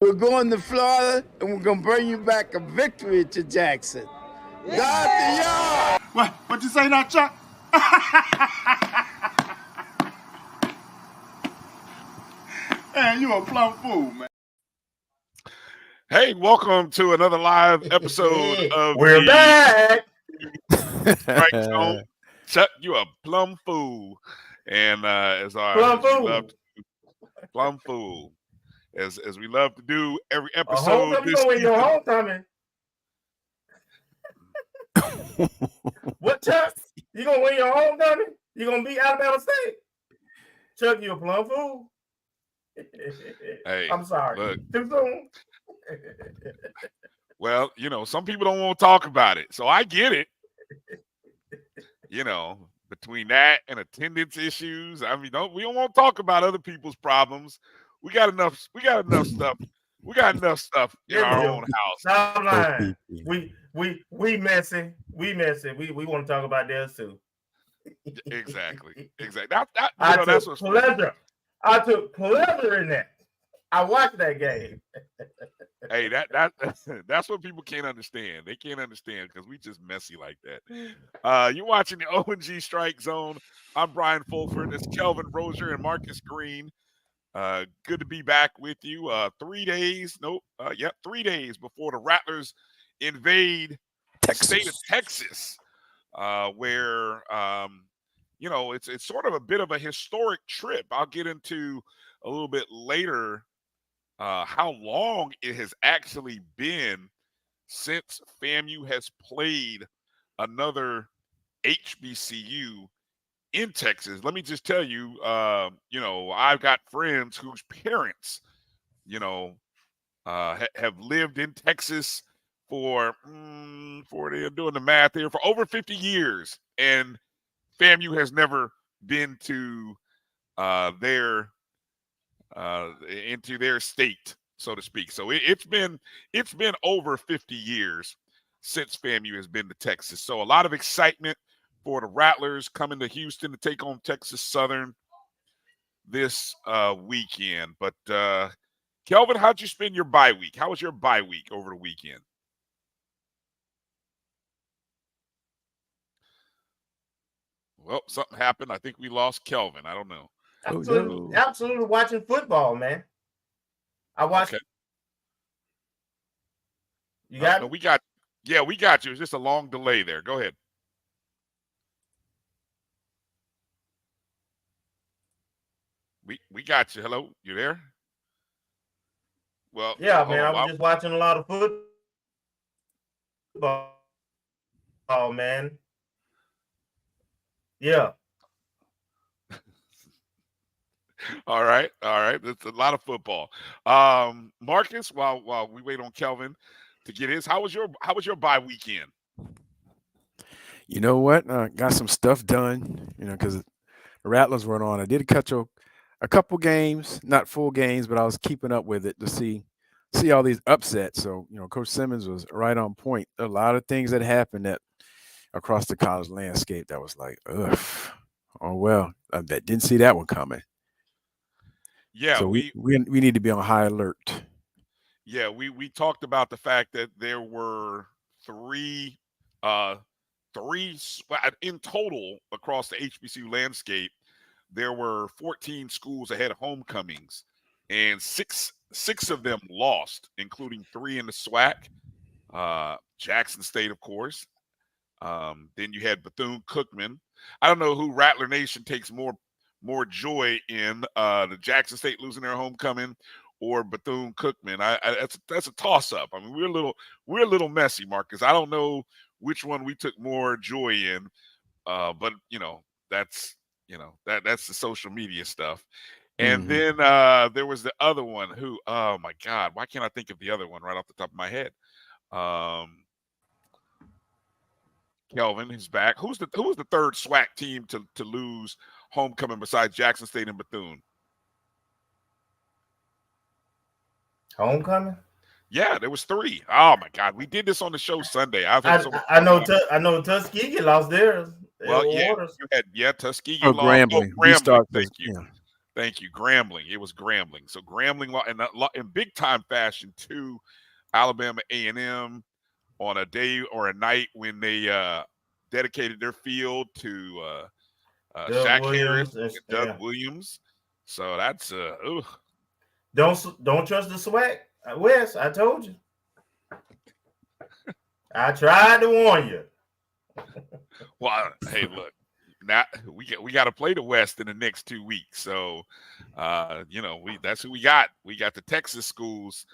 We're going to Florida, and we're going to bring you back a victory to Jackson. Yeah. God the yard! What you say now, Chuck? Man, you a plumb fool, man. Hey, welcome to another live episode of We're back. StrikeZone. Chuck, you a plumb fool. And as our plumb fool. As we love to do every episode. You gonna win your homecoming. What, Chuck? You gonna win your homecoming? You gonna beat Alabama State? Chuck, you a plumb fool. Hey, I'm sorry. Look, too soon. Well, some people don't want to talk about it, so I get it. Between that and attendance issues, I mean, we don't want to talk about other people's problems. We got enough stuff. We got enough stuff in our own house. Stop lying. We messy. We messy. We want to talk about theirs too. Exactly. That's what's pleasure. I took pleasure in that. I watched that game. Hey, that's what people can't understand. They can't understand because we just messy like that. You're watching the O&G Strike Zone. I'm Brian Fulford. It's Kelvin Rozier and Marcus Green. Good to be back with you. 3 days before the Rattlers invade the state of Texas, where it's sort of a bit of a historic trip. I'll get into a little bit later how long it has actually been since FAMU has played another HBCU in Texas. Let me just tell you, I've got friends whose parents, have lived in Texas for they're doing the math here, for over 50 years, and FAMU has never been to into their state, so to speak. So it's been over 50 years since FAMU has been to Texas. So a lot of excitement for the Rattlers coming to Houston to take on Texas Southern this weekend. But Kelvin, how'd you spend your bye week? How was your bye week over the weekend? Well, something happened. I think we lost Kelvin. I don't know. Absolutely watching football, man. I watched. Okay. You got? No, we got you. It's just a long delay there. Go ahead. We got you. Hello, you there? Well, yeah, man. I was just watching a lot of football, man. Yeah. All right. That's a lot of football. Marcus, while we wait on Kelvin to get his, how was your bye weekend? You know what? Got some stuff done. Because the Rattlers weren't on. I did catch a couple games, not full games, but I was keeping up with it to see all these upsets. So Coach Simmons was right on point. A lot of things that happened across the college landscape that was like, ugh. Oh well, I didn't see that one coming. Yeah, so we need to be on high alert. Yeah, we talked about the fact that there were three in total across the HBCU landscape. There were 14 schools that had homecomings, and six of them lost, including 3 in the SWAC. Jackson State, of course. Then you had Bethune-Cookman. I don't know who Rattler Nation takes more joy in, the Jackson State losing their homecoming or Bethune-Cookman. That's a toss-up. I mean, we're a little messy, Marcus. I don't know which one we took more joy in, but that's the social media stuff. And then there was the other one who, oh my God, why can't I think of the other one right off the top of my head? Kelvin is back. Who's the third SWAC team to lose homecoming besides Jackson State and Bethune? Homecoming? Yeah, there was 3. Oh my God, we did this on the show Sunday. I know Tuskegee lost theirs. Well, yeah, Tuskegee lost. Grambling. Grambling. Thank you. Yeah. Thank you. Grambling. It was Grambling. So Grambling in big time fashion to Alabama A&M on a day or a night when they dedicated their field to Shaq Harris and Doug Williams. So that's Don't trust the SWAC, Wes. I told you. I tried to warn you. Well, hey, look. Now we got to play the West in the next 2 weeks. So that's who we got. We got the Texas schools,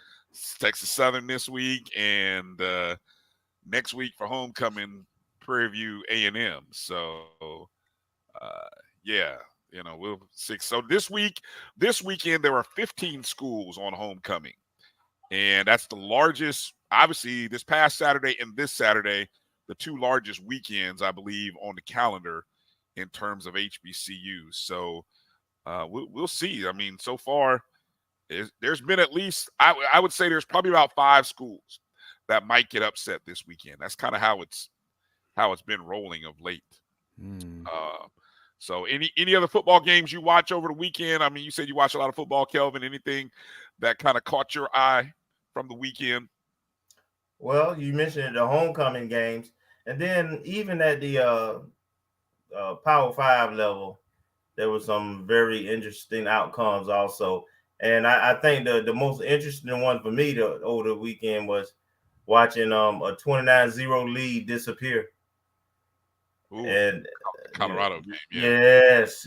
Texas Southern this week, and next week for homecoming, Prairie View A&M. So we'll 6. So this weekend there are 15 schools on homecoming, and that's the largest. Obviously, this past Saturday and this Saturday, the 2 largest weekends, I believe, on the calendar in terms of HBCUs. So we'll see. I mean, so far, there's been at least, I would say there's probably about 5 schools that might get upset this weekend. That's kind of how it's been rolling of late. So any other football games you watch over the weekend? I mean, you said you watch a lot of football, Kelvin. Anything that kind of caught your eye from the weekend? Well, you mentioned the homecoming games, and then even at the Power 5 level, there were some very interesting outcomes also. And I think the most interesting one for me over the weekend was watching a 29-0 lead disappear. Ooh, and Colorado game. Yeah. Yes.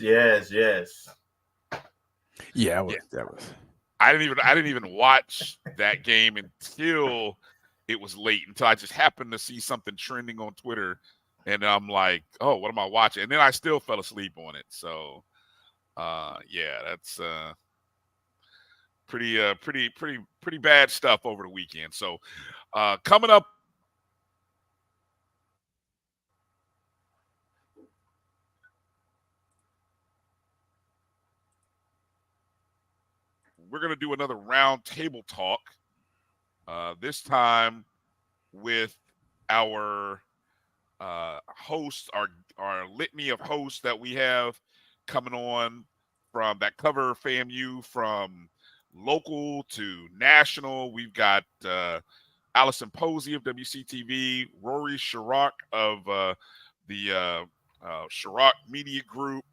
Yeah, that was. I didn't even watch that game until it was late. Until I just happened to see something trending on Twitter, and I'm like, "Oh, what am I watching?" And then I still fell asleep on it. So, that's pretty bad stuff over the weekend. So, coming up. We're going to do another round table talk, this time with our hosts, our litany of hosts that we have coming on from that cover FAMU from local to national. We've got Alison Posey of WCTV, Rory Sharrock of the Sharrock Media Group,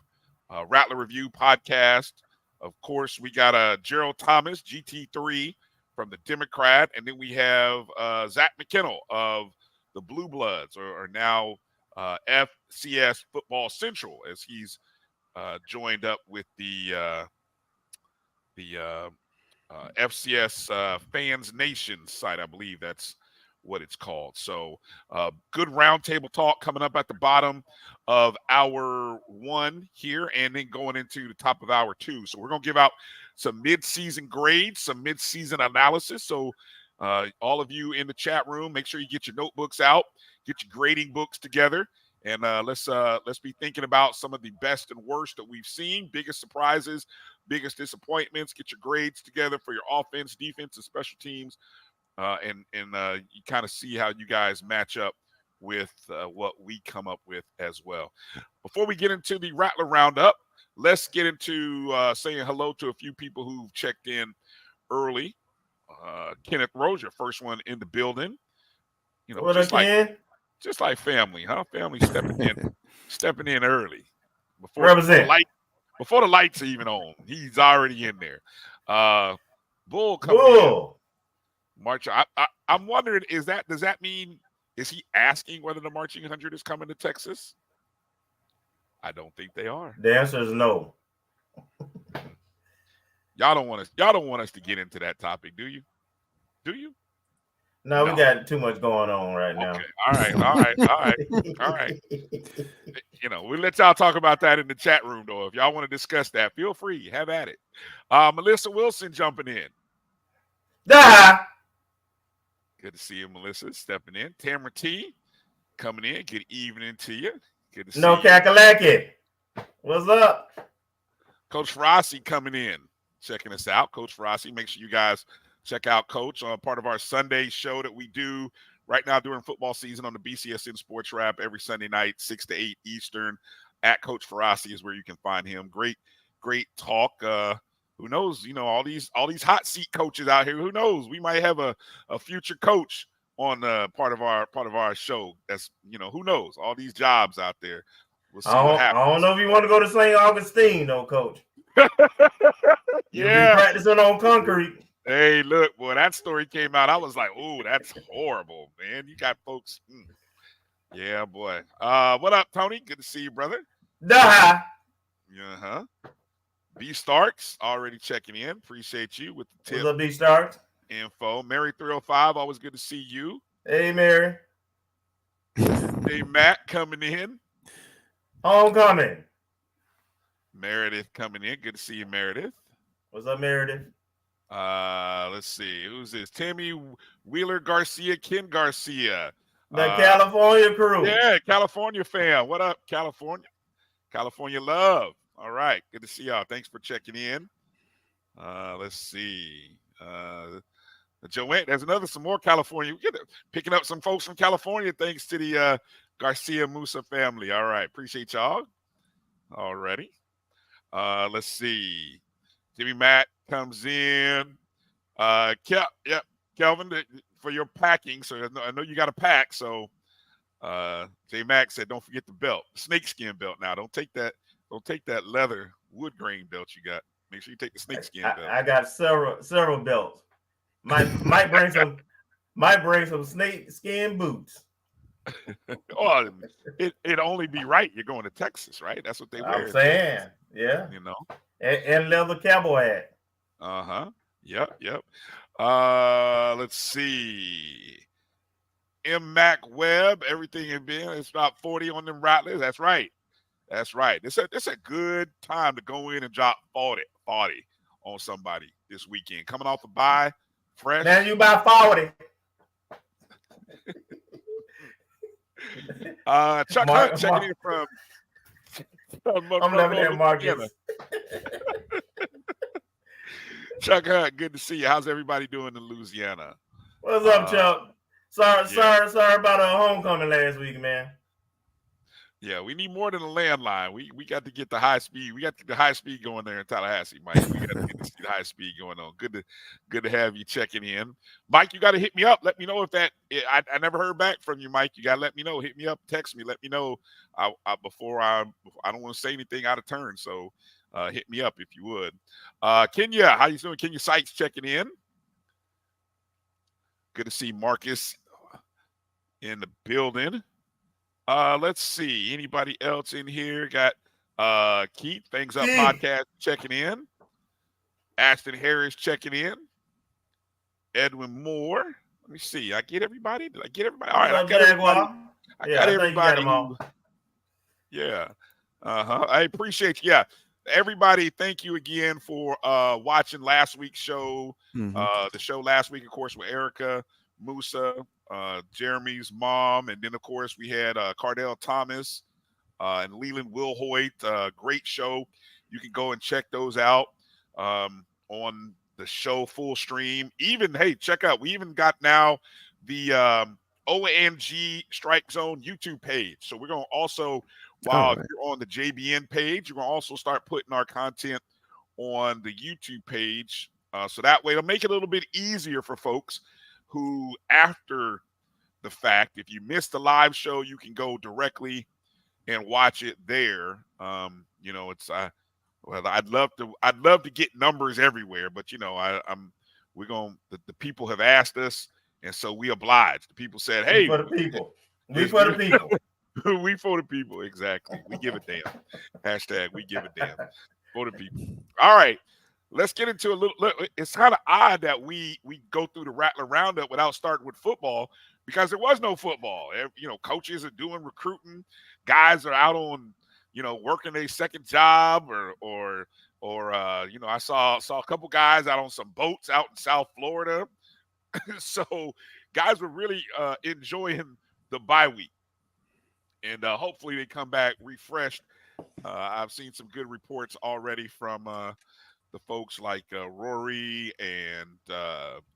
Rattler Review podcast. Of course, we got Gerald Thomas, GT3 from the Democrat, and then we have Zach McKinnell of the Blue Bloods, or now FCS Football Central, as he's joined up with the FCS Fans Nation site. I believe that's what it's called. So good roundtable talk coming up at the bottom of hour 1 here, and then going into the top of hour 2. So we're going to give out some mid-season grades, some mid-season analysis. So all of you in the chat room, make sure you get your notebooks out, get your grading books together, and let's be thinking about some of the best and worst that we've seen, biggest surprises, biggest disappointments. Get your grades together for your offense, defense, and special teams. And you kind of see how you guys match up with what we come up with as well. Before we get into the Rattler Roundup, let's get into saying hello to a few people who've checked in early. Kenneth Rozier, first one in the building. You know, just like family, huh? Family stepping in early before the lights are even on. He's already in there. Bull coming in. March. I'm wondering, does that mean, is he asking whether the Marching 100 is coming to Texas? I don't think they are. The answer is no. Y'all don't want us to get into that topic, do you? No, we got too much going on right now. Okay. All right. We'll let y'all talk about that in the chat room, though. If y'all want to discuss that, feel free. Have at it. Melissa Wilson jumping in. Good to see you, Melissa, stepping in. Tamara T coming in. Good evening to you. Good to see you. No Kakalaki. What's up? Coach Ferrasi coming in, checking us out. Coach Ferrasi, make sure you guys check out Coach on part of our Sunday show that we do right now during football season on the BCSN Sports Wrap every Sunday night, 6 to 8 Eastern. At Coach Ferrasi is where you can find him. Great talk. Who knows? All these hot seat coaches out here. Who knows? We might have a future coach on part of our show. That's who knows? All these jobs out there. We'll see what happens. I don't know if you want to go to St. Augustine, though, Coach. You'll be practicing on concrete. Hey, look, boy, that story came out. I was like, oh, that's horrible, man. You got folks. Yeah, boy. What up, Tony? Good to see you, brother. B Starks already checking in. Appreciate you with the tip. What's up, B Starks? Info. Mary 305, always good to see you. Hey, Mary. Hey, Matt coming in. Homecoming. Meredith coming in. Good to see you, Meredith. What's up, Meredith? Let's see. Who's this? Tammy Wheeler Garcia, Ken Garcia. The California crew. Yeah, California fan. What up, California? California love. All right. Good to see y'all. Thanks for checking in. Let's see. Joanne, there's some more California. We're picking up some folks from California thanks to the Garcia Musa family. All right. Appreciate y'all. Alrighty. Let's see. Jimmy Matt comes in. Kelvin, for your packing. So I know you got to pack. So J Mac said, don't forget the belt, snakeskin belt. Now, don't take that leather wood grain belt you got. Make sure you take the snakeskin belt. I got several belts. Might bring some snakeskin boots. Oh, it'd only be right. You're going to Texas, right? That's what they wear. I'm saying, yeah. And leather cowboy hat. Yep. Let's see. M. Mac Webb, everything has been. It's about 40 on them Rattlers. That's right. It's a good time to go in and drop 40 on somebody this weekend. Coming off a bye, fresh. Now you buy 40. Chuck Hunt checking in from I'm loving that Marcus. Chuck Hunt, good to see you. How's everybody doing in Louisiana? What's up, Chuck? Sorry about our homecoming last week, man. Yeah, we need more than a landline. We got to get the high speed. We got the high speed going there in Tallahassee, Mike. We got to get the high speed going on. Good to have you checking in, Mike. You got to hit me up. Let me know if that. I never heard back from you, Mike. You got to let me know. Hit me up, text me. Let me know. Before I don't want to say anything out of turn. So hit me up if you would. Kenya, how you doing? Kenya Sykes checking in. Good to see Marcus in the building. Let's see. Anybody else in here? Got Keith, Things Up Podcast checking in. Ashton Harris checking in. Edwin Moore. Let me see. I get everybody. Did I get everybody? All right. I got everybody. I got everybody. Yeah. I appreciate you. Yeah. Everybody, thank you again for watching last week's show. The show last week, of course, with Erica, Musa, Jeremy's mom, and then of course we had Cardell Thomas and Leland Wilhoit. Great show. You can go and check those out on the show full stream. Even check out. We even got now the OMG StrikeZone YouTube page. So we're gonna also, while you're on the JBN page, you're gonna also start putting our content on the YouTube page. So that way it'll make it a little bit easier for folks who, after the fact, if you missed the live show, you can go directly and watch it there. It's I'd love to get numbers everywhere, but the people have asked us, and so we obliged. The people said, "Hey, for the people, we for the people, we for the people." Exactly. We give a damn. Hashtag we give a damn for the people. All right. let's get into a little. It's kind of odd that we go through the Rattler Roundup without starting with football because there was no football. Coaches are doing recruiting, guys are out on working a second job or I saw a couple guys out on some boats out in South Florida. So guys were really enjoying the bye week, and hopefully they come back refreshed. I've seen some good reports already from the folks like Rory and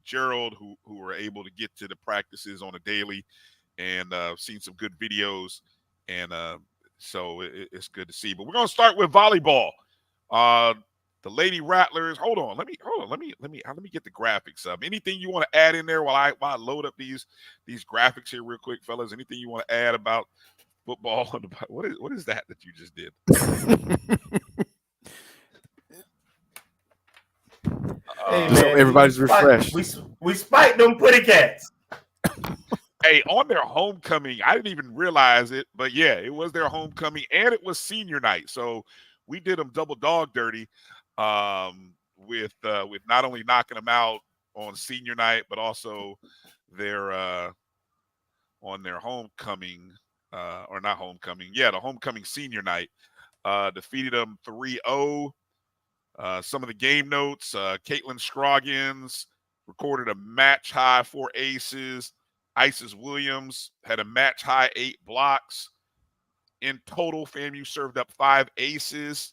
Gerald who were able to get to the practices on a daily, and seen some good videos, and so it's good to see. But we're gonna start with volleyball. The Lady Rattlers. Hold on. Let me get the graphics up. Anything you want to add in there while I load up these graphics here real quick, fellas? Anything you want to add about football? What is that you just did? Hey, man, so everybody's refreshed. We spiked them putty cats. Hey, on their homecoming, I didn't even realize it, but yeah, it was their homecoming and it was senior night. So we did them double dog dirty with not only knocking them out on senior night, but also their on their homecoming or not homecoming. Yeah, the homecoming senior night. Defeated them 3-0. Some of the game notes, Caitlin Scroggins recorded a match high 4 aces. Isis Williams had a match high 8 blocks. In total, FAMU served up 5 aces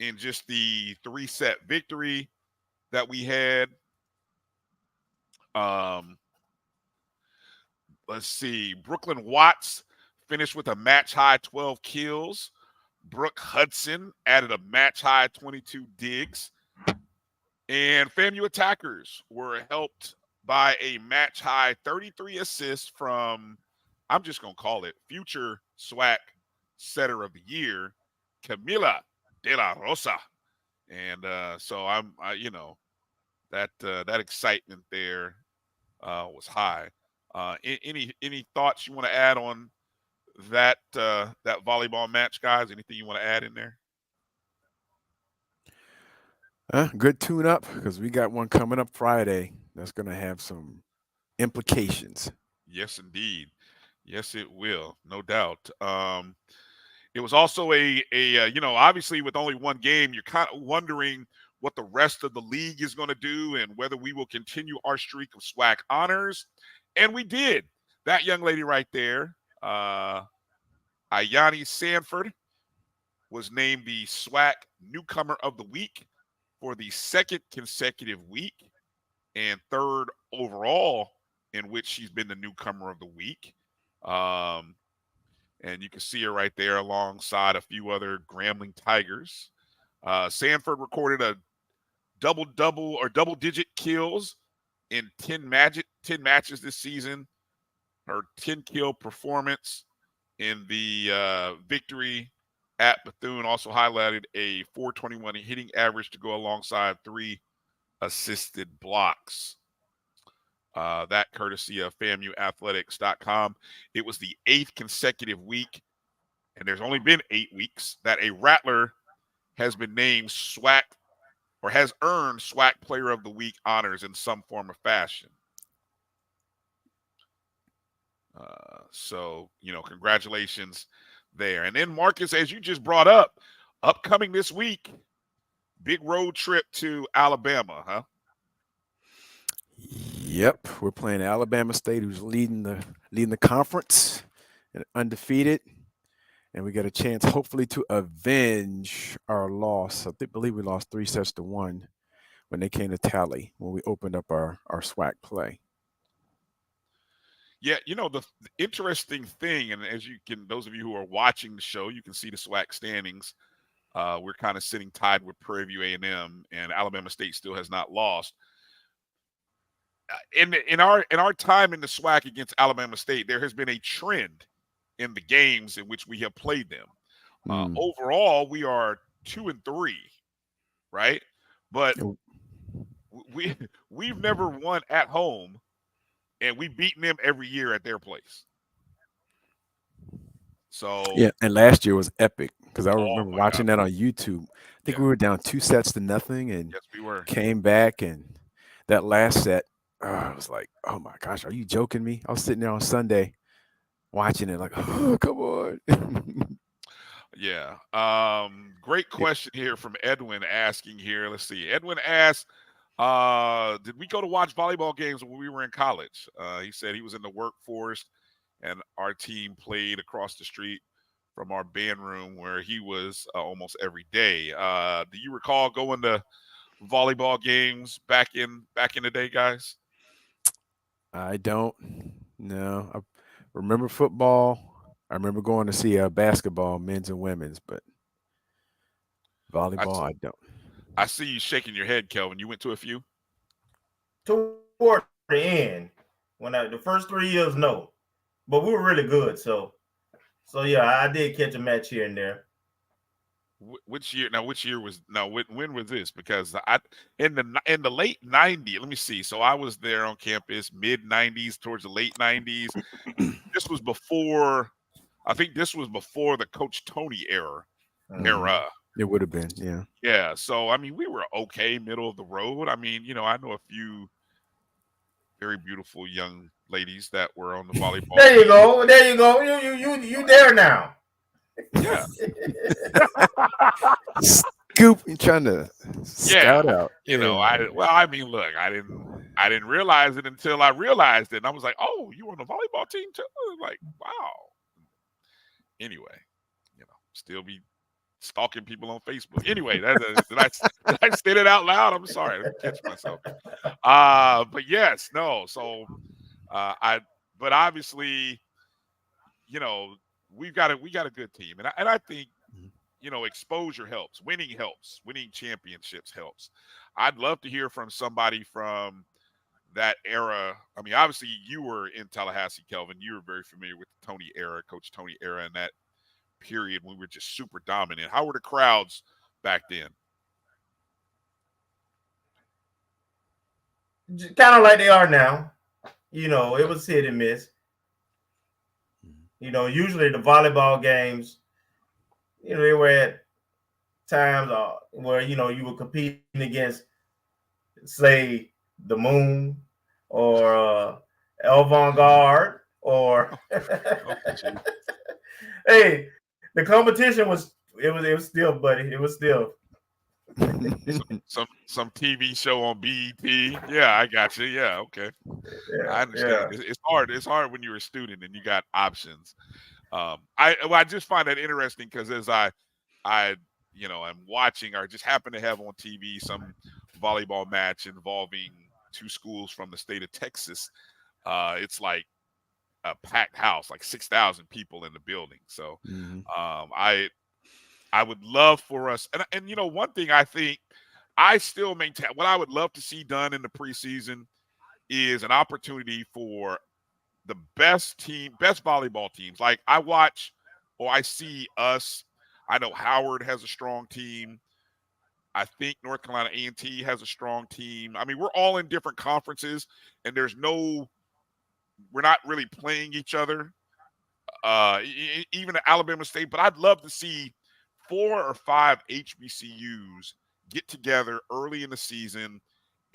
in just the 3-set victory that we had. Let's see. Brooklyn Watts finished with a match high 12 kills. Brooke Hudson added a match high 22 digs. And FAMU attackers were helped by a match high 33 assists from, I'm just going to call it future SWAC setter of the year, Camila De La Rosa. And so that excitement there was high. Any thoughts you want to add on that volleyball match, guys? Anything you want to add in there? Good tune up because we got one coming up Friday that's going to have some implications. Yes, indeed. Yes, it will, no doubt. It was also a obviously with only one game, you're kind of wondering what the rest of the league is going to do and whether we will continue our streak of SWAC honors. And we did. That young lady right there, Ayani Sanford, was named the SWAC Newcomer of the Week for the second consecutive week and third overall in which she's been the Newcomer of the Week. And you can see her right there alongside a few other Grambling Tigers. Sanford recorded a double-digit kills in 10 matches this season. Her 10-kill performance in the victory at Bethune also highlighted a .421 hitting average to go alongside 3 assisted blocks. That courtesy of FAMUathletics.com. It was the 8th consecutive week, and there's only been 8 weeks, that a Rattler has been named SWAC or has earned SWAC Player of the Week honors in some form or fashion. So, congratulations there. And then, Marcus, as you just brought up, upcoming this week, big road trip to Alabama, huh? Yep, we're playing Alabama State, who's leading the conference and undefeated, and we get a chance, hopefully, to avenge our loss. I believe we lost 3-1 when they came to Tally when we opened up our SWAC play. Yeah, the interesting thing, and as you can, those of you who are watching the show, you can see the SWAC standings. We're kind of sitting tied with Prairie View A&M, and Alabama State still has not lost. In our time in the SWAC against Alabama State, there has been a trend in the games in which we have played them. Overall, we are 2-3, right? But we've never won at home, and we've beaten them every year at their place. So yeah, and last year was epic. because I Oh remember my watching God. that on YouTube. I think Yeah. we were down 2-0, and Yes, we were. came back, and that last set, I was like, oh my gosh, are you joking me? I was sitting there on Sunday watching it like, oh, come on. Yeah. Great question here from Edwin asking here. Let's see. Edwin asked, did we go to watch volleyball games when we were in college? He said he was in the workforce and our team played across the street from our band room where he was almost every day. Do you recall going to volleyball games back in the day, guys? I don't. No. I remember football. I remember going to see basketball, men's and women's, but I, volleyball, I don't. I see you shaking your head, Kelvin. You went to a few? Toward the end, when the first 3 years, no, but we were really good. So yeah, I did catch a match here and there. Which year? Now, which year was? Now, when was this? Because in the late '90s. Let me see. So I was there on campus mid '90s, towards the late '90s. This was before. I think this was before the Coach Tony era. It would have been, yeah. Yeah. So I mean, we were okay, middle of the road. I mean, I know a few very beautiful young ladies that were on the volleyball. There you go. There you go. You there now. Yeah. Scoop, you trying to scout out. I mean, look, I didn't realize it until I realized it. And I was like, oh, you on the volleyball team too? Like, wow. Anyway, still be stalking people on Facebook. Anyway, did I say it out loud? I'm sorry. I catch myself. But yes, no. So but obviously, we got a good team. And I think, exposure helps. Winning helps. Winning championships helps. I'd love to hear from somebody from that era. I mean, obviously you were in Tallahassee, Kelvin. You were very familiar with the Tony era, Coach Tony era, and that period when we were just super dominant. How were the crowds back then? Kind of like they are now. It was hit and miss. Usually the volleyball games, they were at times where, you were competing against, say, the Moon or Avant-Garde or hey, the competition was still, buddy. It was still some TV show on BET. Yeah, I got you. Yeah, okay. Yeah, I understand. Yeah. It's hard. It's hard when you're a student and you got options. I just find that interesting because as I am watching or just happen to have on TV some volleyball match involving two schools from the state of Texas. It's like a packed house, like 6,000 people in the building. So I would love for us, and one thing I think I still maintain, what I would love to see done in the preseason is an opportunity for the best volleyball teams. Like I watch or I see us. I know Howard has a strong team. I think North Carolina A&T has a strong team. I mean, we're all in different conferences, and we're not really playing each other. Even at Alabama State, but I'd love to see 4 or 5 HBCUs get together early in the season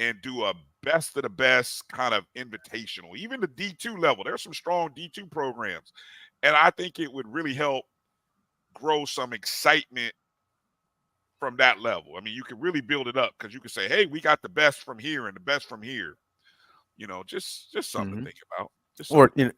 and do a best of the best kind of invitational. Even the D2 level, there's some strong D2 programs, and I think it would really help grow some excitement from that level. I mean, you can really build it up because you can say, hey, we got the best from here and the best from here. Just something to think about.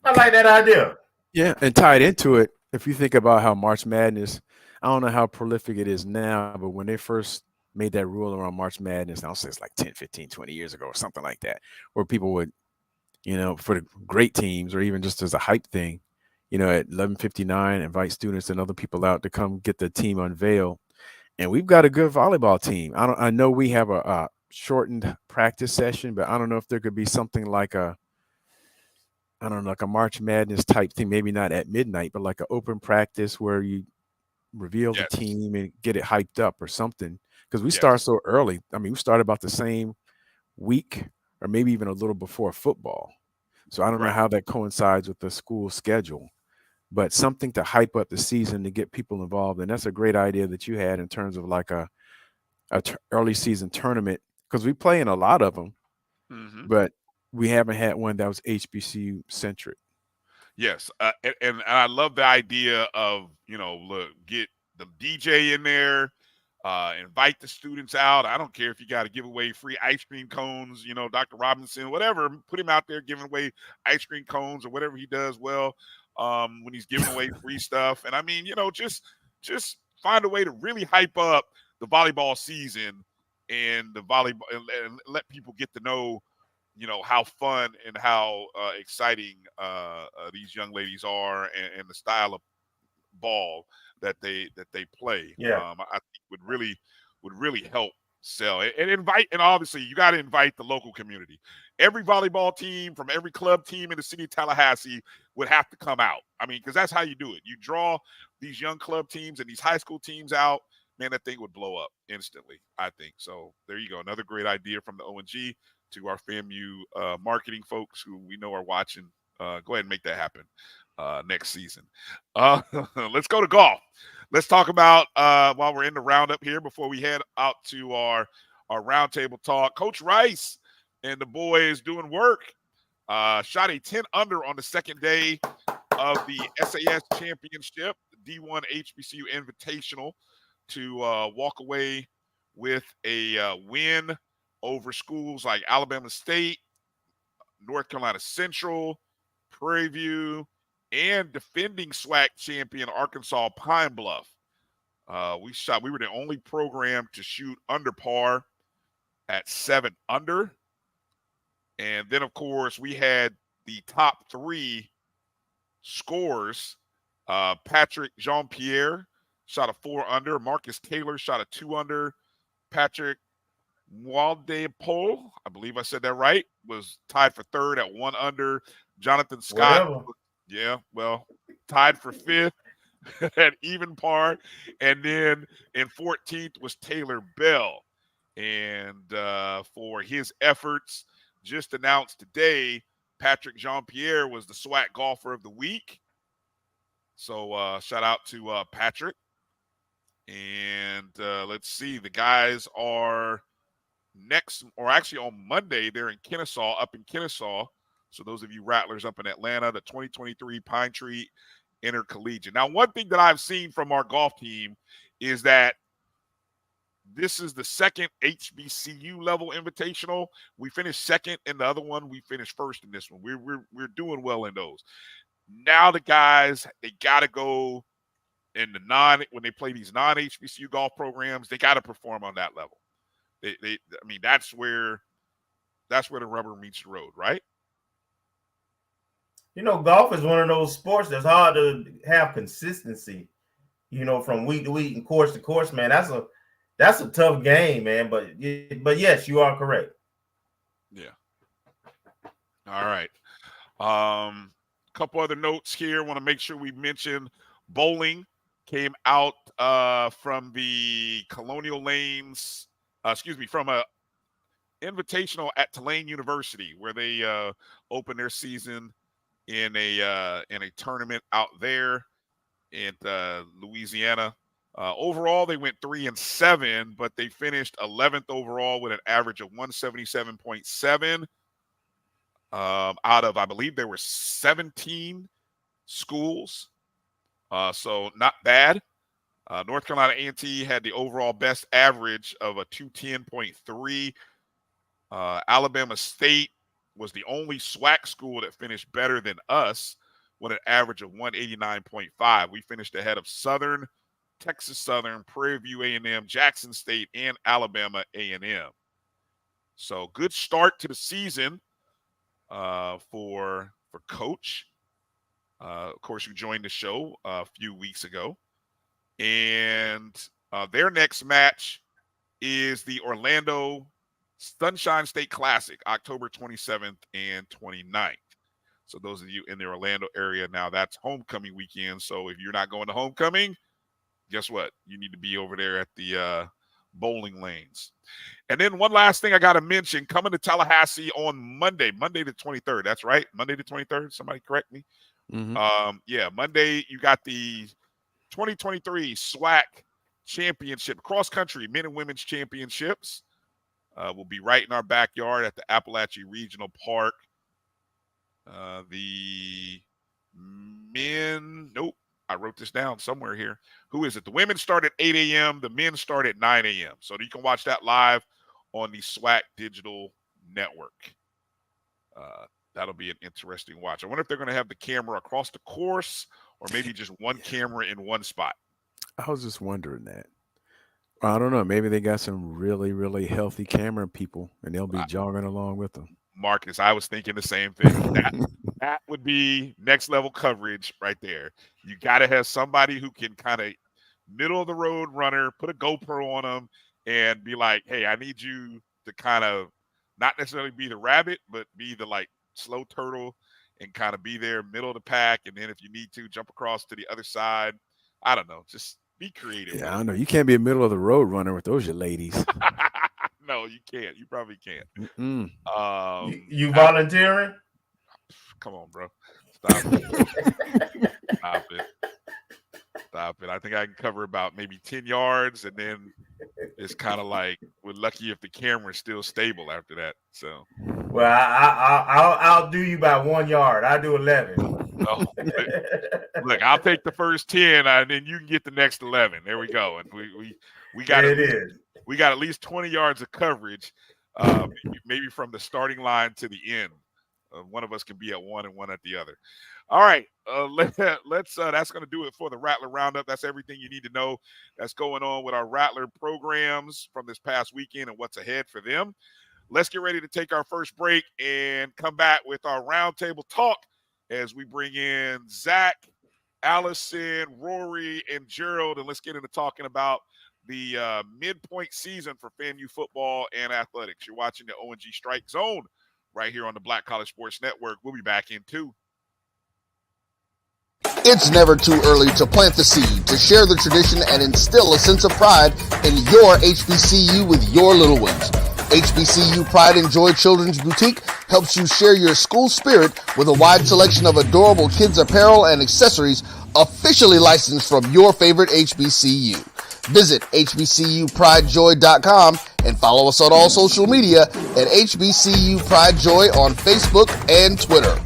I like that idea. Yeah, and tied into it, if you think about how March Madness, I don't know how prolific it is now, but when they first made that rule around March Madness, I'll say it's like 10, 15, 20 years ago or something like that, where people would, for the great teams or even just as a hype thing, at 11:59, invite students and other people out to come get the team unveiled. And we've got a good volleyball team. I know we have a shortened practice session, but I don't know if there could be something like a March Madness type thing, maybe not at midnight, but like an open practice where you reveal the team and get it hyped up or something. Because we start so early. I mean, we start about the same week or maybe even a little before football. So I don't know how that coincides with the school schedule. but something to hype up the season to get people involved. And that's a great idea that you had in terms of like a early season tournament, because we play in a lot of them, but we haven't had one that was HBCU centric. Yes, and I love the idea of, look, get the DJ in there, invite the students out. I don't care if you got to give away free ice cream cones, Dr. Robinson, whatever, put him out there giving away ice cream cones or whatever he does well, when he's giving away free stuff. And I mean, just find a way to really hype up the volleyball season and the volleyball, and let people get to know, how fun and how exciting these young ladies are, and the style of ball that they play. Yeah. I think would really help sell it. And obviously you got to invite the local community. Every volleyball team from every club team in the city of Tallahassee would have to come out. I mean, because that's how you do it. You draw these young club teams and these high school teams out, man, that thing would blow up instantly, I think. So there you go. Another great idea from the ONG to our FAMU marketing folks who we know are watching. Go ahead and make that happen next season. Let's go to golf. Let's talk about, while we're in the roundup here, before we head out to our roundtable talk, Coach Rice and the boys doing work. Shot a 10 under on the second day of the SAS Championship, the D1 HBCU Invitational, to walk away with a win over schools like Alabama State, North Carolina Central, Prairie View, and defending SWAC champion Arkansas Pine Bluff. We were the only program to shoot under par at 7 under. And then, of course, we had the top 3 scores. Patrick Jean-Pierre shot a 4 under. Marcus Taylor shot a 2 under. Patrick Waldepole, I believe I said that right, was tied for 3rd at 1 under. Jonathan Scott, tied for 5th at even par. And then in 14th was Taylor Bell. And for his efforts, just announced today, Patrick Jean-Pierre was the SWAC Golfer of the Week. So shout out to Patrick. And let's see, the guys are on Monday, they're in Kennesaw, up in Kennesaw. So those of you Rattlers up in Atlanta, the 2023 Pine Tree Intercollegiate. Now, one thing that I've seen from our golf team is that this is the second HBCU level invitational. We finished second in the other one. We finished first in this one. We're doing well in those. Now the guys, they got to go in when they play these non-HBCU golf programs, they got to perform on that level. I mean, that's where the rubber meets the road, right? Golf is one of those sports that's hard to have consistency, from week to week and course to course, man. That's a tough game, man. But yes, you are correct. Yeah. All right. Couple other notes here. Want to make sure we mention bowling came out from the Colonial Lanes. From a invitational at Tulane University, where they opened their season in a tournament out there in Louisiana. Overall, they went 3-7, but they finished 11th overall with an average of 177.7 out of, I believe, there were 17 schools. So not bad. North Carolina A&T had the overall best average of a 210.3. Alabama State was the only SWAC school that finished better than us with an average of 189.5. We finished ahead of Southern, Texas Southern, Prairie View A&M, Jackson State, and Alabama A&M. So good start to the season for Coach. Of course, who joined the show a few weeks ago. And their next match is the Orlando Sunshine State Classic, October 27th and 29th. So those of you in the Orlando area, now that's homecoming weekend. So if you're not going to homecoming, guess what? You need to be over there at the bowling lanes. And then one last thing I got to mention, coming to Tallahassee on Monday the 23rd. That's right, Monday the 23rd. Somebody correct me. Yeah, Monday you got the 2023 SWAC championship, cross country men and women's championships. Will be right in our backyard at the Appalachia Regional Park. The men, nope, I wrote this down somewhere here. Who is it? The women start at 8 a.m. The men start at 9 a.m. So you can watch that live on the SWAC digital network. That'll be an interesting watch. I wonder if they're going to have the camera across the course or maybe just one camera in one spot. I was just wondering that. I don't know. Maybe they got some really, really healthy camera people, and they'll be jogging along with them. Marcus, I was thinking the same thing. That would be next level coverage right there. You got to have somebody who can kind of middle of the road runner, put a GoPro on them, and be like, "Hey, I need you to kind of not necessarily be the rabbit, but be the like slow turtle and kind of be there middle of the pack. And then if you need to jump across to the other side, I don't know, just be creative." Yeah, I know. You can't be a middle of the road runner with those your ladies. No, you can't. You probably can't. You volunteering? Come on, bro. Stop it. Stop it. Stop it. I think I can cover about maybe 10 yards, and then it's kind of like we're lucky if the camera's still stable after that. So, well, I'll do you by 1 yard. I'll do 11. Oh, look, I'll take the first 10, and then you can get the next 11. There we go. And we got we got at least 20 yards of coverage, maybe from the starting line to the end. One of us can be at one and one at the other. All right, let's. That's going to do it for the Rattler Roundup. That's everything you need to know that's going on with our Rattler programs from this past weekend and what's ahead for them. Let's get ready to take our first break and come back with our roundtable talk as we bring in Zach, Alison, Rory, and Gerald, and let's get into talking about the midpoint season for FAMU football and athletics. You're watching the O&G Strike Zone right here on the Black College Sports Network. We'll be back in 2. It's never too early to plant the seed, to share the tradition, and instill a sense of pride in your HBCU with your little ones. HBCU Pride and Joy Children's Boutique helps you share your school spirit with a wide selection of adorable kids apparel and accessories officially licensed from your favorite HBCU. Visit hbcupridejoy.com and follow us on all social media at HBCU Pride Joy on Facebook and Twitter.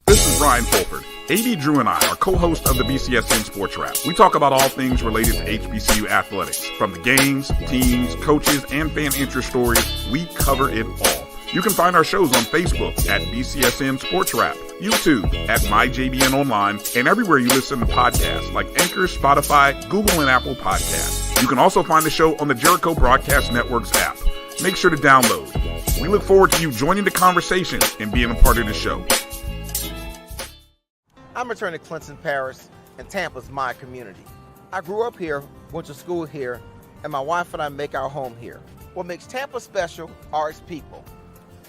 This is Brian Fulford. AD Drew and I are co-hosts of the BCSN Sports Wrap. We talk about all things related to HBCU athletics. From the games, teams, coaches, and fan interest stories, we cover it all. You can find our shows on Facebook at BCSN Sports Wrap, YouTube at MyJBN Online, and everywhere you listen to podcasts like Anchor, Spotify, Google, and Apple Podcasts. You can also find the show on the Jericho Broadcast Network's app. Make sure to download. We look forward to you joining the conversation and being a part of the show. I'm returning to Clinton Paris, and Tampa's my community. I grew up here, went to school here, and my wife and I make our home here. What makes Tampa special are its people.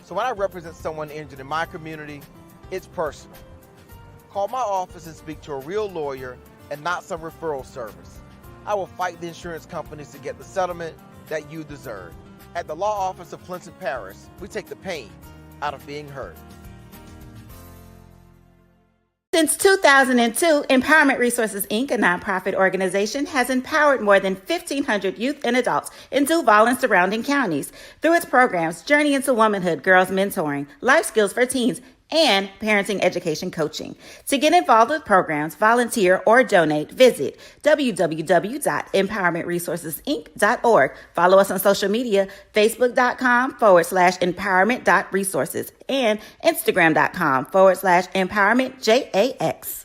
So when I represent someone injured in my community, it's personal. Call my office and speak to a real lawyer and not some referral service. I will fight the insurance companies to get the settlement that you deserve. At the law office of Clinton Paris, we take the pain out of being hurt. Since 2002, Empowerment Resources, Inc., a nonprofit organization, has empowered more than 1,500 youth and adults in Duval and surrounding counties. Through its programs, Journey into Womanhood, Girls Mentoring, Life Skills for Teens, and Parenting Education Coaching. To get involved with programs, volunteer, or donate, visit www.empowermentresourcesinc.org. Follow us on social media, facebook.com/empowerment.resources and instagram.com/empowermentJAX.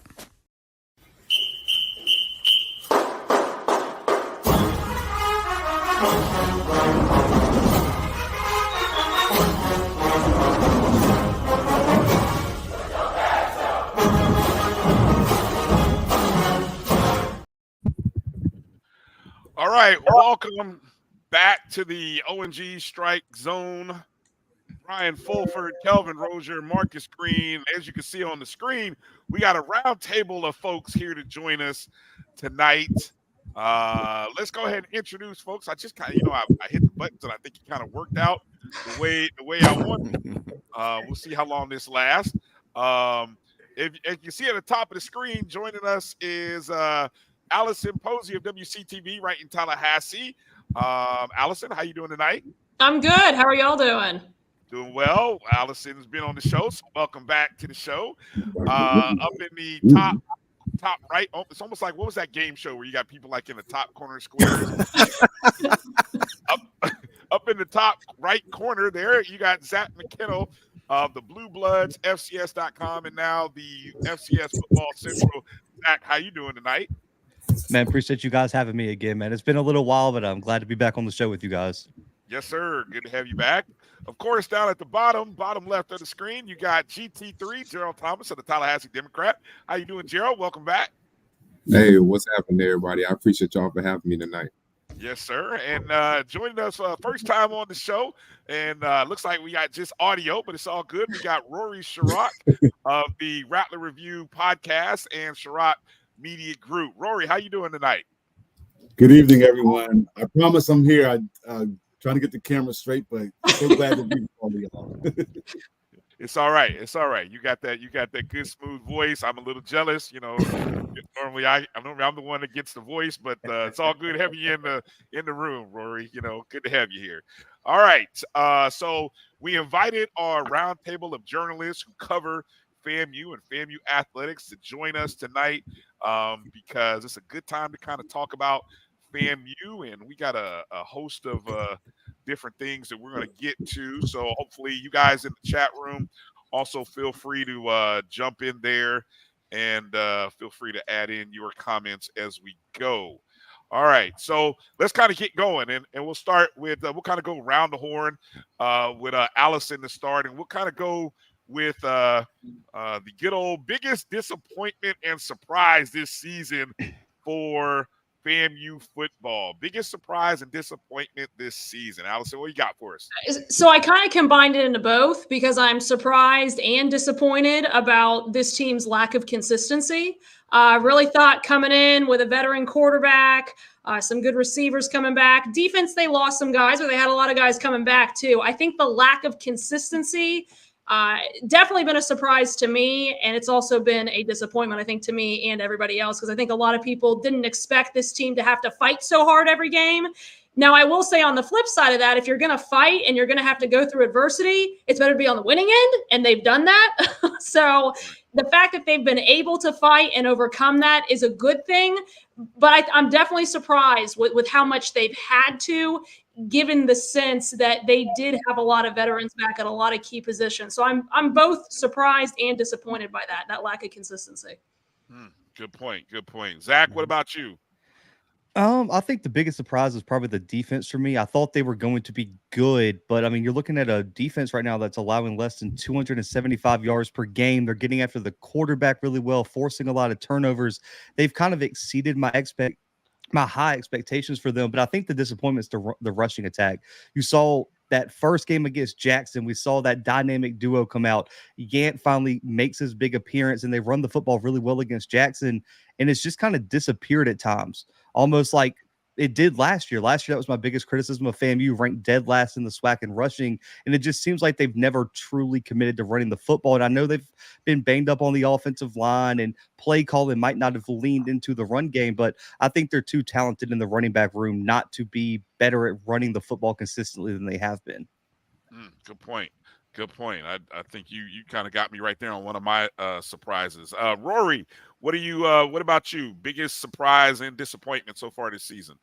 All right, welcome back to the O&G Strike Zone. Brian Fulford, Kelvin Rozier, Marcus Green. As you can see on the screen, we got a round table of folks here to join us tonight. Let's go ahead and introduce folks. I just kind of, I hit the buttons and I think it kind of worked out the way I wanted. We'll see how long this lasts. If you see at the top of the screen, joining us is Alison Posey of WCTV right in Tallahassee. Alison, how you doing tonight? I'm good. How are y'all doing? Doing well. Alison's been on the show, so welcome back to the show. Up in the top right, it's almost like, what was that game show where you got people like in the top corner squares? up in the top right corner there, you got Zach McKinnell of the Blue Bloods, FCS.com, and now the FCS Football Central. Zach, how you doing tonight? Man, appreciate you guys having me again, man. It's been a little while, but I'm glad to be back on the show with you guys. Yes, sir. Good to have you back. Of course, down at the bottom left of the screen, you got GT3, Gerald Thomas of the Tallahassee Democrat. How you doing, Gerald? Welcome back. Hey, what's happening, everybody? I appreciate y'all for having me tonight. Yes, sir. And joining us first time on the show, and looks like we got just audio, but it's all good. We got Rory Sharrock of the Rattler Review podcast and Sharrock Media Group. Rory, how you doing tonight? Good evening, everyone. I promise I'm here. Trying to get the camera straight, but so glad to be with all of y'all. It's all right. It's all right. You got that good smooth voice. I'm a little jealous, Normally I'm the one that gets the voice, but it's all good having you in the room, Rory. Good to have you here. All right. So we invited our roundtable of journalists who cover FAMU and FAMU athletics to join us tonight because it's a good time to kind of talk about FAMU, and we got a host of different things that we're going to get to. So hopefully you guys in the chat room also feel free to jump in there and feel free to add in your comments as we go. All right, so let's kind of get going, and we'll start with we'll kind of go around the horn with Alison to start, and we'll kind of go with the good old biggest disappointment and surprise this season for FAMU football. Biggest surprise and disappointment this season. Alison, what you got for us? So I kind of combined it into both because I'm surprised and disappointed about this team's lack of consistency. I really thought coming in with a veteran quarterback, some good receivers coming back. Defense, they lost some guys, but they had a lot of guys coming back too. I think the lack of consistency definitely been a surprise to me, and it's also been a disappointment, I think, to me and everybody else, because I think a lot of people didn't expect this team to have to fight so hard every game. Now, I will say on the flip side of that, if you're going to fight and you're going to have to go through adversity, it's better to be on the winning end, and they've done that. So the fact that they've been able to fight and overcome that is a good thing, but I'm definitely surprised with how much they've had to, given the sense that they did have a lot of veterans back at a lot of key positions. So I'm both surprised and disappointed by that lack of consistency. Good point. Good point. Zach, what about you? I think the biggest surprise is probably the defense for me. I thought they were going to be good, but I mean, you're looking at a defense right now that's allowing less than 275 yards per game. They're getting after the quarterback really well, forcing a lot of turnovers. They've kind of exceeded my high expectations for them, but I think the disappointment is the rushing attack. You saw that first game against Jackson. We saw that dynamic duo come out. Yant finally makes his big appearance, and they run the football really well against Jackson, and it's just kind of disappeared at times, almost like it did last year. Last year, that was my biggest criticism of FAMU, ranked dead last in the SWAC in rushing, and it just seems like they've never truly committed to running the football. And I know they've been banged up on the offensive line, and play calling might not have leaned into the run game, but I think they're too talented in the running back room not to be better at running the football consistently than they have been. Good point. Good point. I think you kind of got me right there on one of my surprises. Rory, what about you? Biggest surprise and disappointment so far this season?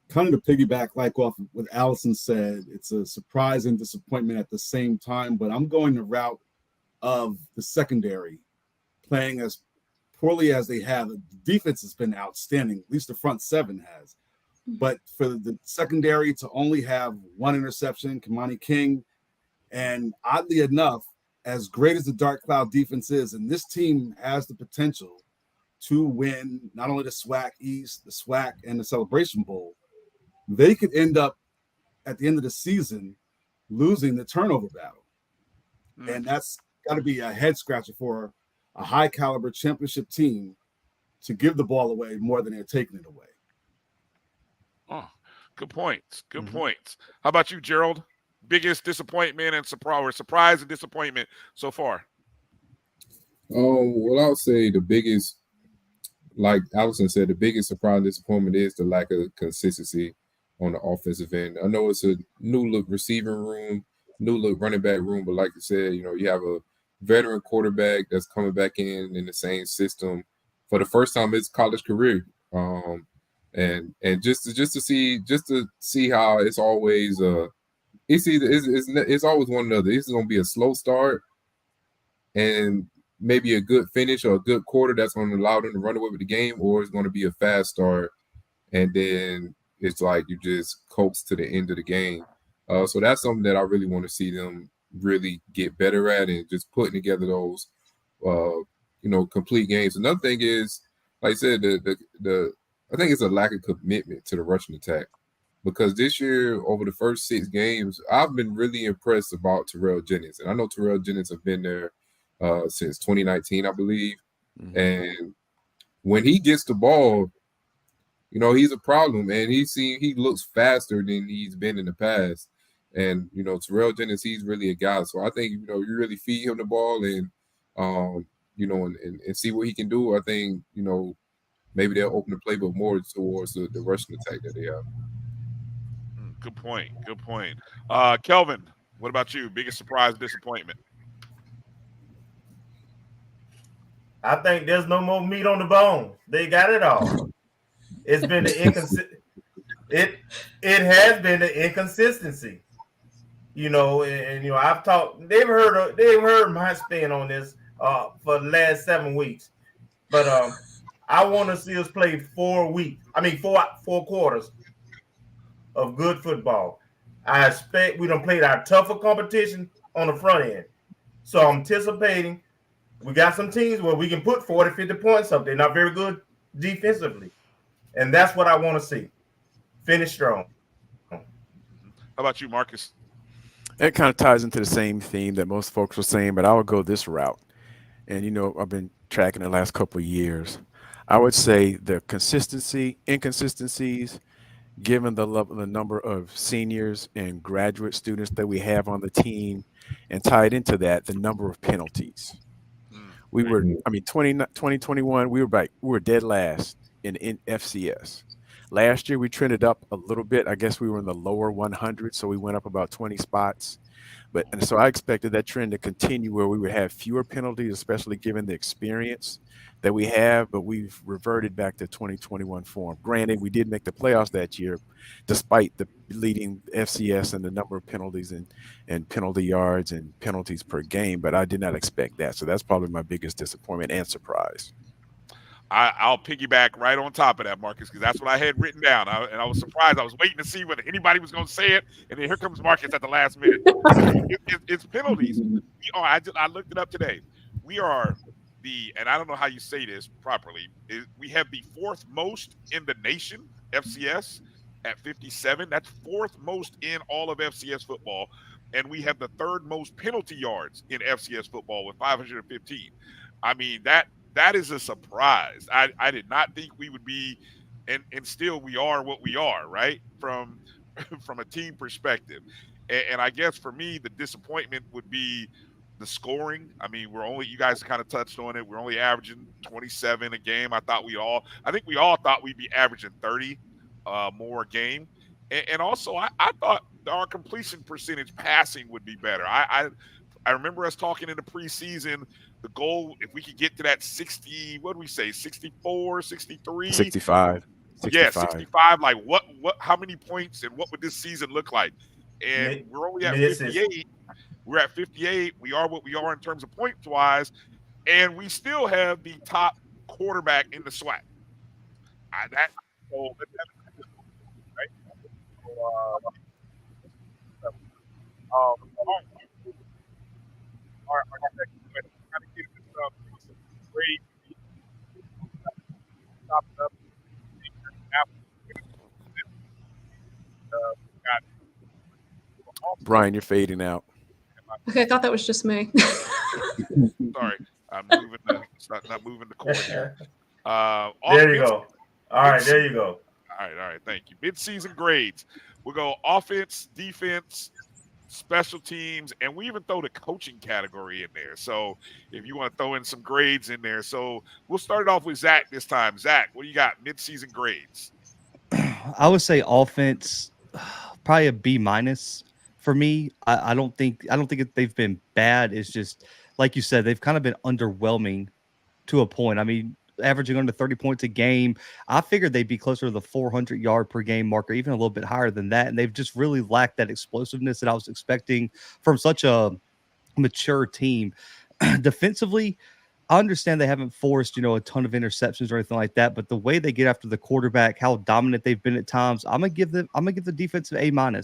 Kind of to piggyback like off what Alison said, it's a surprise and disappointment at the same time, but I'm going the route of the secondary playing as poorly as they have. The defense has been outstanding, at least the front seven has. But for the secondary to only have one interception, Kamani King, and oddly enough, as great as the Dark Cloud defense is, and this team has the potential to win not only the SWAC East, the SWAC, and the Celebration Bowl, they could end up at the end of the season losing the turnover battle. And that's got to be a head scratcher for a high caliber championship team to give the ball away more than they're taking it away. Oh, good points. Good points. How about you, Gerald? biggest disappointment and surprise and disappointment so far? Well, I'll say the biggest, like Alison said, the biggest surprise and disappointment is the lack of consistency on the offensive end. I know it's a new look receiving room, new look running back room, but like you said, you have a veteran quarterback that's coming back in the same system for the first time in his college career. And just to see how it's always it's always one another. This is going to be a slow start and maybe a good finish or a good quarter that's going to allow them to run away with the game, or it's going to be a fast start and then it's like you just coax to the end of the game. So that's something that I really want to see them really get better at, and just putting together those complete games. Another thing is, like I said, I think it's a lack of commitment to the rushing attack, because this year over the first 6 games, I've been really impressed about Terrell Jennings, and I know Terrell Jennings have been there since 2019, I believe. Mm-hmm. And when he gets the ball, he's a problem, and he looks faster than he's been in the past. And Terrell Jennings, he's really a guy. So I think you really feed him the ball and and see what he can do. I think maybe they'll open the playbook more towards the rushing attack that they have. Good point. Kelvin, what about you? Biggest surprise, disappointment? I think there's no more meat on the bone. They got it all. It's been it has been the inconsistency. I've talked. They've heard my spin on this for the last 7 weeks, but I want to see us play 4 quarters of good football. I expect we done played our tougher competition on the front end, so I'm anticipating we got some teams where we can put 40, 50 points up. They're not very good defensively, and that's what I want to see. Finish strong. How about you, Marcus? It kind of ties into the same theme that most folks were saying, but I would go this route. And, I've been tracking the last couple of years. I would say the inconsistencies, given the number of seniors and graduate students that we have on the team, and tied into that, the number of penalties. We were, 2021, we were dead last in FCS. Last year, we trended up a little bit. I guess we were in the lower 100, so we went up about 20 spots. And so I expected that trend to continue, where we would have fewer penalties, especially given the experience that we have, but we've reverted back to 2021 form. Granted, we did make the playoffs that year, despite the leading FCS and the number of penalties and penalty yards and penalties per game, but I did not expect that. So that's probably my biggest disappointment and surprise. I'll piggyback right on top of that, Marcus, because that's what I had written down. And I was surprised. I was waiting to see whether anybody was going to say it, and then here comes Marcus at the last minute. It's penalties. I looked it up today. We are and I don't know how you say this properly, we have the 4th most in the nation, FCS, at 57. That's 4th most in all of FCS football. And we have the 3rd most penalty yards in FCS football with 515. I mean, that is a surprise. I did not think we would be, and still we are what we are, right? From a team perspective. And I guess for me, the disappointment would be the scoring. I mean, you guys kind of touched on it. We're only averaging 27 a game. I think we all thought we'd be averaging 30 more a game. And also I thought our completion percentage passing would be better. I remember us talking in the preseason, the goal, if we could get to that 60, what do we say, 64, 63? 65. Yeah, 65. Like what, how many points and what would this season look like? And we're only at 58. We're at 58. We are what we are in terms of points wise, and we still have the top quarterback in the SWAC. Brian, you're fading out. Okay, I thought that was just me. Sorry, I'm moving not moving the cord here. There you go. All right, there you go. All right, thank you. Mid-season grades. We'll go offense, defense, special teams, and we even throw the coaching category in there. So if you want to throw in some grades in there. So we'll start it off with Zach this time. Zach, what do you got? Mid-season grades. I would say offense, probably a B- for me. I don't think they've been bad. It's just like you said, they've kind of been underwhelming to a point. I mean, averaging under 30 points a game. I figured they'd be closer to the 400 yard per game marker, even a little bit higher than that. And they've just really lacked that explosiveness that I was expecting from such a mature team. Defensively, I understand they haven't forced, a ton of interceptions or anything like that, but the way they get after the quarterback, how dominant they've been at times, I'm gonna give the defense an A-.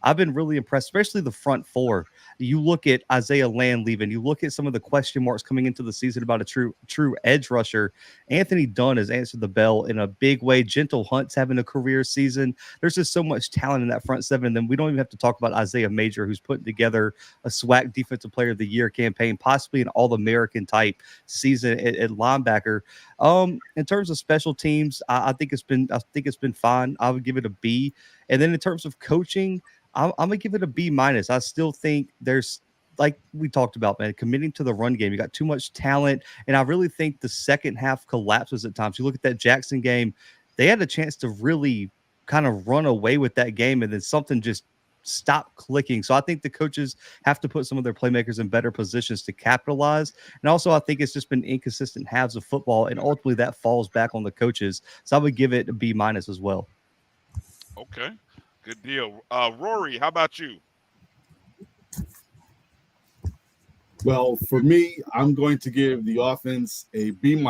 I've been really impressed, especially the front four. You look at Isaiah Land leaving, you look at some of the question marks coming into the season about a true edge rusher. Anthony Dunn has answered the bell in a big way. Gentle Hunt's having a career season. There's just so much talent in that front seven. And then we don't even have to talk about Isaiah Major, who's putting together a SWAC Defensive Player of the Year campaign, possibly an All-American type season at linebacker. In terms of special teams, I think it's been fine. I would give it a B. And then in terms of coaching, I'm gonna give it a B-. I still think there's, like we talked about, man, committing to the run game. You got too much talent, and I really think the second half collapses at times. You look at that Jackson game; they had a chance to really kind of run away with that game, and then something just stopped clicking. So I think the coaches have to put some of their playmakers in better positions to capitalize. And also, I think it's just been inconsistent halves of football, and ultimately that falls back on the coaches. So I would give it a B- as well. Okay. Good deal. Rory, how about you? Well, for me, I'm going to give the offense a B-,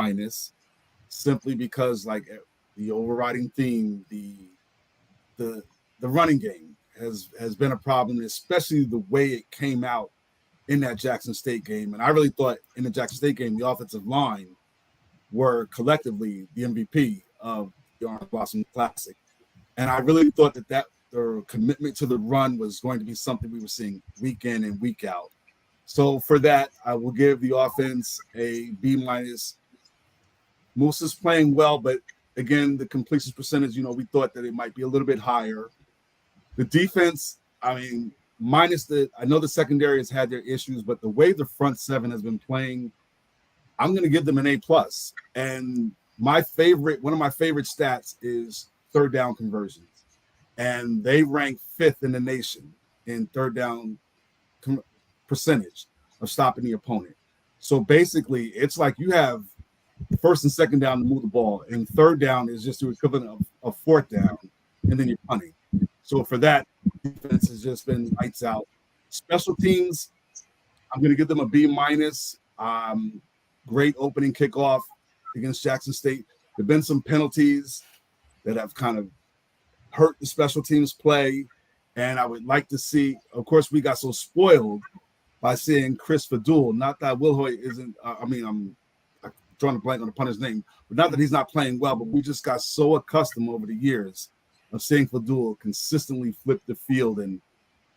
simply because, like, the overriding theme, the running game has been a problem, especially the way it came out in that Jackson State game. And I really thought in the Jackson State game, the offensive line were collectively the MVP of the Orange Blossom Classic. And I really thought that their commitment to the run was going to be something we were seeing week in and week out. So for that, I will give the offense a B-. Moose is playing well, but again, the completion percentage, we thought that it might be a little bit higher. The defense, I mean, I know the secondary has had their issues, but the way the front seven has been playing, I'm going to give them an A+. And one of my favorite stats is third down conversions. And they rank 5th in the nation in third down percentage of stopping the opponent. So basically, it's like you have first and second down to move the ball, and third down is just the equivalent of fourth down, and then you're punting. So for that, defense has just been lights out. Special teams, I'm going to give them a B-. Great opening kickoff against Jackson State. There have been some penalties that have kind of hurt the special teams play, and I would like to see, of course, we got so spoiled by seeing Chris Fadul. Not that Wilhoy isn't, I'm drawing a blank on the punter's name, but not that he's not playing well, but we just got so accustomed over the years of seeing Fadul consistently flip the field and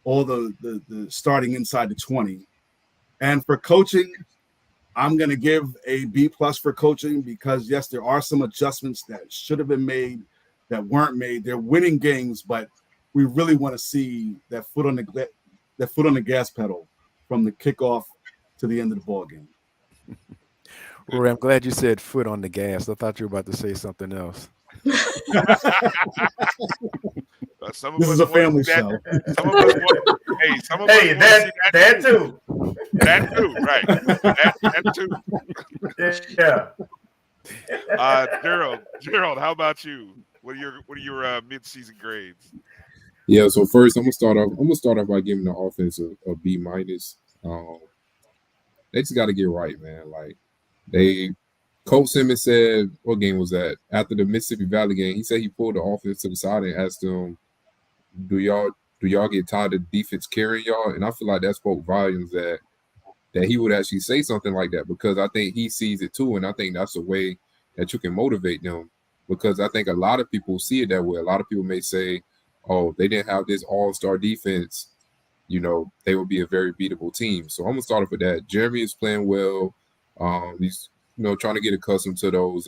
all the starting inside the 20. And for coaching, I'm going to give a B+ for coaching because, yes, there are some adjustments that should have been made that weren't made. They're winning games, but we really want to see that foot on the gas pedal from the kickoff to the end of the ball game. Rory, I'm glad you said foot on the gas. I thought you were about to say something else. This is a family show. That too. That too, right? That too. Yeah. Gerald, how about you? What are your mid-season grades? Yeah, so first I'm gonna start off by giving the offense a B-. They just got to get right, man. Like Coach Simmons said, what game was that? After the Mississippi Valley game, he said he pulled the offense to the side and asked them, "Do y'all get tired of defense carrying y'all?" And I feel like that spoke volumes that he would actually say something like that, because I think he sees it too, and I think that's a way that you can motivate them. Because I think a lot of people see it that way. A lot of people may say, "Oh, they didn't have this all-star defense, they would be a very beatable team." So I'm gonna start off with that. Jeremy is playing well. He's trying to get accustomed to those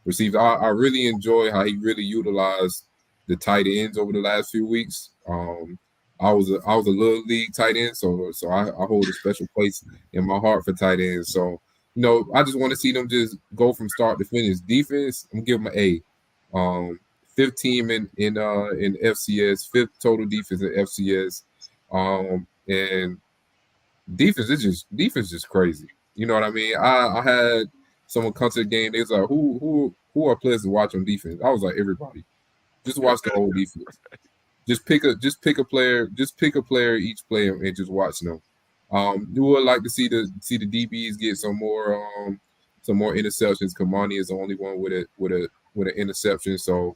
receivers. I really enjoy how he really utilized the tight ends over the last few weeks. I was a little league tight end, so I hold a special place in my heart for tight ends. So, I just want to see them just go from start to finish. Defense, I'm gonna give them an A. Fifth team in FCS, fifth total defense in FCS. And defense is just crazy. You know what I mean? I had someone come to the game. They was like, who are players to watch on defense? I was like, everybody. Just watch the whole defense. Just pick a player each player and just watch them. You would like to see the DBs get some more interceptions. Kamani is the only one with an interception. So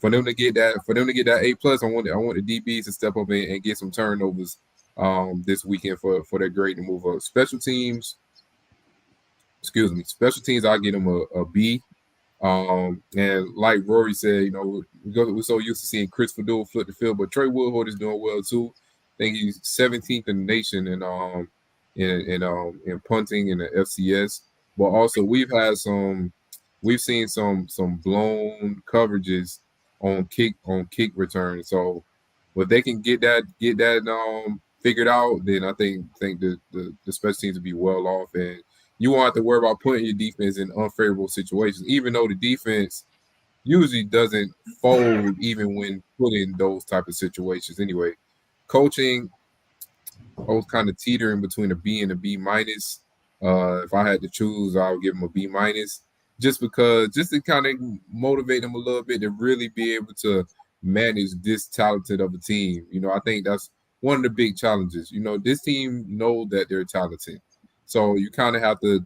for them to get that A+, I want the DBs to step up and get some turnovers this weekend for their grade to move up. Special teams, I get them a B. And like Rory said, we're so used to seeing Chris Fadul flip the field, but Trey Woodholt is doing well too. I think he's 17th in the nation in punting in the FCS. But also we've seen some blown coverages on kick return. So if they can get that figured out, then I think the special teams will be well off, and you won't have to worry about putting your defense in unfavorable situations, even though the defense usually doesn't fold even when put in those type of situations. Anyway, coaching, I was kind of teetering between a B and a B-. If I had to choose, I would give them a B-, just to kind of motivate them a little bit to really be able to manage this talented of a team. I think that's one of the big challenges. This team knows that they're talented. So you kind of have to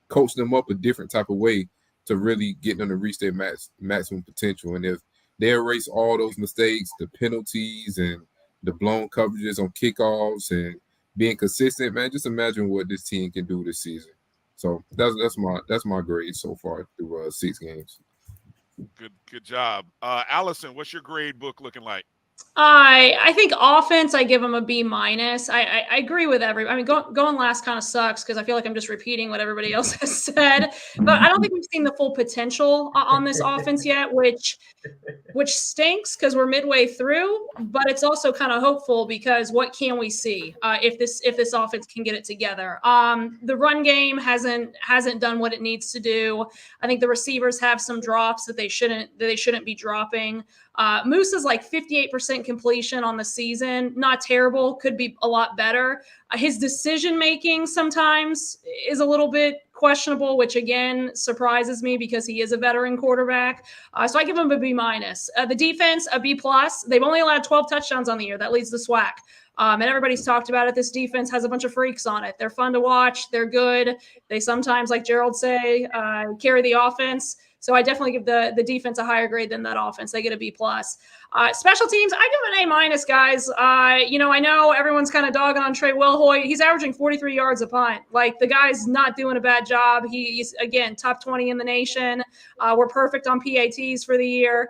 coach them up a different type of way to really get them to reach their maximum potential. And if they erase all those mistakes, the penalties and the blown coverages on kickoffs and being consistent, man, just imagine what this team can do this season. So that's my grade so far through 6 games. Good job. Alison, what's your grade book looking like? I think offense, I give them a B-. I agree with everybody. I mean, going last kind of sucks because I feel like I'm just repeating what everybody else has said. But I don't think we've seen the full potential on this offense yet, which stinks because we're midway through. But it's also kind of hopeful because what can we see if this offense can get it together? The run game hasn't done what it needs to do. I think the receivers have some drops that they shouldn't be dropping. Moose is like 58% completion on the season. Not terrible. Could be a lot better. His decision-making sometimes is a little bit questionable, which again surprises me because he is a veteran quarterback. So I give him a B-. The defense, a B+. They've only allowed 12 touchdowns on the year. That leads the SWAC. And everybody's talked about it. This defense has a bunch of freaks on it. They're fun to watch. They're good. They sometimes, like Gerald say, carry the offense. So I definitely give the defense a higher grade than that offense. They get a B+. Special teams, I give an A-, guys. I know everyone's kind of dogging on Trey Wilhoit. He's averaging 43 yards a punt. Like, the guy's not doing a bad job. He's, again, top 20 in the nation. We're perfect on PATs for the year.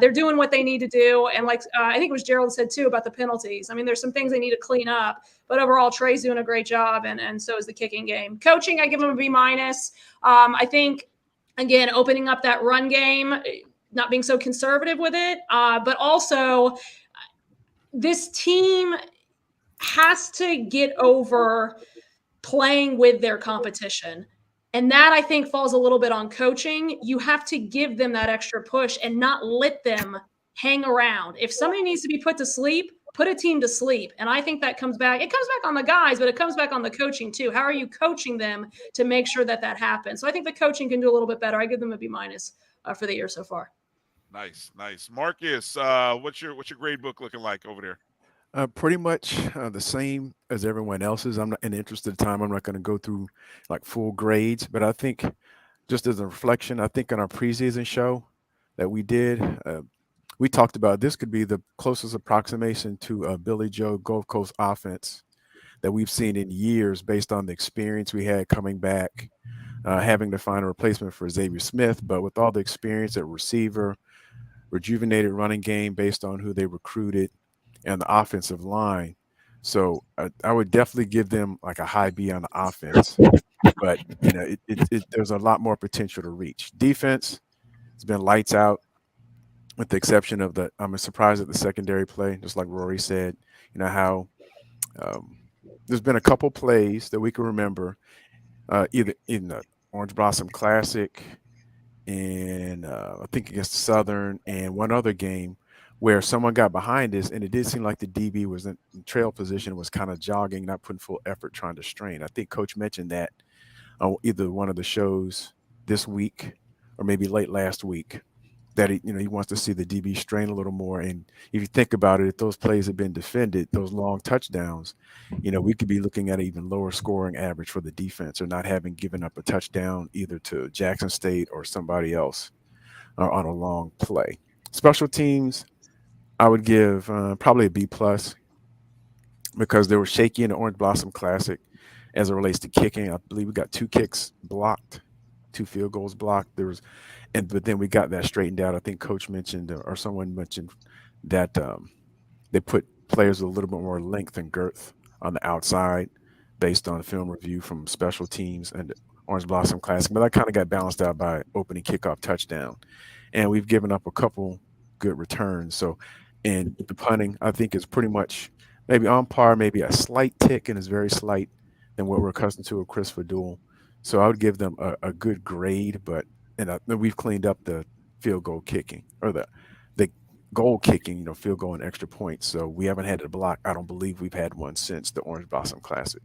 They're doing what they need to do. And I think it was Gerald said too about the penalties. I mean, there's some things they need to clean up, but overall Trey's doing a great job. And so is the kicking game. Coaching, I give him a B-. I think, again, opening up that run game, not being so conservative with it. But also this team has to get over playing with their competition. And that, I think, falls a little bit on coaching. You have to give them that extra push and not let them hang around. If somebody needs to be put to sleep, put a team to sleep. And I think that comes back. It comes back on the guys, but it comes back on the coaching too. How are you coaching them to make sure that happens? So I think the coaching can do a little bit better. I give them a B- for the year so far. Nice. Marcus, what's your grade book looking like over there? Pretty much the same as everyone else's. I'm not, in the interest of time, I'm not going to go through like full grades, but I think just as a reflection, I think on our preseason show that we did, we talked about this could be the closest approximation to a Billy Joe Gulf Coast offense that we've seen in years based on the experience we had coming back, having to find a replacement for Xavier Smith, but with all the experience at receiver, rejuvenated running game based on who they recruited, and the offensive line. So I would definitely give them like a high B on the offense, but there's a lot more potential to reach. Defense, it's been lights out. with the exception of I'm surprised at the secondary play, just like Rory said. You know how there's been a couple plays that we can remember, either in the Orange Blossom Classic and I think against Southern and one other game where someone got behind us and it did seem like the DB was in trail position, was kind of jogging, not putting full effort, trying to strain. I think Coach mentioned that on either one of the shows this week or maybe late last week, that he wants to see the DB strain a little more. And if you think about it, if those plays have been defended, those long touchdowns, we could be looking at an even lower scoring average for the defense, or not having given up a touchdown either to Jackson State or somebody else on a long play. Special teams, I would give probably a B+, because they were shaky in the Orange Blossom Classic as it relates to kicking. I believe we got 2 kicks blocked, 2 field goals blocked. But then we got that straightened out. I think Coach mentioned, or someone mentioned, that they put players with a little bit more length and girth on the outside based on film review from special teams and Orange Blossom Classic. But that kind of got balanced out by opening kickoff touchdown. And we've given up a couple good returns. So, and the punting, I think, is pretty much maybe on par, maybe a slight tick, and is very slight than what we're accustomed to with Chris Fadul. So I would give them a good grade, and we've cleaned up the field goal kicking, or the goal kicking, field goal and extra points. So we haven't had to block. I don't believe we've had one since the Orange Blossom Classic.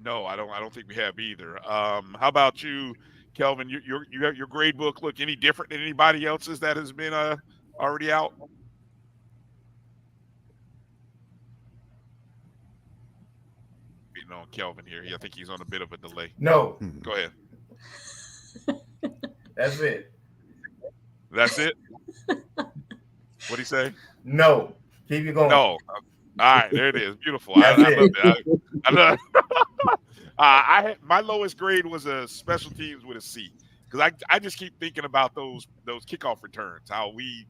No, I don't think we have either. How about you, Kelvin? Your grade book look any different than anybody else's that has been already out? Beating on Kelvin here. I think he's on a bit of a delay. No. Go ahead. That's it. That's it? What'd he say? No. Keep it going. No. All right, there it is. Beautiful. I love it. I love it. My lowest grade was a special teams with a C, because I just keep thinking about those kickoff returns, how we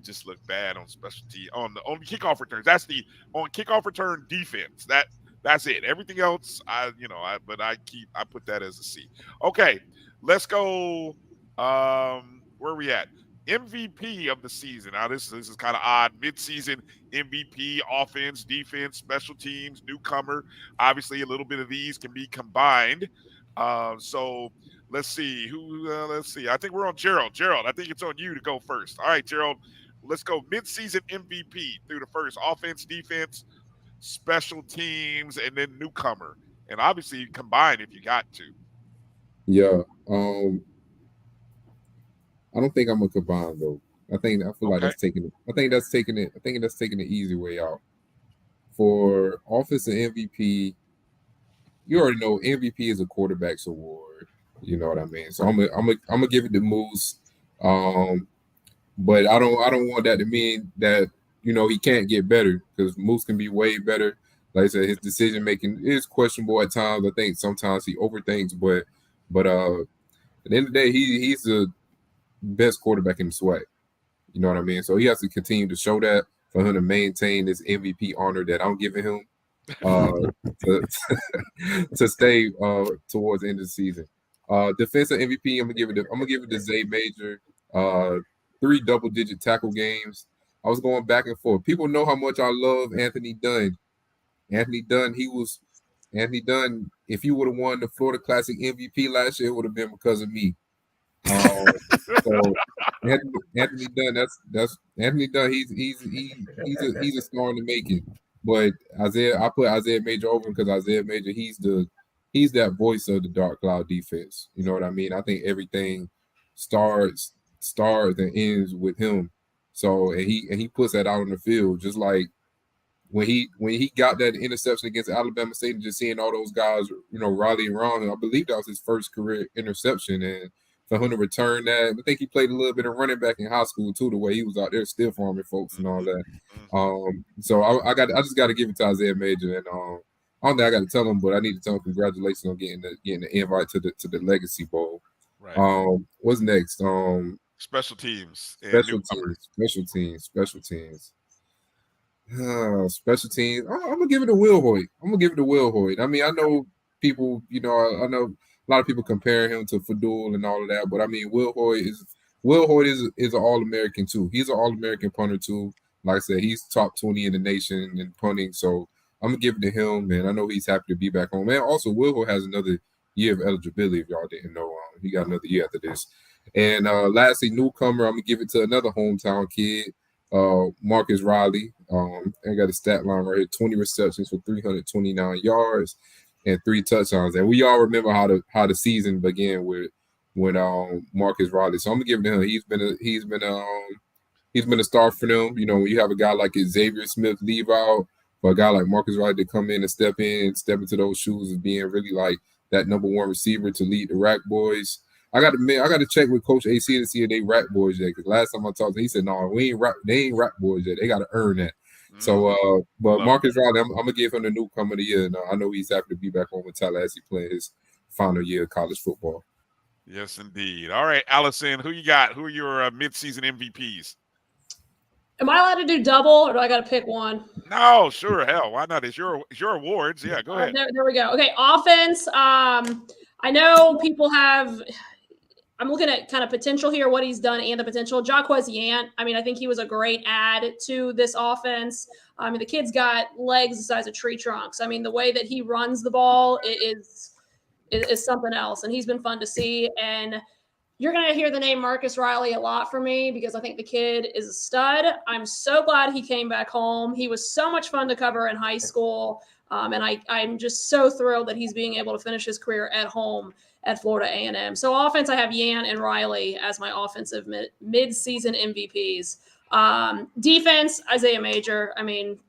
just look bad on special teams on kickoff returns. That's on kickoff return defense. That's it. Everything else, I put that as a C. Okay, let's go. Where are we at? MVP of the season. Now this is kind of odd. Mid-season MVP, offense, defense, special teams, newcomer. Obviously, a little bit of these can be combined. So let's see let's see. I think we're on Gerald. Gerald, I think it's on you to go first. All right, Gerald, let's go. Mid-season MVP through the first: offense, defense, special teams, and then newcomer. And obviously combined if you got to. Yeah. I don't think I'm gonna combine though. I feel like that's taking it. I think that's taking the easy way out. For offense and MVP, you already know MVP is a quarterback's award. You know what I mean? So I'm gonna give it to Moose. But I don't want that to mean that he can't get better, because Moose can be way better. Like I said, his decision making is questionable at times. I think sometimes he overthinks, but at the end of the day, he's the best quarterback in the SWAC. You know what I mean? So he has to continue to show that for him to maintain this MVP honor that I'm giving him to stay towards the end of the season. Defensive MVP, I'm gonna give it to Zay Major. 3 double-digit tackle games. I was going back and forth. People know how much I love Anthony Dunn. Anthony Dunn, if he would have won the Florida Classic MVP last year, it would have been because of me. So Anthony Dunn, that's Anthony Dunn. He's a star in the making. But I put Isaiah Major over him because Isaiah Major, he's that voice of the Dark Cloud defense. You know what I mean? I think everything starts and ends with him. So and he puts that out on the field, just like when he got that interception against Alabama State, and just seeing all those guys, rallying around him. I believe that was his first career interception, and for him to return that, I think he played a little bit of running back in high school too, the way he was out there stiff arming folks and all that. So I just got to give it to Isaiah Major, and I don't think I got to tell him, but I need to tell him congratulations on getting the invite to the Legacy Bowl. Right. What's next? Special teams. Special teams. Special teams. I'm gonna give it to Will Hoyt. I mean, I know people. I know a lot of people compare him to Fadul and all of that, but I mean, Will Hoyt is Will Hoyt is an All-American too. He's an All-American punter too. Like I said, he's top 20 in the nation in punting. So I'm gonna give it to him, man. I know he's happy to be back home. Man, also Will Hoyt has another year of eligibility. If y'all didn't know, he got another year after this. And lastly, newcomer, I'm gonna give it to another hometown kid, Marcus Riley. I got a stat line right here: 20 receptions for 329 yards and 3 touchdowns. And we all remember how the season began with Marcus Riley. So I'm gonna give it to him. He's been a star for them. You know, when you have a guy like Xavier Smith leave out, for a guy like Marcus Riley to come in and step into those shoes of being really like that number one receiver to lead the Rack Boys. I got to check with Coach AC to see if they Rack Boys yet. Because last time I talked to him, he said, "No, they ain't Rack Boys yet. They got to earn that." So, but Marcus Riley, I'm gonna give him the newcomer of the year. And I know he's happy to be back home in Tallahassee playing his final year of college football. Yes, indeed. All right, Alison, who you got? Who are your midseason MVPs? Am I allowed to do double, or do I got to pick one? No, sure, hell, why not? It's your awards. Yeah, go ahead. There we go. Okay, offense. I know people have. I'm looking at kind of potential here, what he's done and the potential. Jaquez Yant. I mean, I think he was a great add to this offense. I mean, the kid's got legs the size of tree trunks. I mean, the way that he runs the ball is something else, and he's been fun to see. And you're going to hear the name Marcus Riley a lot from me because I think the kid is a stud. I'm so glad he came back home. He was so much fun to cover in high school, and I'm just so thrilled that he's being able to finish his career at home at Florida A&M. So offense, I have Yant and Riley as my offensive mid-season MVPs. Defense, Isaiah Major. I mean,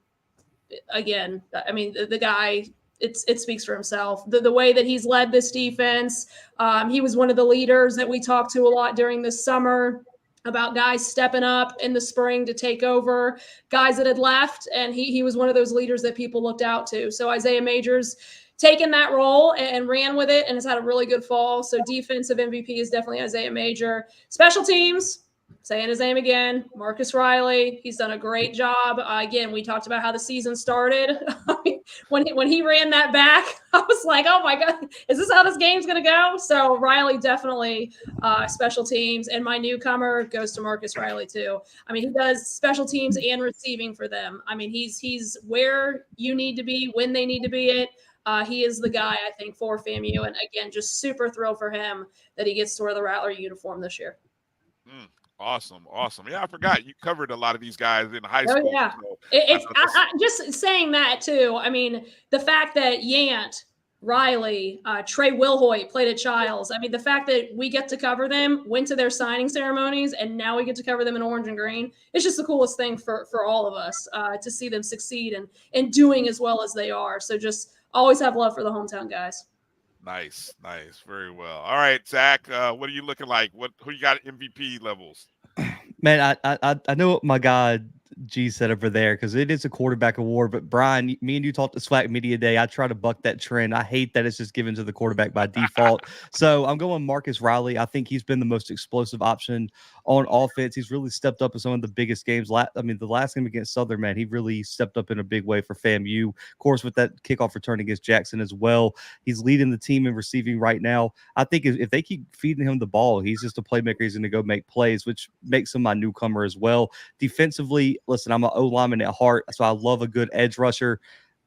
again, the guy – it speaks for himself. The way that he's led this defense, he was one of the leaders that we talked to a lot during this summer about guys stepping up in the spring to take over, guys that had left, and he was one of those leaders that people looked out to. So Isaiah Major's taken that role and ran with it and has had a really good fall. So defensive MVP is definitely Isaiah Major. Special teams, saying his name again, Marcus Riley. He's done a great job. Again, we talked about how the season started. when he ran that back, I was like, oh my God, is this how this game's going to go? So Riley definitely special teams. And my newcomer goes to Marcus Riley too. I mean, he does special teams and receiving for them. I mean, he's where you need to be when they need to be it. He is the guy, I think, for FAMU. And again, just super thrilled for him that he gets to wear the Rattler uniform this year. Awesome. Yeah, I forgot you covered a lot of these guys in high school. Oh, yeah. So I just saying that, too. I mean, the fact that Yant, Riley, Trey Wilhoit played at Childs. I mean, the fact that we get to cover them, went to their signing ceremonies, and now we get to cover them in orange and green. It's just the coolest thing for all of us to see them succeed and doing as well as they are. So just always have love for the hometown guys. Nice. Very well. All right, Zach, what are you looking like? Who you got MVP levels? Man, I know what my guy G said over there because it is a quarterback award. But Brian, me and you talked to SWAC Media Day. I try to buck that trend. I hate that it's just given to the quarterback by default. So I'm going Marcus Riley. I think he's been the most explosive option on offense. He's really stepped up in some of the biggest games. The last game against Southern, man, he really stepped up in a big way for FAMU. Of course, with that kickoff return against Jackson as well. He's leading the team in receiving right now. I think if they keep feeding him the ball, he's just a playmaker. He's going to go make plays, which makes him my newcomer as well. Defensively, listen, I'm an O lineman at heart, so I love a good edge rusher.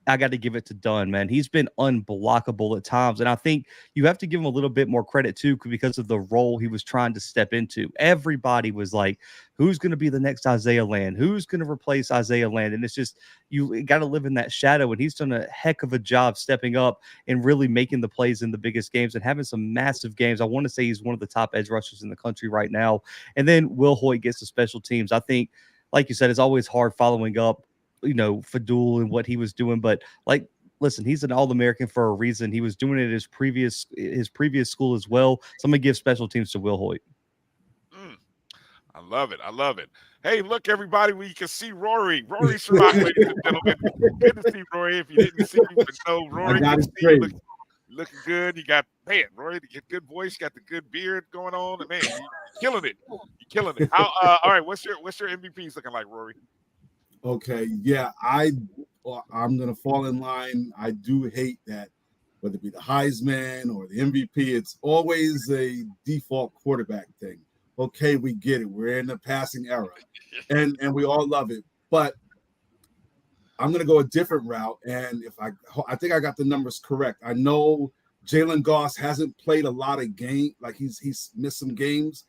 I got to give it to Dunn, man. He's been unblockable at times. And I think you have to give him a little bit more credit, too, because of the role he was trying to step into. Everybody was like, who's going to be the next Isaiah Land? Who's going to replace Isaiah Land? And it's just, you got to live in that shadow. And he's done a heck of a job stepping up and really making the plays in the biggest games and having some massive games. I want to say he's one of the top edge rushers in the country right now. And then Will Hoyt gets to special teams. I think, like you said, it's always hard following up, Fadul and what he was doing. But listen, he's an All-American for a reason. He was doing it at his previous school as well. So I'm going to give special teams to Will Hoyt. I love it. Hey, look, everybody, we can see Rory Sharrock, ladies and gentlemen. Good to see Rory. If you didn't see me, but no, Rory, looking good. You got, man, Rory, you got good voice, you got the good beard going on, and man, you're killing it. All right, what's your MVPs looking like, Rory? Okay, yeah, I'm gonna fall in line. I do hate that, whether it be the Heisman or the MVP, it's always a default quarterback thing. Okay, we get it. We're in the passing era, and we all love it. But I'm going to go a different route, and if I think I got the numbers correct. I know Jalen Goss hasn't played a lot of games, like he's missed some games,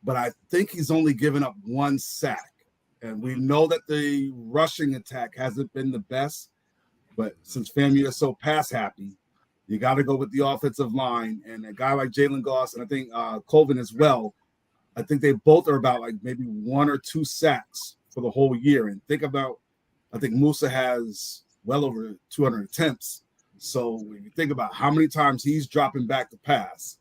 but I think he's only given up 1 sack. And we know that the rushing attack hasn't been the best, but since FAMU is so pass happy, you got to go with the offensive line. And a guy like Jalen Goss, and I think Colvin as well, I think they both are about like maybe 1 or 2 sacks for the whole year. And think about, I think Musa has well over 200 attempts. So when you think about how many times he's dropping back to pass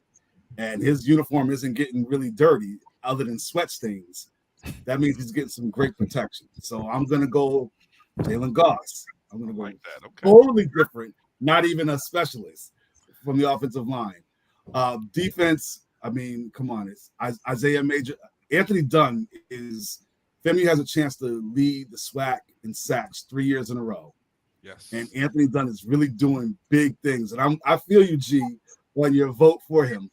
and his uniform isn't getting really dirty other than sweat stains, that means he's getting some great protection. So I'm going to go Jalen Goss. I'm going to go totally different, not even a specialist from the offensive line. Defense, I mean, come on. It's Isaiah Major. Anthony Dunn is – FAMU has a chance to lead the SWAC in sacks 3 years in a row. Yes. And Anthony Dunn is really doing big things. And I feel you, G, on your vote for him.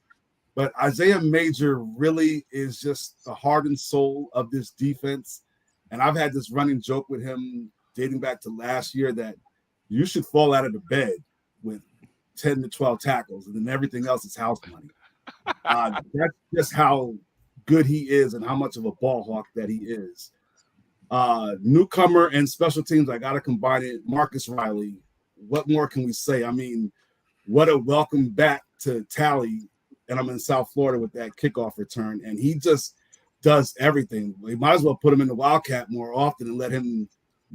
But Isaiah Major really is just the heart and soul of this defense. And I've had this running joke with him dating back to last year that you should fall out of the bed with 10 to 12 tackles, and then everything else is house money. That's just how good he is and how much of a ball hawk that he is. Newcomer and special teams, I got to combine it. Marcus Riley, what more can we say? I mean, what a welcome back to Tally. And I'm in South Florida with that kickoff return, and he just does everything. We might as well put him in the Wildcat more often and let him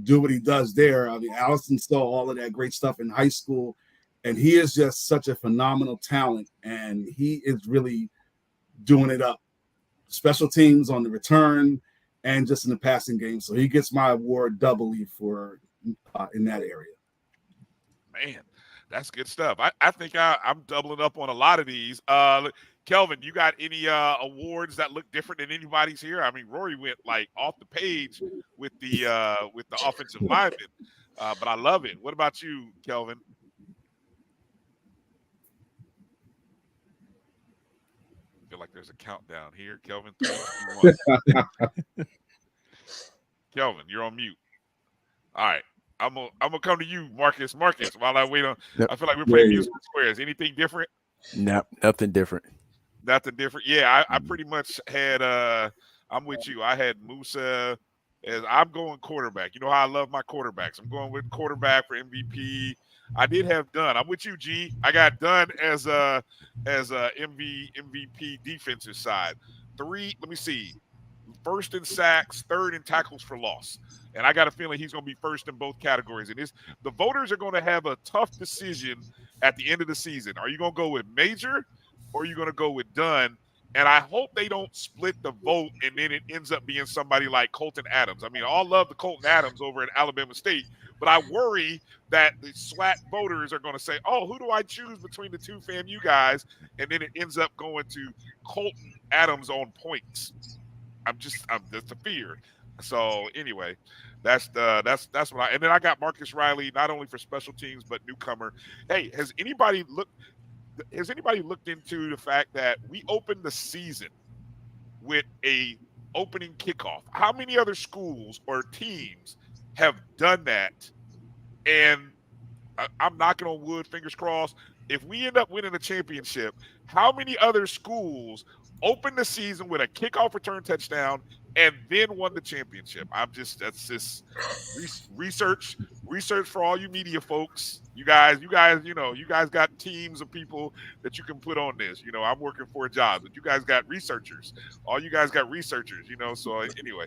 do what he does there. I mean, Alison saw all of that great stuff in high school, and he is just such a phenomenal talent, and he is really doing it up. Special teams on the return and just in the passing game. So he gets my award doubly for in that area. Man, that's good stuff. I think I'm doubling up on a lot of these. Kelvin, you got any awards that look different than anybody's here? I mean, Rory went like off the page with the offensive lineman, but I love it. What about you, Kelvin? I feel like there's a countdown here, Kelvin. 3, 2, 1. Kelvin, you're on mute. All right. I'm gonna come to you, Marcus. While I wait on, I feel like we're playing musical squares. Anything different? No, nothing different. Nothing different. Yeah, I pretty much had. I'm with you. I had Musa as I'm going quarterback. You know how I love my quarterbacks. I'm going with quarterback for MVP. I did have Dunn. I'm with you, G. I got Dunn as a MVP defensive side. 3. Let me see. First in sacks, 3rd in tackles for loss. And I got a feeling he's going to be first in both categories. And the voters are going to have a tough decision at the end of the season. Are you going to go with Major or are you going to go with Dunn? And I hope they don't split the vote and then it ends up being somebody like Colton Adams. I mean, I all love the Colton Adams over at Alabama State, but I worry that the SWAC voters are going to say, oh, who do I choose between the 2 FAMU guys? And then it ends up going to Colton Adams on points. I'm just a fear. So anyway, that's what and then I got Marcus Riley, not only for special teams, but newcomer. Hey, has anybody looked into the fact that we opened the season with a opening kickoff? How many other schools or teams have done that? And I'm knocking on wood, fingers crossed. If we end up winning a championship, how many other schools opened the season with a kickoff return touchdown and then won the championship? That's just research for all you media folks. You guys got teams of people that you can put on this. You know, I'm working for a job, but you guys got researchers. All you guys got researchers, you know. So anyway,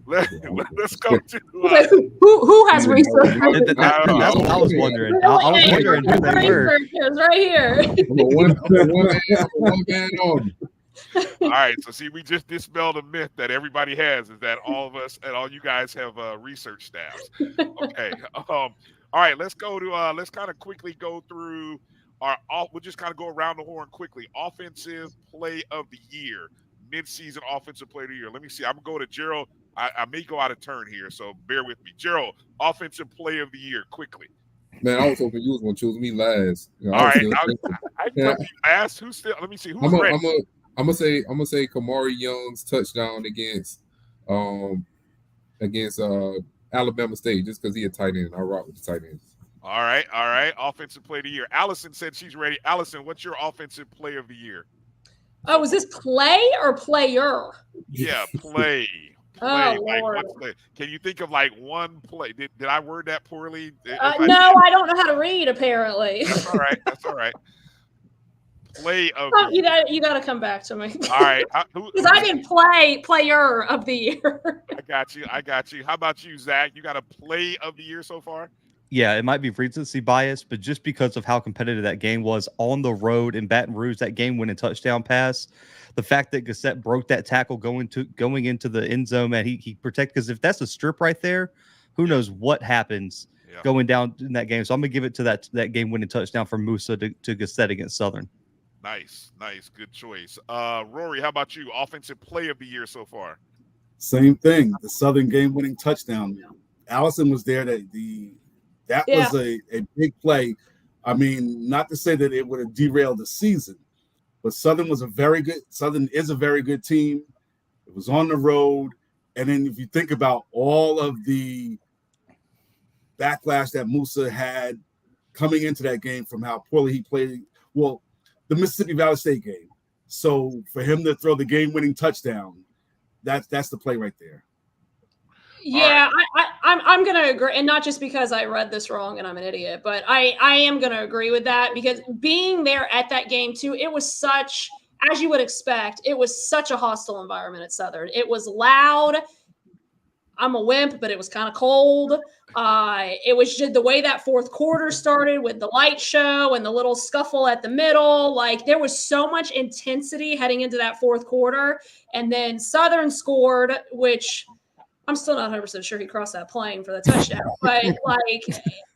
let's go to who has researchers? That's what I was wondering. I was wondering who they were. Researchers right here. One man on. All right, so see, we just dispelled a myth that everybody has, is that all of us and all you guys have research staffs. Okay. All right, let's go to let's kind of quickly go through we'll just kind of go around the horn quickly. Offensive play of the year, mid-season offensive play of the year. Let me see. I'm gonna go to Gerald. I may go out of turn here, so bear with me. Gerald, offensive play of the year, quickly. Man, I was hoping you was gonna choose me last. All right, I can come to you last. Who's still? Let me see. Who's ready? I'm gonna say Kamari Young's touchdown against Alabama State, just because he a tight end. I rock with the tight ends. All right. Offensive player of the year. Allison said she's ready. Allison, what's your offensive player of the year? Oh, was this play or player? Yeah, play. Oh, Like, Lord. can you think of like one play? Did I word that poorly? No, I don't know how to read, apparently. That's all right. Play of you got to come back to me. All right. Because I didn't player of the year. I got you. How about you, Zach? You got a play of the year so far? Yeah, it might be recency bias, but just because of how competitive that game was on the road in Baton Rouge, that game-winning touchdown pass, the fact that Gassett broke that tackle going into the end zone, man, he protected. Because if that's a strip right there, who knows what happens going down in that game. So I'm gonna give it to that game-winning touchdown from Musa to Gassett against Southern. Nice, good choice. Rory, how about you? Offensive play of the year so far? Same thing. The Southern game-winning touchdown. Allison was there. That was a big play. I mean, not to say that it would have derailed the season, but Southern is a very good team. It was on the road. And then if you think about all of the backlash that Musa had coming into that game from how poorly he played, well, the Mississippi Valley State game. So for him to throw the game-winning touchdown, that's the play right there. Yeah, right. I'm going to agree, and not just because I read this wrong and I'm an idiot, but I am going to agree with that, because being there at that game too, it was such, as you would expect, it was such a hostile environment at Southern. It was loud. I'm a wimp, but it was kind of cold. It was just the way that fourth quarter started with the light show and the little scuffle at the middle. Like, there was so much intensity heading into that fourth quarter, and then Southern scored, which – I'm still not 100% sure he crossed that plane for the touchdown, but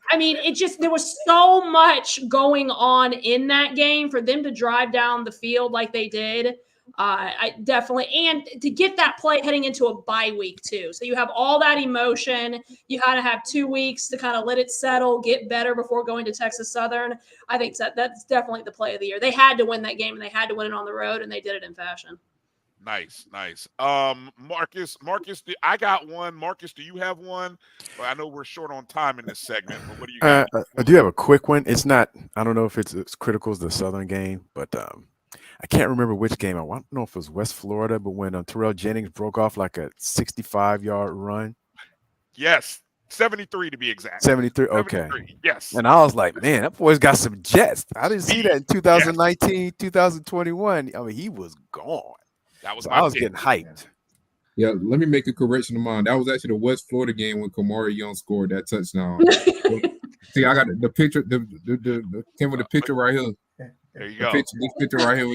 I mean, there was so much going on in that game for them to drive down the field like they did. I definitely, and to get that play heading into a bye week too. So you have all that emotion. You kind of have 2 weeks to kind of let it settle, get better before going to Texas Southern. I think that's definitely the play of the year. They had to win that game, and they had to win it on the road, and they did it in fashion. Nice. Marcus, I got one. Marcus, do you have one? Well, I know we're short on time in this segment, but what do you got? I do have a quick one. It's not, I don't know if it's as critical as the Southern game, but I can't remember which game. I don't know if it was West Florida, but when Terrell Jennings broke off like a 65-yard run. Yes, 73 to be exact. 73, okay. Yes. And I was like, man, that boy's got some jets. I didn't see that in 2019, 2021. I mean, he was gone. I was getting hyped. Yeah, let me make a correction of mine. That was actually the West Florida game when Kamari Young scored that touchdown. See, I got the picture. The came with the picture right here. There you go. This picture right here.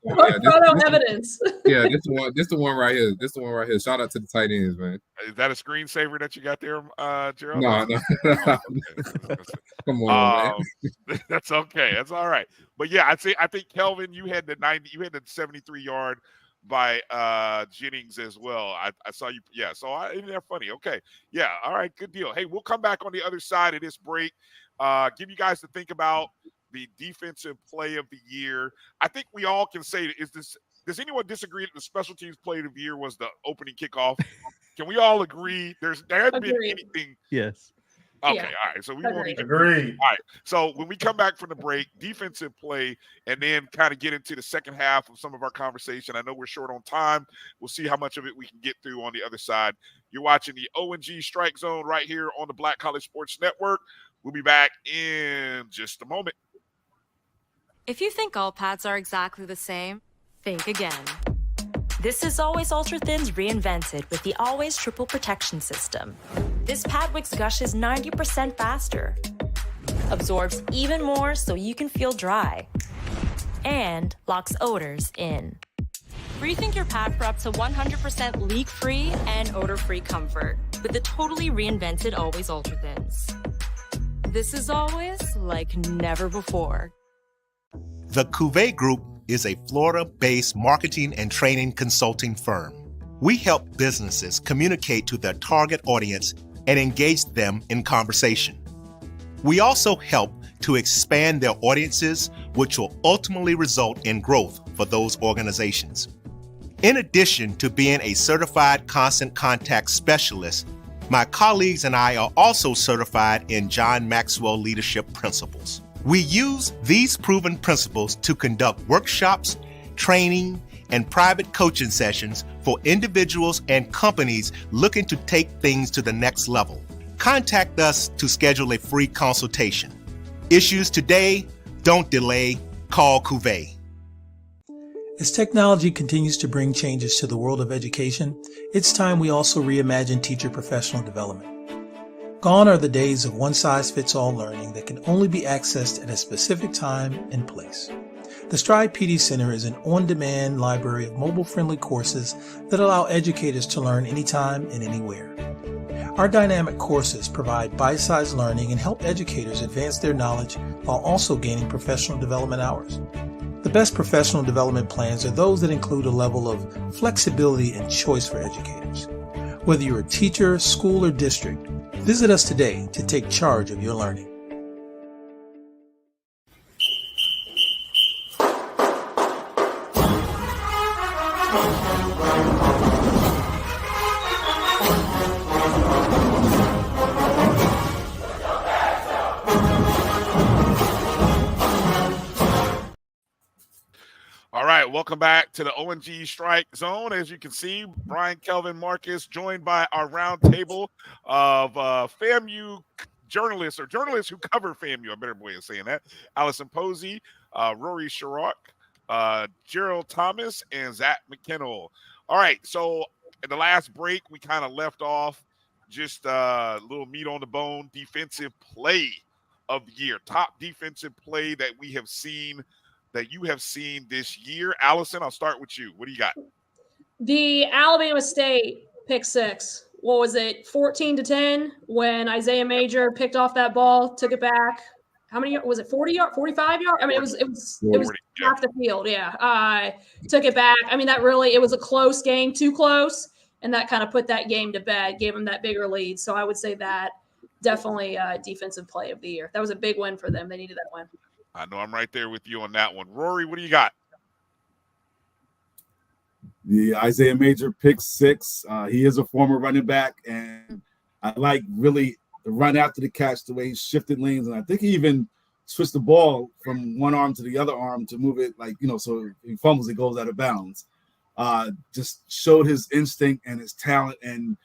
Photo evidence. Yeah, this the one right here. This the one right here. Shout out to the tight ends, man. Is that a screensaver that you got there, Gerald? No. Come on, man. That's okay. That's all right. But yeah, I think Kelvin, you had the 73-yard by Jennings as well. I saw you. Yeah. So isn't that funny? Okay. Yeah. All right. Good deal. Hey, we'll come back on the other side of this break. Give you guys to think about the defensive play of the year. I think we all can say, does anyone disagree that the special teams play of the year was the opening kickoff? Can we all agree? There hasn't been anything. Yes. Okay, yeah. All right. So we won't even agree. All right. So when we come back from the break, defensive play, and then kind of get into the second half of some of our conversation. I know we're short on time. We'll see how much of it we can get through on the other side. You're watching the O&G Strike Zone right here on the Black College Sports Network. We'll be back in just a moment. If you think all pads are exactly the same, think again. This is Always Ultra Thins reinvented with the Always Triple Protection System. This pad wicks gushes 90% faster, absorbs even more so you can feel dry, and locks odors in. Rethink your pad for up to 100% leak-free and odor-free comfort with the totally reinvented Always Ultra Thins. This is always like never before. The Cuvée Group is a Florida-based marketing and training consulting firm. We help businesses communicate to their target audience and engage them in conversation. We also help to expand their audiences, which will ultimately result in growth for those organizations. In addition to being a certified constant contact specialist, my colleagues and I are also certified in John Maxwell Leadership Principles. We use these proven principles to conduct workshops, training, and private coaching sessions for individuals and companies looking to take things to the next level. Contact us to schedule a free consultation. Issues today, don't delay, call Cuvée. As technology continues to bring changes to the world of education, it's time we also reimagine teacher professional development. Gone are the days of one-size-fits-all learning that can only be accessed at a specific time and place. The Stride PD Center is an on-demand library of mobile-friendly courses that allow educators to learn anytime and anywhere. Our dynamic courses provide bite-sized learning and help educators advance their knowledge while also gaining professional development hours. The best professional development plans are those that include a level of flexibility and choice for educators. Whether you're a teacher, school, or district, visit us today to take charge of your learning. All right, welcome back to the ONG Strike Zone. As you can see, Brian, Kelvin, Marcus, joined by our roundtable of FAMU journalists, or journalists who cover FAMU, a better way of saying that. Alison Posey, Rory, Sharrock, Gerald Thomas, and Zach McKinnell. All right, so in the last break, we kind of left off just a little meat on the bone, defensive play of the year, top defensive play that we have seen, that you have seen this year. Alison, I'll start with you. What do you got? The Alabama State pick six. What was it, 14-10 when Isaiah Major picked off that ball, took it back. How many was it? 40 yard, 45 yard? I mean, it was half the field. Yeah. Took it back. I mean, it was a close game, too close. And that kind of put that game to bed, gave them that bigger lead. So I would say that definitely defensive play of the year. That was a big win for them. They needed that win. I know I'm right there with you on that one. Rory, what do you got? The Isaiah Major pick six. He is a former running back, and I like really the run after the catch, the way he shifted lanes, and I think he even switched the ball from one arm to the other arm to move it, so if he fumbles, it goes out of bounds. Just showed his instinct and his talent, and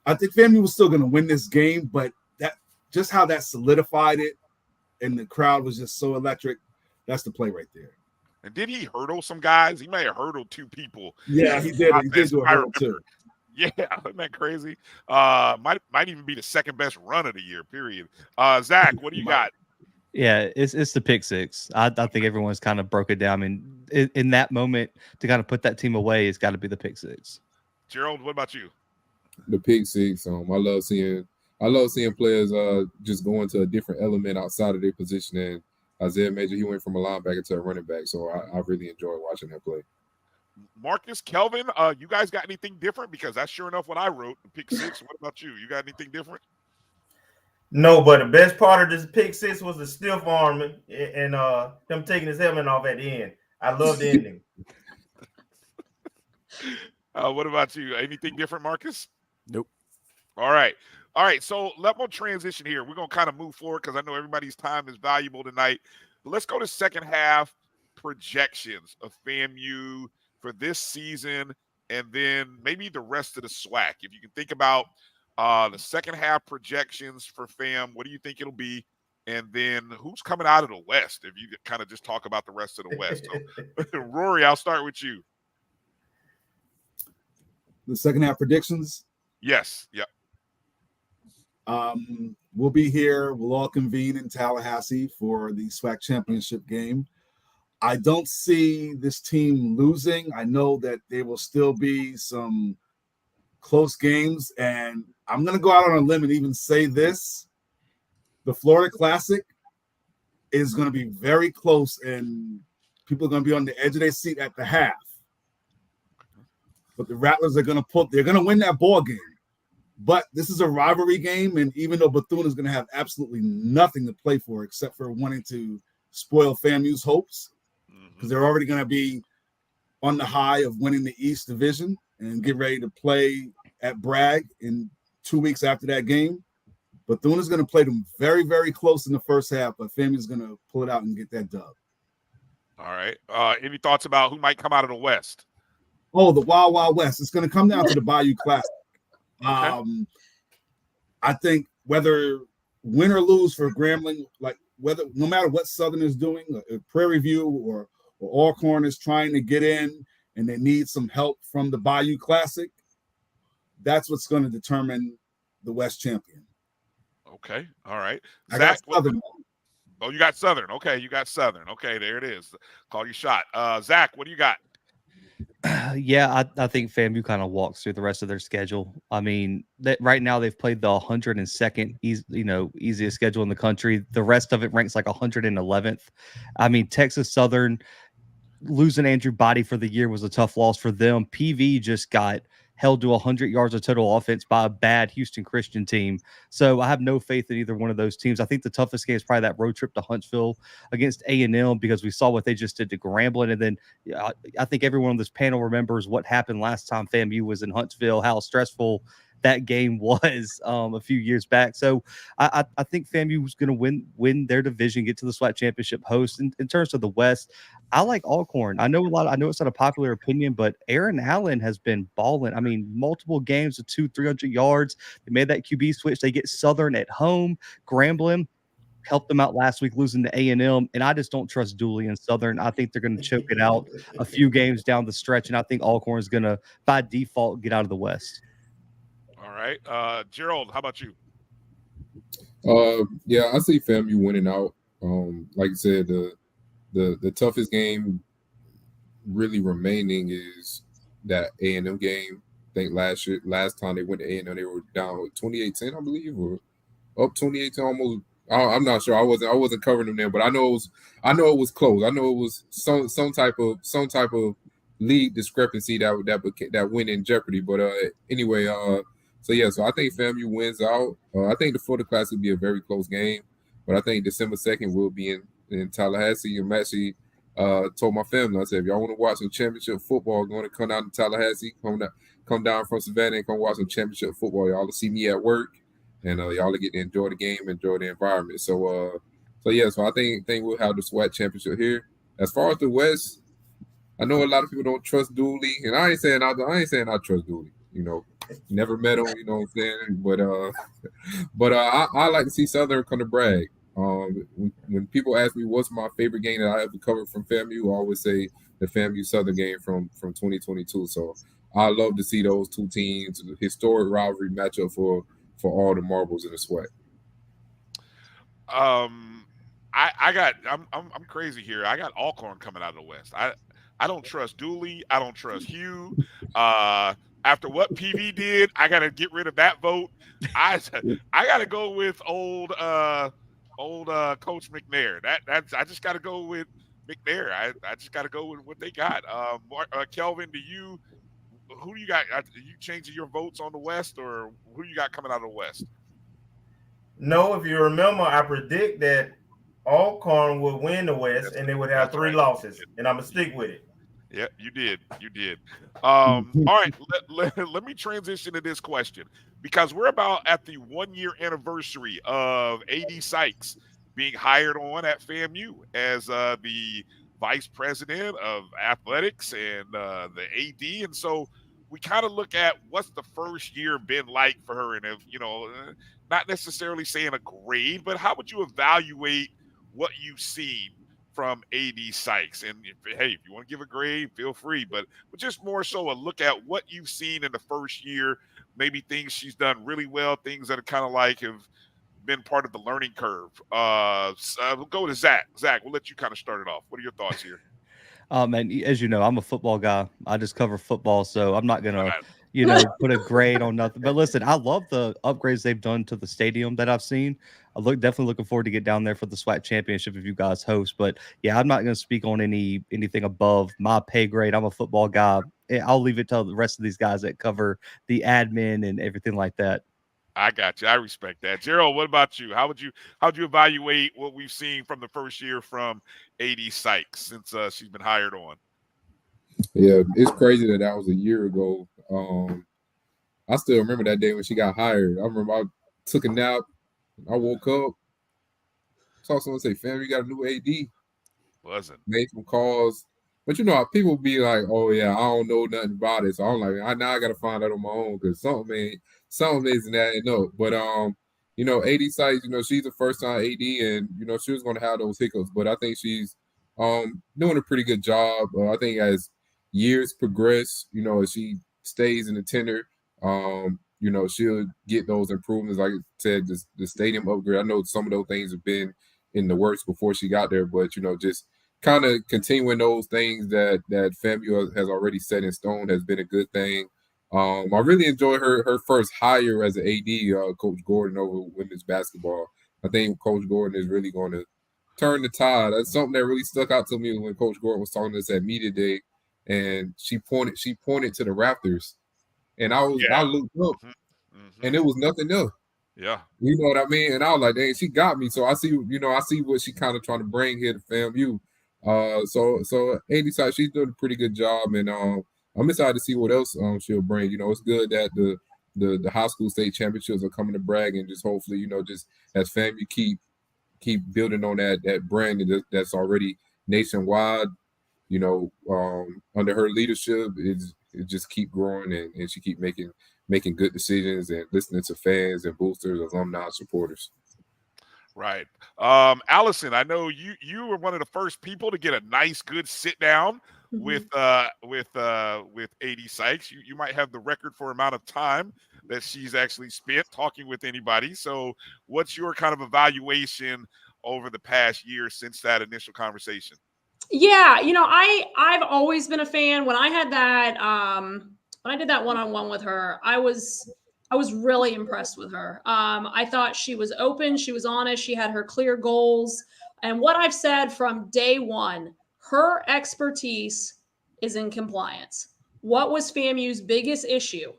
I think FAMU was still going to win this game, but that just how that solidified it. And the crowd was just so electric. That's the play right there. And did he hurdle some guys? He may have hurdled two people. Yeah, he did. He did do a hurdle too. Yeah, isn't that crazy? Might even be the second best run of the year, period. Zach, what do you got? Yeah, it's the pick six. I think everyone's kind of broke it down. I mean, in that moment, to kind of put that team away, it's got to be the pick six. Gerald, what about you? The pick six. I love seeing players just go into a different element outside of their position. And Isaiah Major, he went from a linebacker to a running back. So I really enjoy watching that play. Marcus, Kelvin, you guys got anything different? Because that's sure enough what I wrote, the pick six. What about you? You got anything different? No, but the best part of this pick six was the stiff arm and him taking his helmet off at the end. I love the ending. What about you? Anything different, Marcus? Nope. All right. So let me transition here. We're going to kind of move forward because I know everybody's time is valuable tonight. But let's go to second half projections of FAMU for this season and then maybe the rest of the SWAC. If you can think about the second half projections for FAM, what do you think it'll be? And then who's coming out of the West? If you kind of just talk about the rest of the West. So, Rory, I'll start with you. The second half predictions? Yes. Yep. We'll be here. We'll all convene in Tallahassee for the SWAC championship game. I don't see this team losing. I know that there will still be some close games, and I'm going to go out on a limb and even say this. The Florida Classic is going to be very close, and people are going to be on the edge of their seat at the half. But the Rattlers are going to win that ball game. But this is a rivalry game, and even though Bethune is going to have absolutely nothing to play for except for wanting to spoil FAMU's hopes, because they're already going to be on the high of winning the East Division and get ready to play at Bragg in 2 weeks after that game. Bethune is going to play them very, very close in the first half, but FAMU's going to pull it out and get that dub. All right. Any thoughts about who might come out of the West? Oh, the Wild Wild West. It's going to come down to the Bayou Classic. I think whether win or lose for Grambling, no matter what Southern is doing, Prairie View or Alcorn is trying to get in and they need some help from the Bayou Classic, that's what's going to determine the West champion. Okay. All right. I Zach, got Southern. Oh, you got Southern. Okay. You got Southern. Okay. There it is. Call your shot. Zach, what do you got? Yeah, I think FAMU kind of walks through the rest of their schedule. I mean, right now they've played the 102nd, easiest schedule in the country. The rest of it ranks like 111th. I mean, Texas Southern losing Andrew Body for the year was a tough loss for them. PV just got held to 100 yards of total offense by a bad Houston Christian team. So I have no faith in either one of those teams. I think the toughest game is probably that road trip to Huntsville against A&M because we saw what they just did to Grambling. And then I think everyone on this panel remembers what happened last time FAMU was in Huntsville, how stressful that game was a few years back. So I think FAMU was going to win their division, get to the SWAC championship host. In terms of the West, I like Alcorn. I know it's not a popular opinion, but Aaron Allen has been balling. I mean, multiple games of 200-300 yards. They made that QB switch. They get Southern at home. Grambling helped them out last week losing to A&M, and I just don't trust Dooley and Southern. I think they're going to choke it out a few games down the stretch, and I think Alcorn is going to, by default, get out of the West. All right. Gerald, how about you? Yeah, I see FAMU winning out. Like I said, the toughest game really remaining is that A&M game. I think last time they went to A&M, they were down 28-10, I believe, or up 28-10 almost. I'm not sure. I wasn't covering them there, but I know it was close. I know it was some type of league discrepancy that went in jeopardy. But anyway, so I think FAMU wins out. I think the Florida Classic will be a very close game, but I think December 2nd will be in Tallahassee. I'm actually told my family, I said, if y'all want to watch some championship football, going to come down to Tallahassee, come down from Savannah and come watch some championship football. Y'all will see me at work, and y'all will get to enjoy the game, enjoy the environment. So I think we'll have the SWAC championship here. As far as the West, I know a lot of people don't trust Dooley, and I ain't saying I trust Dooley. Never met him, you know what I'm saying? But I like to see Southern come to Bragg. When people ask me what's my favorite game that I ever covered from FAMU, I always say the FAMU Southern game from 2022. So I love to see those two teams, historic rivalry matchup for all the marbles in the SWAC. I'm crazy here. I got Alcorn coming out of the West. I don't trust Dooley. I don't trust Hugh. After what PV did, I got to get rid of that vote. I got to go with old Coach McNair. I just got to go with McNair. I just got to go with what they got. Kelvin, who do you got? Are you changing your votes on the West, or who you got coming out of the West? No, if you remember, I predict that Alcorn would win the West, and they would have three losses, and I'm gonna stick with it. Yeah, you did. All right, let me transition to this question, because we're about at the 1-year anniversary of A.D. Sykes being hired on at FAMU as the vice president of athletics and the AD. And so we kind of look at what's the first year been like for her. And, not necessarily saying a grade, but how would you evaluate what you've seen from A.D. Sykes? And if you want to give a grade, feel free, but just more so a look at what you've seen in the first year, maybe things she's done really well, things that are kind of like have been part of the learning curve. We'll go to Zach. Zach, we'll let you kind of start it off. What are your thoughts here? And as you know, I'm a football guy. I just cover football, so I'm not gonna, put a grade on nothing. But listen, I love the upgrades they've done to the stadium that I've seen. Definitely looking forward to get down there for the SWAC championship if you guys host. But yeah, I'm not gonna speak on anything above my pay grade. I'm a football guy. I'll leave it to the rest of these guys that cover the admin and everything like that. I got you. I respect that. Gerald, what about you? How'd you evaluate what we've seen from the first year from AD Sykes since she's been hired on? Yeah, it's crazy that was a year ago. I still remember that day when she got hired. I remember I took a nap. I woke up, saw someone say, "Fam, you got a new AD." Wasn't. Made some calls. But you know how people be like, "Oh yeah, I don't know nothing about it." So I'm like, now I gotta find out on my own because something isn't adding up. But you know, AD Sykes, you know, she's a first time AD, and you know, she was gonna have those hiccups, but I think she's doing a pretty good job. I think as years progress, you know, as she stays in the tenure, you know, she'll get those improvements. Like I said, the stadium upgrade. I know some of those things have been in the works before she got there, but you know, just kind of continuing those things that FAMU has already set in stone has been a good thing. I really enjoyed her first hire as an AD, Coach Gordon, over women's basketball. I think Coach Gordon is really going to turn the tide. That's something that really stuck out to me when Coach Gordon was talking to us at media day, and she pointed to the Raptors, and I looked up, and there was nothing there. Yeah. You know what I mean? And I was like, dang, she got me. So I see what she kind of trying to bring here to FAMU. So AD Sykes, she's doing a pretty good job, and I'm excited to see what else she'll bring. You know, it's good that the high school state championships are coming to Bragg, and just hopefully, you know, just as FAMU keep building on that brand that's already nationwide. You know, under her leadership, it just keep growing, and she keep making good decisions and listening to fans and boosters, alumni, supporters. Right. Alison, I know you were one of the first people to get a nice, good sit down with AD Sykes. You might have the record for amount of time that she's actually spent talking with anybody. So what's your kind of evaluation over the past year since that initial conversation? Yeah, you know, I've always been a fan. When I had that when I did that one-on-one with her, I was really impressed with her. I thought she was open, she was honest, she had her clear goals. And what I've said from day one, her expertise is in compliance. What was FAMU's biggest issue?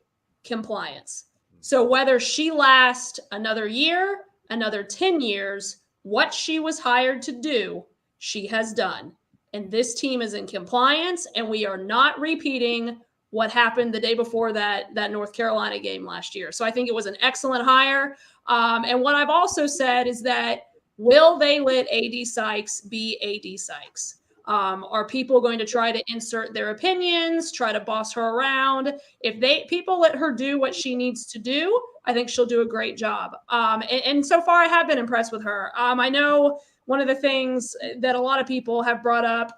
Compliance. So whether she lasts another year, another 10 years, what she was hired to do, she has done. And this team is in compliance, and we are not repeating what happened the day before that North Carolina game last year. So I think it was an excellent hire. And what I've also said is that, will they let AD Sykes be AD Sykes? Are people going to try to insert their opinions, try to boss her around? If people let her do what she needs to do, I think she'll do a great job. And so far I have been impressed with her. I know one of the things that a lot of people have brought up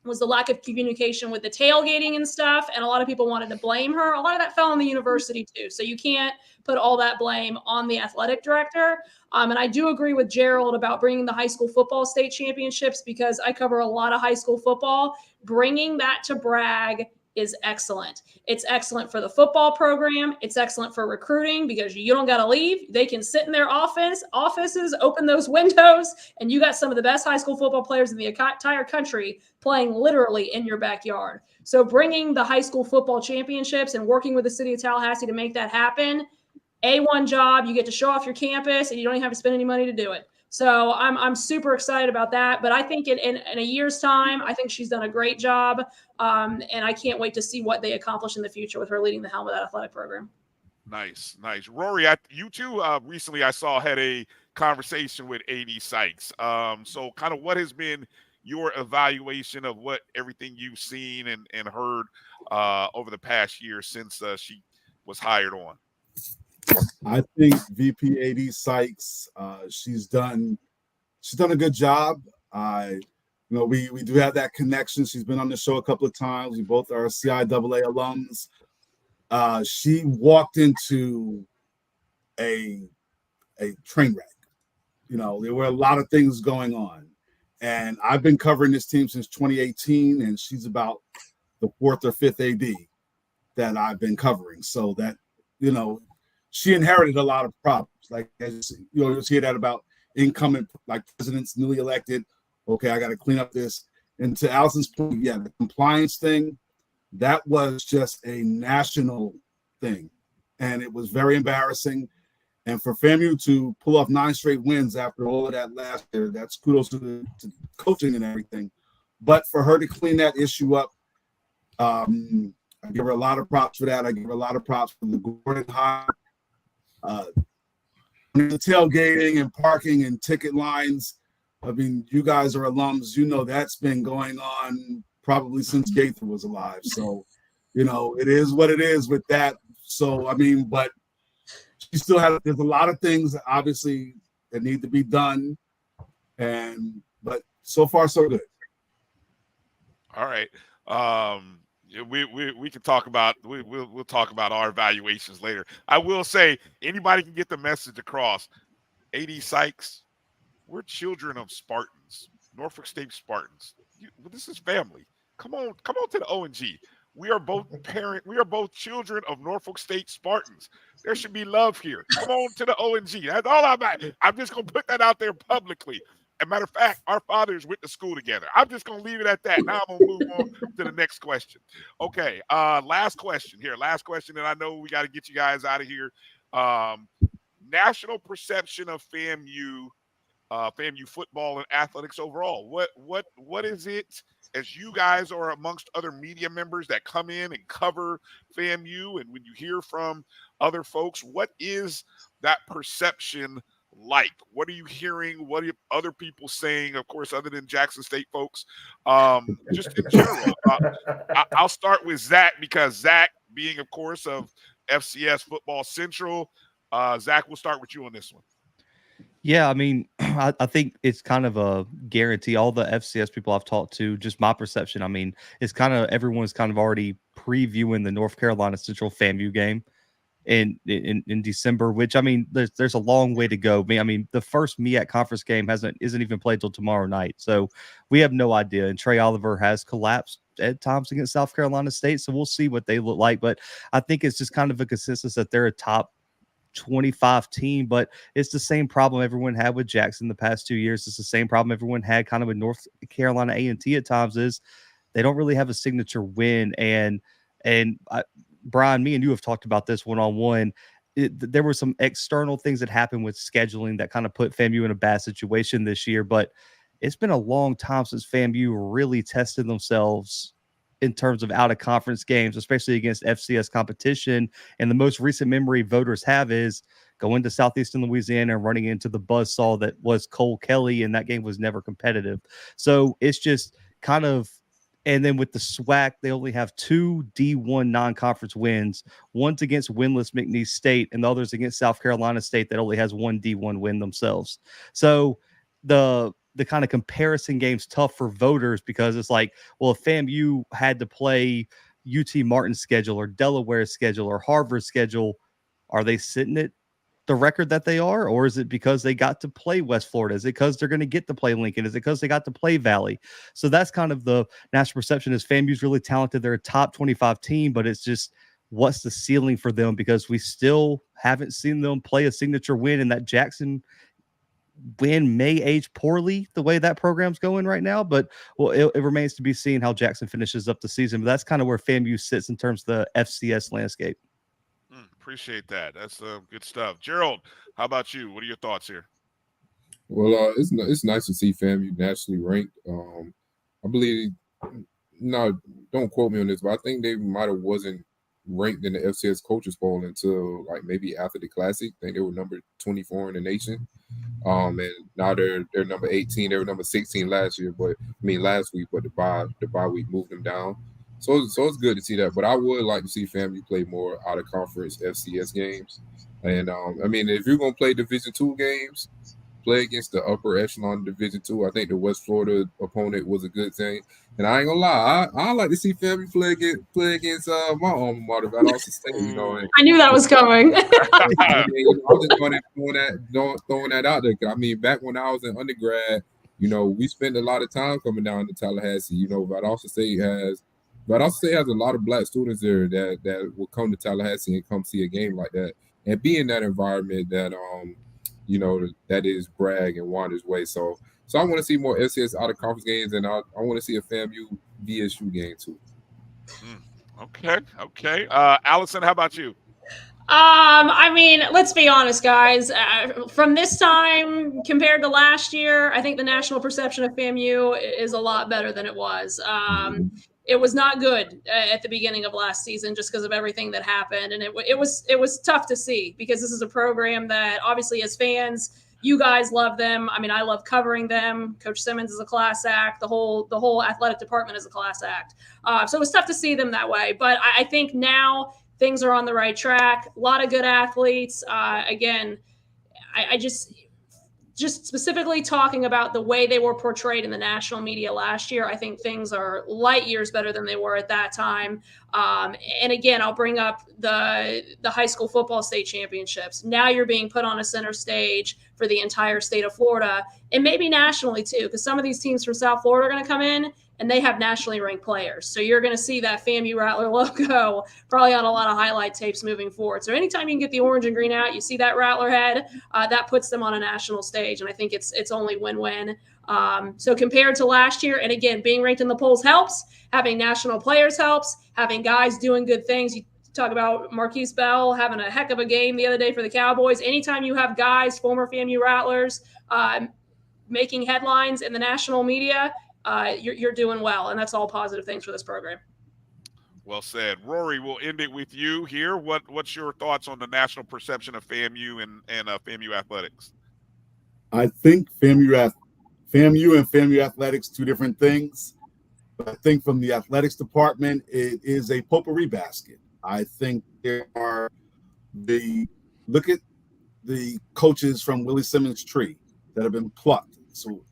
was the lack of communication with the tailgating and stuff. And a lot of people wanted to blame her. A lot of that fell on the university too. So you can't put all that blame on the athletic director. And I do agree with Gerald about bringing the high school football state championships, because I cover a lot of high school football. Bringing that to Bragg is excellent. It's excellent for the football program. It's excellent for recruiting, because you don't got to leave. They can sit in their offices, open those windows, and you got some of the best high school football players in the entire country playing literally in your backyard. So bringing the high school football championships and working with the city of Tallahassee to make that happen, A1 job. You get to show off your campus, and you don't even have to spend any money to do it. So I'm super excited about that. But I think in a year's time, I think she's done a great job. And I can't wait to see what they accomplish in the future with her leading the helm of that athletic program. Nice. Rory, you too recently I saw had a conversation with AD Sykes. So kind of what has been your evaluation of what everything you've seen and heard over the past year since she was hired on? I think VP AD Sykes, she's done a good job. We do have that connection. She's been on the show a couple of times. We both are CIAA alums. She walked into a train wreck. You know, there were a lot of things going on. And I've been covering this team since 2018, and she's about the fourth or fifth AD that I've been covering. So that, you know, she inherited a lot of problems. Like, you'll hear that about incoming, like, presidents newly elected. Okay, I got to clean up this. And to Alison's point, yeah, the compliance thing, that was just a national thing. And it was very embarrassing. And for FAMU to pull off 9 straight wins after all of that last year, that's kudos to coaching and everything. But for her to clean that issue up, I give her a lot of props for that. I give her a lot of props for the Gordon High, the tailgating and parking and ticket lines. I mean, you guys are alums. You know that's been going on probably since Gaither was alive. So, you know, it is what it is with that. So, I mean, but she still has, there's a lot of things, obviously, that need to be done. But so far, so good. All right. We can talk about we'll talk about our evaluations later. I will say anybody can get the message across. AD Sykes, we're children of Spartans, Norfolk State Spartans. This is family. Come on to the O&G. We are both children of Norfolk State Spartans. There should be love here. Come on to the O&G. That's all I'm at. I'm just gonna put that out there publicly. As a matter of fact, our fathers went to school together. I'm just going to leave it at that. Now I'm going to move on to the next question. Okay, last question here. Last question, and I know we got to get you guys out of here. National perception of FAMU football and athletics overall. What is it, as you guys are amongst other media members that come in and cover FAMU, and when you hear from other folks, what is that perception like? What are you hearing? What are other people saying? Of course, other than Jackson State folks, just in general. I'll start with Zach, because Zach, being, of course, of FCS Football Central, Zach, we'll start with you on this one. Yeah, I mean, I think it's kind of a guarantee. All the FCS people I've talked to, just my perception, I mean, it's kind of everyone's kind of already previewing the North Carolina Central FAMU game in December, which, I mean, there's a long way to go. I mean, the first MEAC conference game isn't even played till tomorrow night, so we have no idea. And Trey Oliver has collapsed at times against South Carolina State, so we'll see what they look like. But I think it's just kind of a consensus that they're a top 25 team, but it's the same problem everyone had with Jackson the past 2 years. It's the same problem everyone had kind of with North Carolina A&T at times, is they don't really have a signature win. And Brian, me and you have talked about this one-on-one. There were some external things that happened with scheduling that kind of put FAMU in a bad situation this year, but it's been a long time since FAMU really tested themselves in terms of out-of-conference games, especially against FCS competition. And the most recent memory voters have is going to Southeastern Louisiana and running into the buzzsaw that was Cole Kelly, and that game was never competitive. So it's just kind of, and then with the SWAC, they only have 2 D1 non-conference wins. One's against winless McNeese State, and the other's against South Carolina State that only has 1 D1 win themselves. So the kind of comparison game's tough for voters, because it's like, well, if FAMU had to play UT Martin's schedule or Delaware's schedule or Harvard's schedule, are they sitting at the record that they are? Or is it because they got to play West Florida? Is it because they're going to get to play Lincoln? Is it because they got to play Valley? So that's kind of the national perception, is FAMU's really talented. They're a top 25 team, but it's just, what's the ceiling for them? Because we still haven't seen them play a signature win, and that Jackson win may age poorly the way that program's going right now. But well, it remains to be seen how Jackson finishes up the season. But that's kind of where FAMU sits in terms of the FCS landscape. Appreciate that. That's good stuff. Gerald, how about you? What are your thoughts here? Well, it's nice to see FAMU nationally ranked. I believe, no, don't quote me on this, but I think they might have wasn't ranked in the FCS coaches poll until like maybe after the Classic. I think they were number 24 in the nation. And now they're number 18. They were number 16 last week, but the bye week moved them down. So it's good to see that. But I would like to see FAMU play more out of conference FCS games. And I mean, if you're gonna play Division II games, play against the upper echelon Division II. I think the West Florida opponent was a good thing. And I ain't gonna lie, I like to see FAMU play against my alma mater, Alison State. You know, I knew that was coming. I mean, I'm just throwing that out there. I mean, back when I was in undergrad, you know, we spent a lot of time coming down to Tallahassee. You know, Alison State has a lot of black students there that will come to Tallahassee and come see a game like that and be in that environment that you know, that is Bragg and Wander's way. So I want to see more FCS out of conference games, and I want to see a FAMU VSU game too. Okay. Alison, how about you? I mean, let's be honest, guys. From this time compared to last year, I think the national perception of FAMU is a lot better than it was. It was not good at the beginning of last season just because of everything that happened, and it was tough to see because this is a program that obviously as fans, you guys love them. I mean, I love covering them. Coach Simmons is a class act. The whole athletic department is a class act. So it was tough to see them that way. But I think now things are on the right track. A lot of good athletes. Again, I just specifically talking about the way they were portrayed in the national media last year, I think things are light years better than they were at that time. And again, I'll bring up the high school football state championships. Now you're being put on a center stage for the entire state of Florida, and maybe nationally too, because some of these teams from South Florida are going to come in and they have nationally ranked players. So you're going to see that FAMU Rattler logo probably on a lot of highlight tapes moving forward. So anytime you can get the orange and green out, you see that Rattler head, that puts them on a national stage. And I think it's only win-win. So compared to last year, and again, being ranked in the polls helps, having national players helps, having guys doing good things. You talk about Marquise Bell having a heck of a game the other day for the Cowboys. Anytime you have guys, former FAMU Rattlers, making headlines in the national media, you're doing well, and that's all positive things for this program. Well said. Rory, we'll end it with you here. What's your thoughts on the national perception of FAMU and FAMU athletics? I think FAMU and FAMU athletics, two different things. But I think from the athletics department, it is a potpourri basket. I think look at the coaches from Willie Simmons' tree that have been plucked. So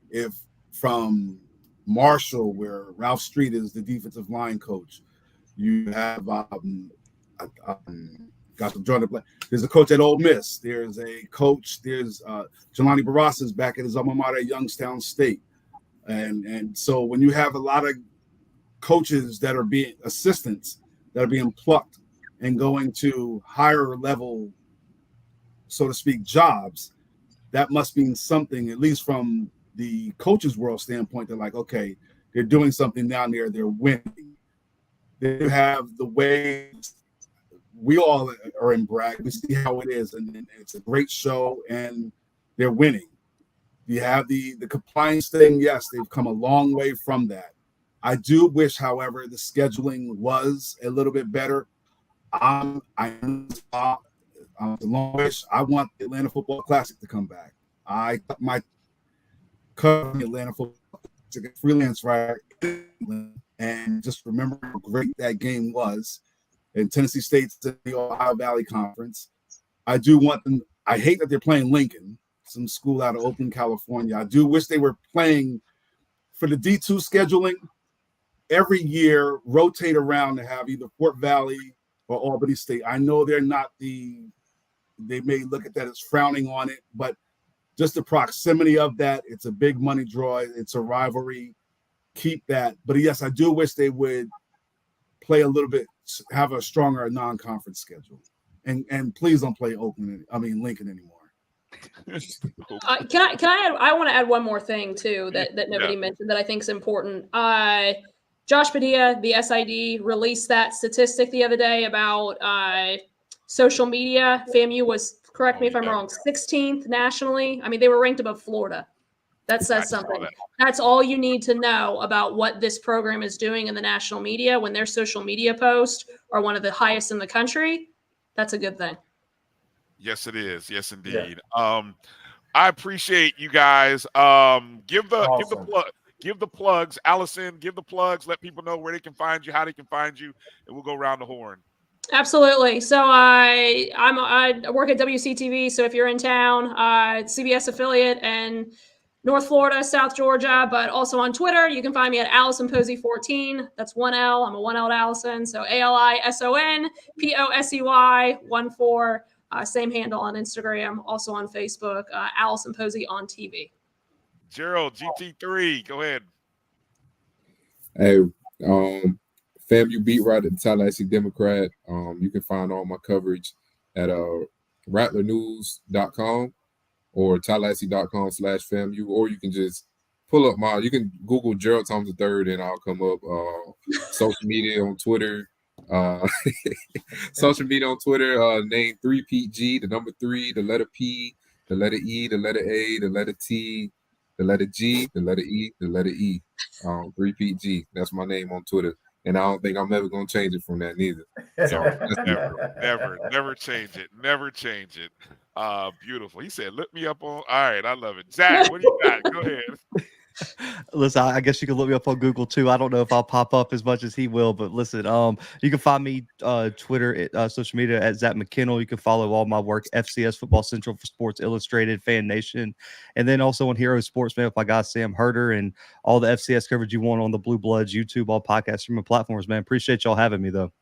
if from Marshall, where Ralph Street is the defensive line coach, you have there's a coach at Ole Miss. There's a coach. There's Jelani Barras back at his alma mater at Youngstown State, and so when you have a lot of coaches that are being assistants that are being plucked and going to higher level, so to speak, jobs, that must mean something, at least from the coaches' world standpoint. They're like, okay, they're doing something down there. They're winning. They have the way we all are in Bragg. We see how it is, and it's a great show, and they're winning. You have the compliance thing. Yes, they've come a long way from that. I do wish, however, the scheduling was a little bit better. I want the Atlanta Football Classic to come back. I my covering Atlanta Football Classic freelance writer, and just remember how great that game was. And Tennessee State's in the Ohio Valley Conference. I do want them. I hate that they're playing Lincoln, some school out of Oakland, California. I do wish they were playing for the D2 scheduling. Every year, rotate around to have either Fort Valley or Albany State. I know they're not they may look at that as frowning on it, but just the proximity of that, it's a big money draw. It's a rivalry. Keep that. But yes, I do wish they would play a little bit, have a stronger non-conference schedule. And please don't play Lincoln anymore. Can I add, I want to add one more thing too that nobody mentioned that I think is important. Josh Padilla, the SID, released that statistic the other day about social media. FAMU was, correct me if I'm wrong, 16th nationally. I mean, they were ranked above Florida. That says something. That's all you need to know about what this program is doing in the national media. When their social media posts are one of the highest in the country, that's a good thing. Yes, it is. Yes, indeed. Yeah. I appreciate you guys. Give the plugs, Alison. Give the plugs. Let people know where they can find you, how they can find you, and we'll go around the horn. Absolutely. So I work at WCTV. So if you're in town, CBS affiliate and North Florida, South Georgia, but also on Twitter, you can find me at Alison Posey 14. That's 1L. I'm a 1L Alison. So ALISON POSEY 14. Same handle on Instagram, also on Facebook. Alison Posey on TV. Gerald, GT3, go ahead. Hey, FAMU beat writer at the Tallahassee Democrat. You can find all my coverage at rattlernews.com or tallahassee.com/FAMU, or you can just pull up you can Google Gerald Thomas III and I'll come up. Social media on Twitter, Social media on Twitter, name 3PG, the number 3, the letter P, the letter E, the letter A, the letter T, the letter G, the letter E, the letter E. 3PG. That's my name on Twitter. And I don't think I'm ever going to change it from that neither. So, Never change it. Never change it. Beautiful. He said, look me up on. All right. I love it. Zach, what do you got? Go ahead. Listen, I guess you can look me up on Google too. I don't know if I'll pop up as much as he will, but listen, you can find me Twitter, social media at Zach McKinnell. You can follow all my work, FCS, Football Central, for Sports Illustrated, Fan Nation, and then also on Hero Sports, man, with my guy Sam Herder, and all the FCS coverage you want on the Blue Bloods, YouTube, all podcast streaming platforms, man. Appreciate y'all having me though.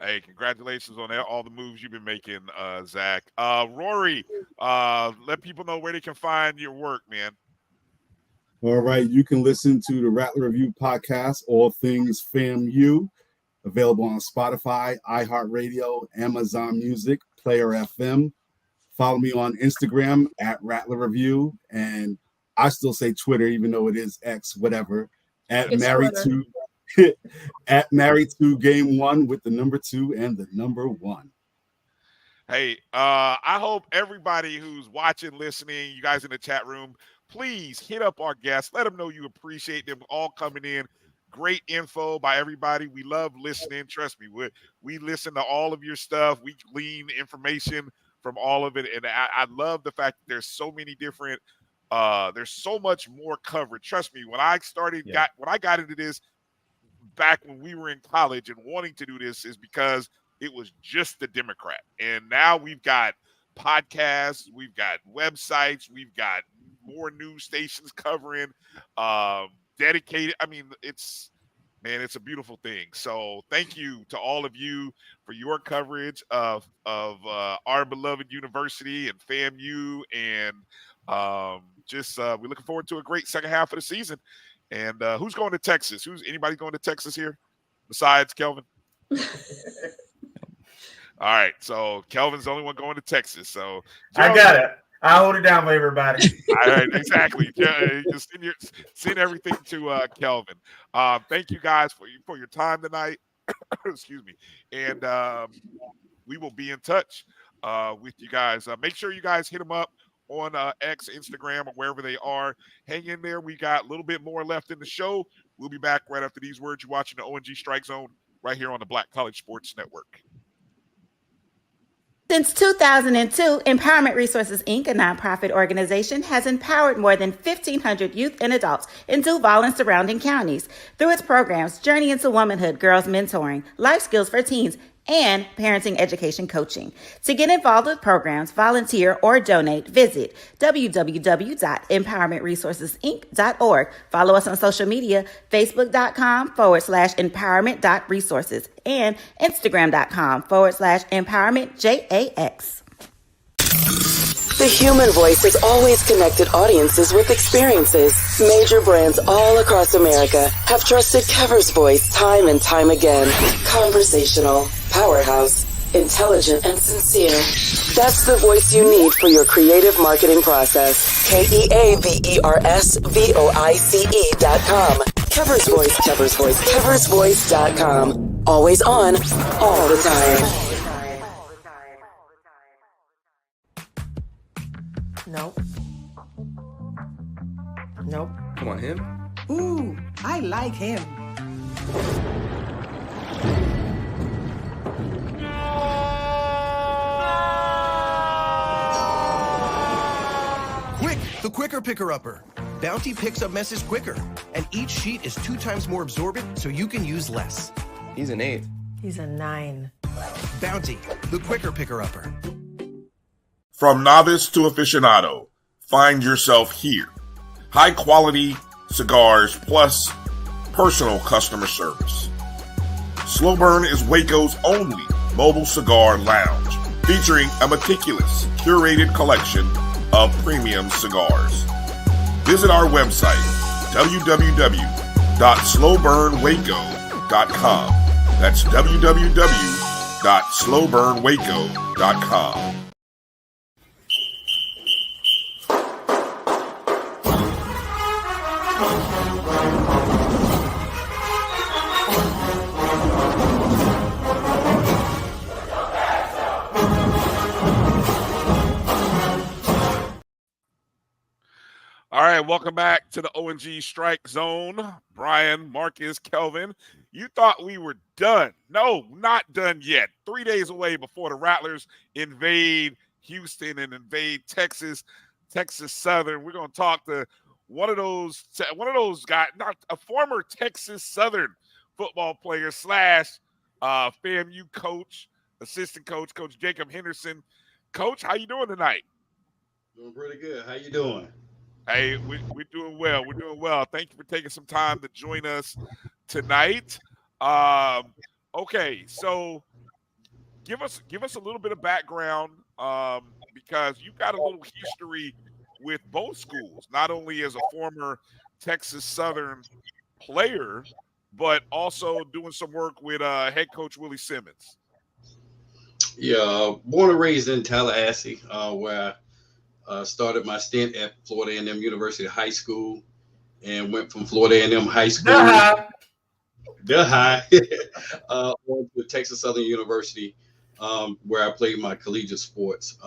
Hey, congratulations on all the moves you've been making, Zach. Rory, let people know where they can find your work, man. All right, you can listen to the Rattler Review podcast, All Things FAMU, available on Spotify, iHeartRadio, Amazon Music, Player FM. Follow me on Instagram at Rattler Review, and I still say Twitter, even though it is X, whatever, at Married to at Married to Game 1 with the number 2 and the number 1. Hey, I hope everybody who's watching, listening, you guys in the chat room, please hit up our guests. Let them know you appreciate them all coming in. Great info by everybody. We love listening. Trust me, we listen to all of your stuff. We glean information from all of it. And I love the fact that there's so many different, there's so much more coverage. Trust me, when I got into this back when we were in college and wanting to do this is because it was just the Democrat. And now we've got podcasts, we've got websites, we've got more news stations covering, dedicated. I mean, it's a beautiful thing. So thank you to all of you for your coverage of our beloved university and FAMU, and we're looking forward to a great second half of the season. And who's going to Texas? Anybody going to Texas here besides Kelvin? All right, so Kelvin's the only one going to Texas. So Gerald, I got it. I'll hold it down for everybody. All right, exactly. Just send everything to Kelvin. Thank you guys for your time tonight. Excuse me. And we will be in touch with you guys. Make sure you guys hit them up on X, Instagram, or wherever they are. Hang in there. We got a little bit more left in the show. We'll be back right after these words. You're watching the ONG Strike Zone right here on the Black College Sports Network. Since 2002, Empowerment Resources, Inc., a nonprofit organization, has empowered more than 1,500 youth and adults in Duval and surrounding counties. Through its programs, Journey into Womanhood, Girls Mentoring, Life Skills for Teens, and Parenting Education Coaching. To get involved with programs, volunteer, or donate, visit www.empowermentresourcesinc.org. Follow us on social media, facebook.com/empowerment.resources and instagram.com/empowermentJAX. The human voice has always connected audiences with experiences. Major brands all across America have trusted Kever's voice time and time again. Conversational, powerhouse, intelligent, and sincere. That's the voice you need for your creative marketing process. KEAVERSVOICE.com. Kever's Voice, Kever's Voice, KeversVoice.com. Always on, all the time. Nope. Nope. Come on, him? Ooh, I like him. Quick, the quicker picker-upper. Bounty picks up messes quicker, and each sheet is 2 times more absorbent, so you can use less. He's an 8. He's a 9. Bounty, the quicker picker-upper. From novice to aficionado, find yourself here. High quality cigars plus personal customer service. Slow Burn is Waco's only mobile cigar lounge, featuring a meticulous, curated collection of premium cigars. Visit our website, www.slowburnwaco.com. That's www.slowburnwaco.com. welcome back to the ONG Strike Zone. Brian, Marcus, Kelvin, you thought we were done. No, not done yet. 3 days away before the Rattlers invade Houston and invade Texas Southern. We're going to talk to one of those guys, not a former Texas Southern football player / FAMU coach, assistant coach, Coach Jacob Henderson. Coach, how you doing tonight? Doing pretty good. How you doing? Hey, we're doing well. We're doing well. Thank you for taking some time to join us tonight. Okay, so give us a little bit of background because you've got a little history with both schools, not only as a former Texas Southern player, but also doing some work with head coach Willie Simmons. Yeah, born and raised in Tallahassee, where I started my stint at Florida A&M University High School, and went from Florida A&M High School, the high, on to Texas Southern University, where I played my collegiate sports.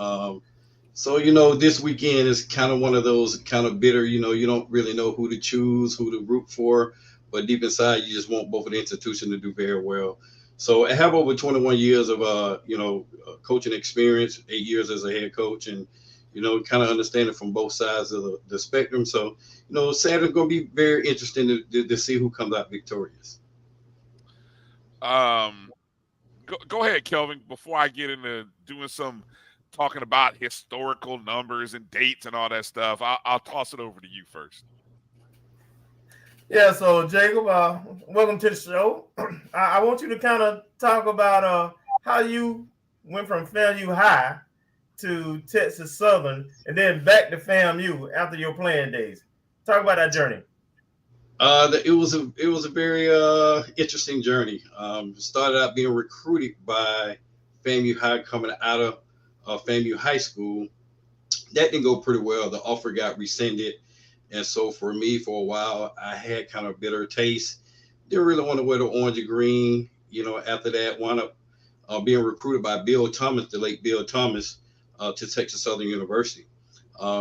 So, this weekend is kind of one of those kind of bitter, you don't really know who to choose, who to root for, but deep inside, you just want both of the institutions to do very well. So I have over 21 years of, coaching experience, 8 years as a head coach, and, kind of understanding from both sides of the spectrum. So, Saturday's going to be very interesting to see who comes out victorious. Go ahead, Kelvin, before I get into doing some talking about historical numbers and dates and all that stuff. I'll toss it over to you first. Yeah, so Jacob, welcome to the show. I want you to kind of talk about how you went from FAMU High to Texas Southern and then back to FAMU after your playing days. Talk about that journey. It was a very interesting journey. Started out being recruited by FAMU High coming out of FAMU High School. That didn't go pretty well. The offer got rescinded. And so for me, for a while, I had kind of bitter taste. Didn't really want to wear the orange and green. After that, wound up being recruited by Bill Thomas, the late Bill Thomas, to Texas Southern University.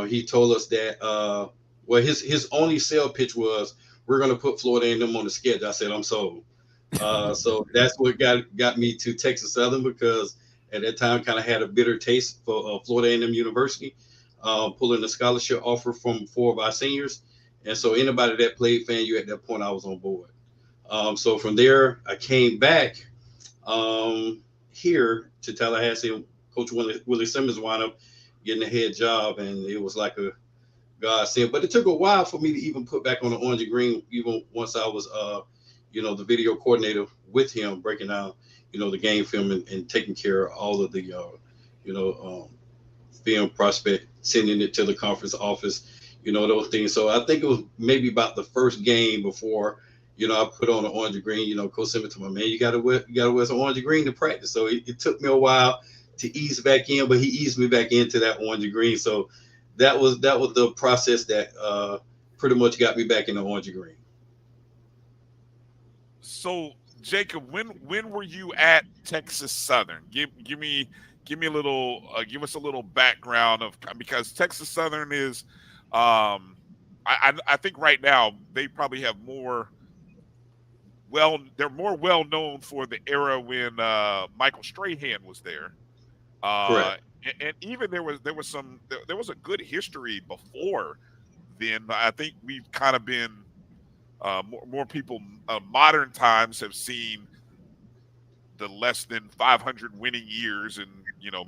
He told us that, his only sale pitch was, we're going to put Florida A&M on the schedule. I said, I'm sold. So that's what got me to Texas Southern, because at that time kind of had a bitter taste for Florida A&M University. Pulling a scholarship offer from 4 of our seniors. And so anybody that played FAMU at that point, I was on board. So from there, I came back here to Tallahassee. Coach Willie Simmons wound up getting a head job, and it was like a godsend. But it took a while for me to even put back on the orange and green, even once I was, the video coordinator with him, breaking down, the game film and taking care of all of the, film prospect, sending it to the conference office, those things. So I think it was maybe about the first game before, I put on the orange and green. Coach Simmons told me, man, you gotta wear some orange and green to practice. So it took me a while to ease back in, but he eased me back into that orange and green. So that was the process that pretty much got me back in the orange and green. So Jacob, when were you at Texas Southern? Give me a little, give us a little background because Texas Southern is, I think right now they probably have they're more well known for the era when Michael Strahan was there. Correct. And even there was a good history before then. I think we've kind of been more people modern times have seen the less than 500 winning years and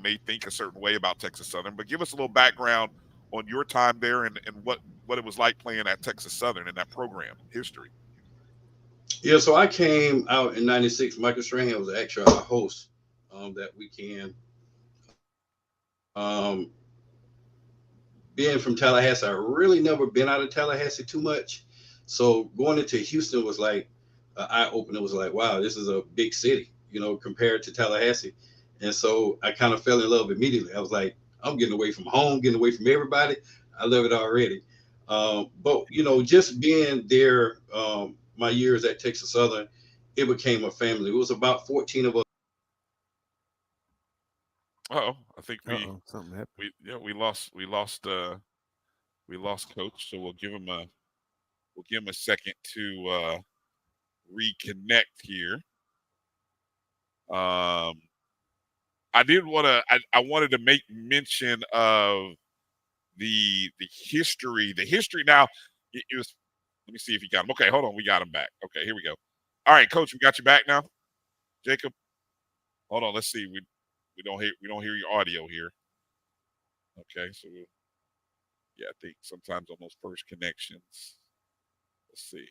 may think a certain way about Texas Southern. But give us a little background on your time there and what it was like playing at Texas Southern in that program history. Yeah, so I came out in '96. Michael Strahan was actually our host that weekend. Being from Tallahassee, I really never been out of Tallahassee too much. So going into Houston was like an eye-opener. It was like, wow, this is a big city, compared to Tallahassee. And so I kind of fell in love immediately. I was like, I'm getting away from home, getting away from everybody. I love it already. But, just being there, my years at Texas Southern, it became a family. It was about 14 of us. Oh, I think something happened. we lost We lost Coach, so we'll give him a second to reconnect here. I wanted to make mention of the history. The history now it was. Let me see if you got him. Okay, hold on. We got him back. Okay, here we go. All right, Coach, we got you back now. Jacob, hold on. Let's see. We don't hear your audio here. Okay, so I think sometimes on those first connections. Let's see.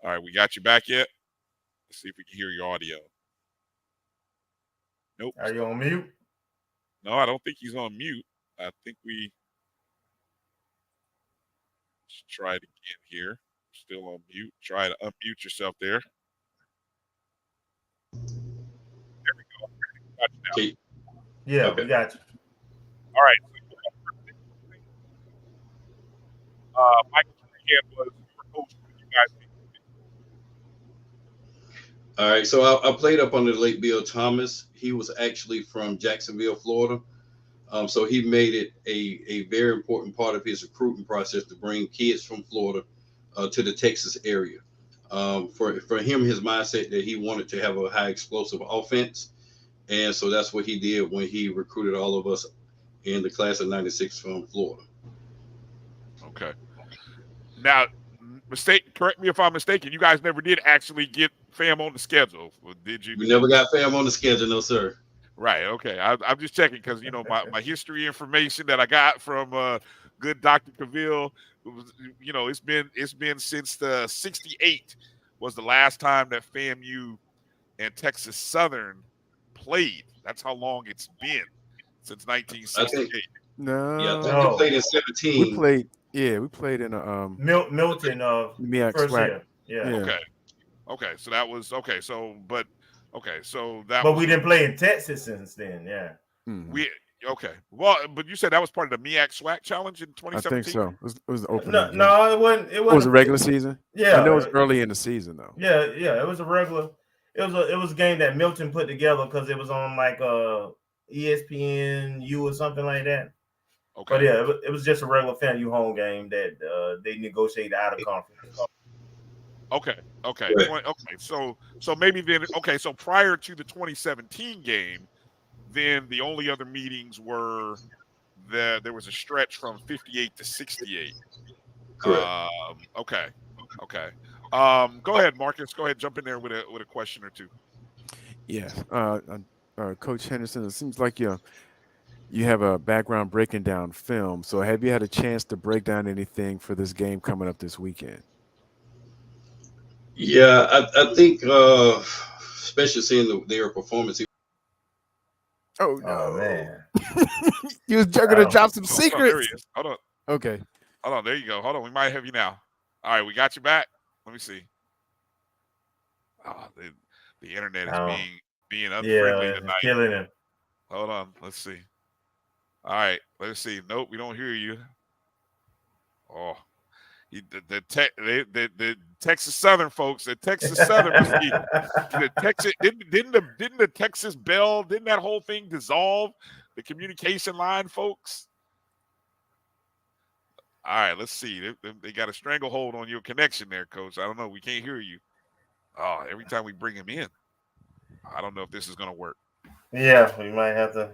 All right, we got you back yet? Let's see if we can hear your audio. Nope. Are you on mute? No, I don't think he's on mute. I think we let's try it again here. Still on mute. Try to unmute yourself there. There we go. Got you now. Yeah, okay. We got you. All right. Michael Cunningham was your coach when you guys. All right, so I played up under the late Bill Thomas. He was actually from Jacksonville, Florida. So he made it a very important part of his recruiting process to bring kids from Florida to the Texas area. For him, his mindset that he wanted to have a high explosive offense. And so that's what he did when he recruited all of us in the class of 96 from Florida. Okay. Now, correct me if I'm mistaken, you guys never did actually get FAM on the schedule, did you? We never got FAM on the schedule, no, sir. Right. Okay. I'm just checking because, my history information that I got from good Dr. Cavill, it's been since the 68 was the last time that FAMU and Texas Southern played. That's how long it's been, since 1968. No. Yeah, I think we played in 17. We played in a Milton SWAC. Yeah. Okay. So that was okay. So that. But we didn't play in Texas since then. Yeah. Mm-hmm. Well, but you said that was part of the MEAC SWAC challenge in 2017. I think so. It was the opening. No, it wasn't. It was a regular season. Yeah, I know it was early in the season though. Yeah. It was a regular. It was a game that Milton put together because it was on like ESPNU or something like that. Okay. But yeah, it was just a regular FAMU home game that they negotiated out of conference. Okay. So maybe then. Okay. So prior to the 2017 game, then the only other meetings were there was a stretch from 58 to 68. Correct. Okay. Go ahead, Marcus. Go ahead, jump in there with a question or two. Yeah. Coach Henderson, it seems like you have a background breaking down film. So have you had a chance to break down anything for this game coming up this weekend? Yeah, I think especially seeing their performance. Oh no, man! You was gonna drop some secrets. There he is. Hold on. Okay. Hold on. There you go. Hold on. We might have you now. All right, we got you back. Let me see. Oh, the internet is being unfriendly tonight. Killing him. Hold on. Let's see. All right. Let's see. Nope, we don't hear you. Oh. The Texas Southern folks, the Texas Southern, the Texas didn't the Texas Bell, didn't that whole thing dissolve the communication line, folks? All right, let's see. They got a stranglehold on your connection there, Coach. I don't know. We can't hear you. Oh, every time we bring him in, I don't know if this is gonna work. Yeah, we might have to.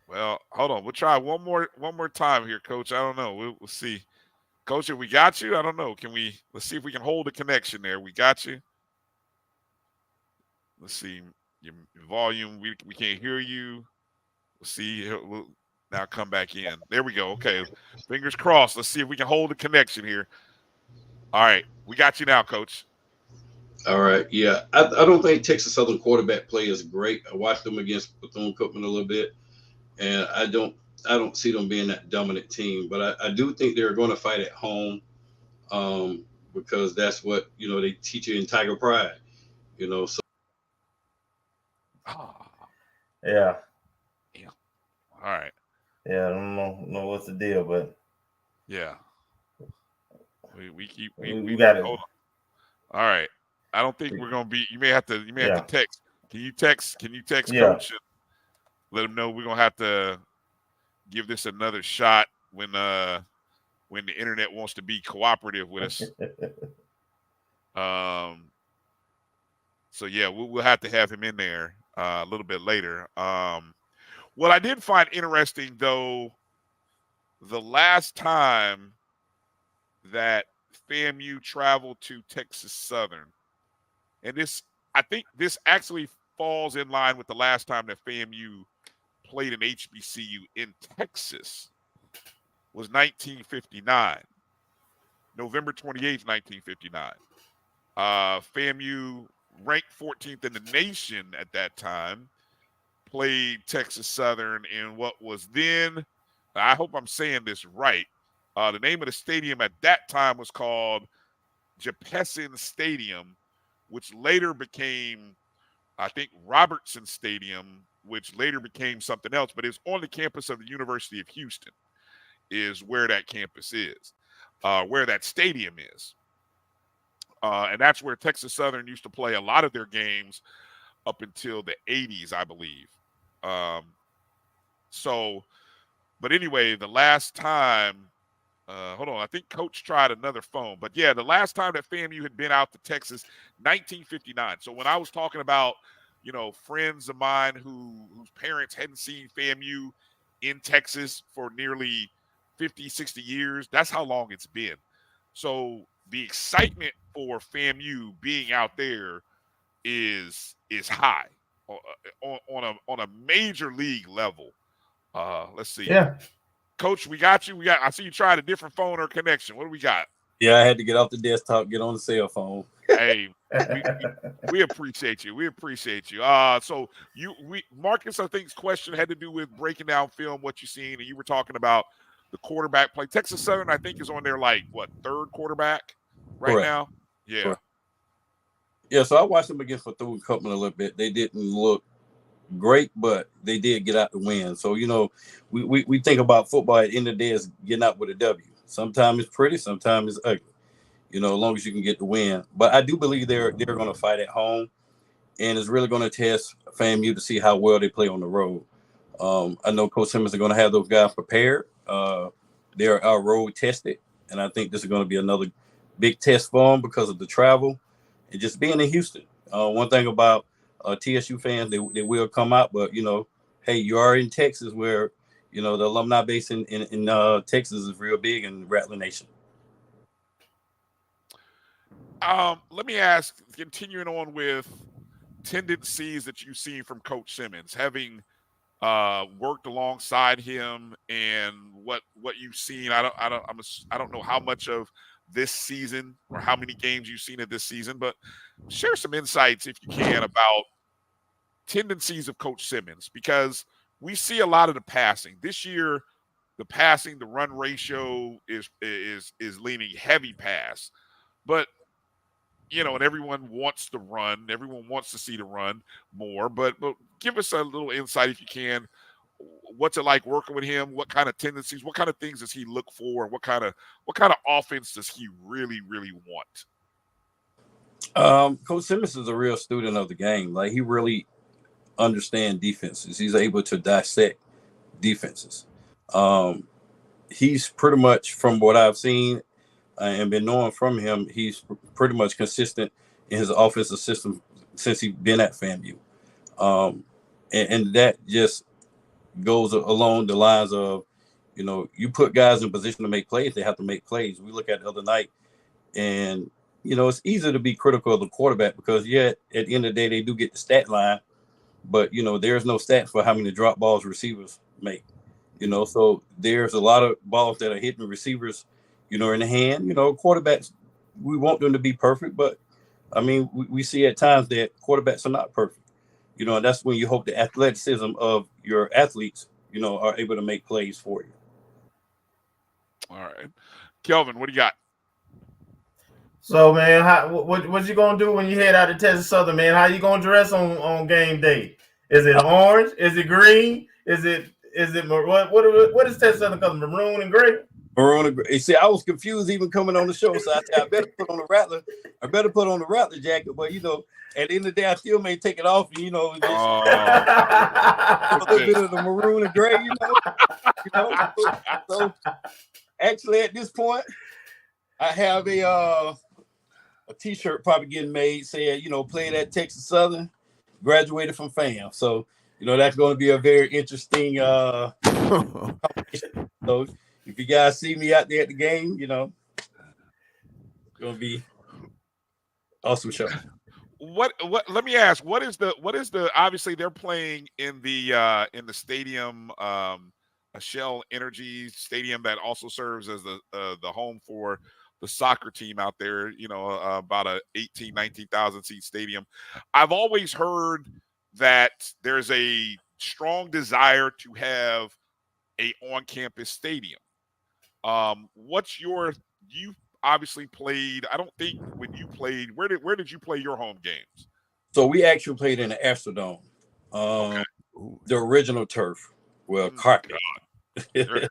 Well, hold on. We'll try one more time here, Coach. I don't know. We'll see. Coach, we got you? I don't know. Let's see if we can hold the connection there. We got you. Let's see. Your volume, we can't hear you. We'll see. We'll now come back in. There we go. Okay. Fingers crossed. Let's see if we can hold the connection here. All right. We got you now, Coach. All right. Yeah. I don't think Texas Southern quarterback play is great. I watched them against Bethune-Cookman a little bit, and I don't see them being that dominant team, but I do think they're going to fight at home because that's what, they teach you in Tiger Pride, so. Yeah. All right. Yeah. I don't know what's the deal, but. Yeah. We got it. Hold on. All right. I don't think we're going to be, you may have to text. Can you text Coach and let him know we're going to have to give this another shot when the internet wants to be cooperative with us. So yeah, we'll have to have him in there a little bit later. What I did find interesting, though, the last time that FAMU traveled to Texas Southern, and I think this actually falls in line with the last time that FAMU played an HBCU in Texas, was 1959, November 28th, 1959. FAMU, ranked 14th in the nation at that time, played Texas Southern in what was then, I hope I'm saying this right, the name of the stadium at that time was called Jepesen Stadium, which later became, I think, Robertson Stadium, which later became something else, but it's on the campus of the University of Houston is where that campus is, where that stadium is. And that's where Texas Southern used to play a lot of their games up until the 80s, I believe. But anyway, the last time, hold on, I think Coach tried another phone. But yeah, the last time that FAMU had been out to Texas, 1959. So when I was talking about, friends of mine whose parents hadn't seen FAMU in Texas for nearly 50, 60 years, that's how long it's been. So the excitement for FAMU being out there is high on a major league level. Let's see. Yeah. Coach, we got you. I see you tried a different phone or connection. What do we got? Yeah, I had to get off the desktop, get on the cell phone. Hey, we appreciate you. We appreciate you. So Marcus, I think's question had to do with breaking down film, what you've seen, and you were talking about the quarterback play. Texas Southern, I think, is on their third quarterback right now. Yeah. Correct. Yeah, so I watched them against Bethune Cookman a little bit. They didn't look great, but they did get out the win. So, we think about football at the end of the day as getting out with a W. Sometimes it's pretty, sometimes it's ugly, as long as you can get the win. But I do believe they're going to fight at home, and it's really going to test FAMU to see how well they play on the road. I know Coach Simmons are going to have those guys prepared. They're road tested, and I think this is going to be another big test for them because of the travel and just being in Houston. One thing about TSU fans, they will come out, but hey, you are in Texas, where the alumni base in Texas is real big in Rattler Nation. Let me ask, continuing on with tendencies that you've seen from Coach Simmons, having worked alongside him, and what you've seen. I don't know how much of this season or how many games you've seen of this season, but share some insights, if you can, about tendencies of Coach Simmons, because we see a lot of the passing this year. The run ratio is leaning heavy pass, but and everyone wants the run. Everyone wants to see the run more, but give us a little insight, if you can. What's it like working with him? What kind of tendencies? What kind of things does he look for? And what kind of offense does he really, really want? Coach Simmons is a real student of the game. He really understands defenses. He's able to dissect defenses. He's pretty much, from what I've seen and been knowing from him, he's pretty much consistent in his offensive system since he's been at FAMU. And that just goes along the lines of, you put guys in position to make plays, they have to make plays. We look at the other night, and, it's easy to be critical of the quarterback because, at the end of the day, they do get the stat line, but, there's no stats for how many drop balls receivers make. So there's a lot of balls that are hitting receivers, in the hand. Quarterbacks, we want them to be perfect, but, we see at times that quarterbacks are not perfect. And that's when you hope the athleticism of your athletes, are able to make plays for you. All right. Kelvin, what do you got? So, man, what you going to do when you head out to Texas Southern, man? How you going to dress on game day? Is it orange? Is it green? Is it what is Texas Southern color? Maroon and gray? Maroon and gray. See, I was confused even coming on the show, so I said I better put on the Rattler. I better put on the Rattler jacket. But at the end of the day, I still may take it off. And, just a little bit of the maroon and gray. So actually, at this point, I have a T-shirt probably getting made saying, played at Texas Southern, graduated from FAM. So that's going to be a very interesting competition. So if you guys see me out there at the game, it's going to be awesome show. What let me ask, what is the obviously they're playing in the stadium, a Shell Energy Stadium that also serves as the home for the soccer team out there, about a 19,000 seat stadium. I've always heard that there's a strong desire to have a on-campus stadium. You obviously played, I don't think when you played, where did you play your home games? So we actually played in the Astrodome, the original turf. Well, carpet. You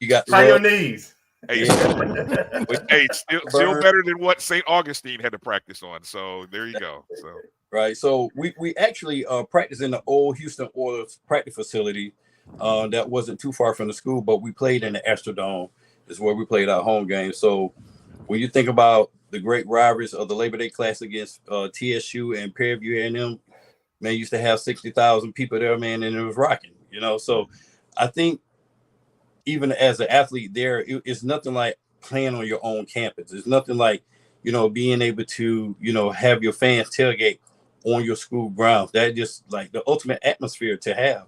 got Try your knees. Hey, still better than what St. Augustine had to practice on. So there you go. So right. So we actually practiced in the old Houston Oilers practice facility that wasn't too far from the school, but we played in the Astrodome. Is where we played our home game. So when you think about the great rivalries of the Labor Day Classic against TSU and Prairie View A&M, man, used to have 60,000 people there, man, and it was rocking, So I think even as an athlete there, it's nothing like playing on your own campus. It's nothing like, being able to, have your fans tailgate on your school grounds. That just like the ultimate atmosphere to have.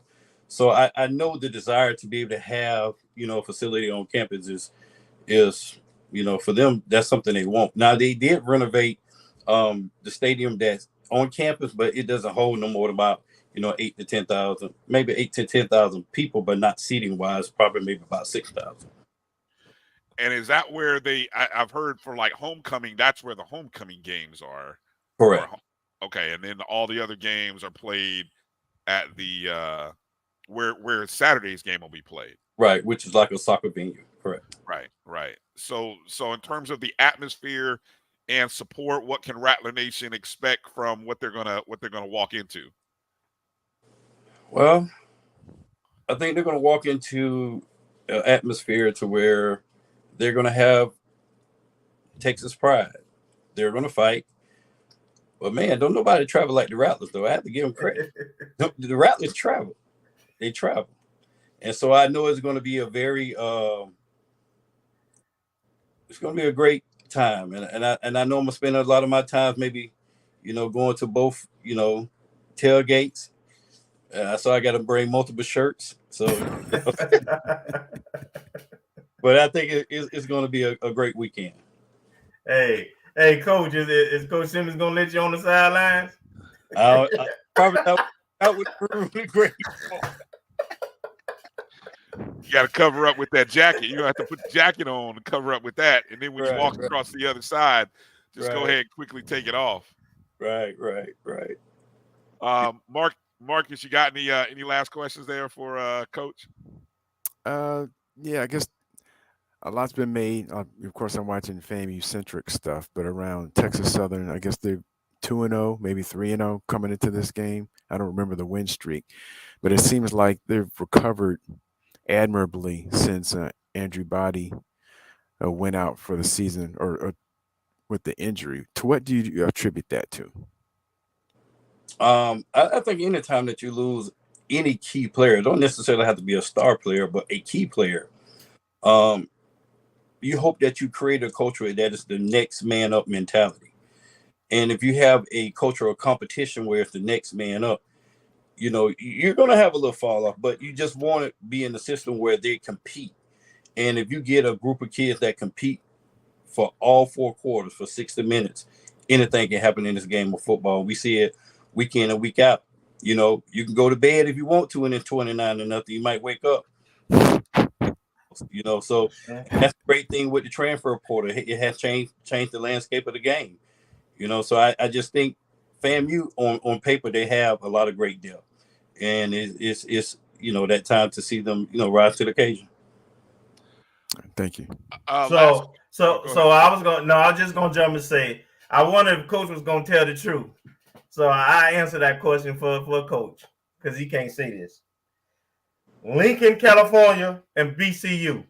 So I know the desire to be able to have, a facility on campus is, for them, that's something they want. Now, they did renovate the stadium that's on campus, but it doesn't hold no more than about, 8 to 10,000, maybe 8 to 10,000 people, but not seating wise, probably maybe about 6,000. And is that where I've heard for like homecoming, that's where the homecoming games are? Correct. Okay. And then all the other games are played at the, where Saturday's game will be played. Right, which is like a soccer venue. Correct. Right. So in terms of the atmosphere and support, what can Rattler Nation expect from what they're gonna walk into? Well, I think they're gonna walk into an atmosphere to where they're gonna have Texas pride. They're gonna fight. But man, don't nobody travel like the Rattlers though. I have to give them credit. The Rattlers travel. They travel. And so I know it's going to be a very, it's going to be a great time. And I know I'm going to spend a lot of my time maybe, going to both, tailgates. So I got to bring multiple shirts. So, but I think it's going to be a great weekend. Hey, Coach, is Coach Simmons going to let you on the sidelines? Probably that would be really great. You got to cover up with that jacket. You have to put the jacket on to cover up with that. And then when you walk across the other side, just go ahead and quickly take it off. Right. Marcus, you got any last questions there for Coach? Yeah, I guess a lot's been made. Of course, I'm watching FAMU-centric stuff, but around Texas Southern, I guess they're 2-0, maybe 3-0 coming into this game. I don't remember the win streak, but it seems like they've recovered admirably since Andrew Body went out for the season or with the injury. To what do you attribute that to? I think anytime that you lose any key player, don't necessarily have to be a star player, but a key player, you hope that you create a culture that is the next man up mentality. And if you have a culture of competition where it's the next man up, you're going to have a little fall off, but you just want to be in the system where they compete. And if you get a group of kids that compete for all 4 quarters for 60 minutes, anything can happen in this game of football. We see it week in and week out. You can go to bed if you want to, and then 29-0, you might wake up. So that's the great thing with the transfer portal. It has changed the landscape of the game. So I just think FAMU on paper, they have a lot of great depth. And it's that time to see them, rise to the occasion. Thank you. I was just gonna jump and say, I wonder if Coach was gonna tell the truth. So I answer that question for Coach because he can't say this. Lincoln, California, and BCU.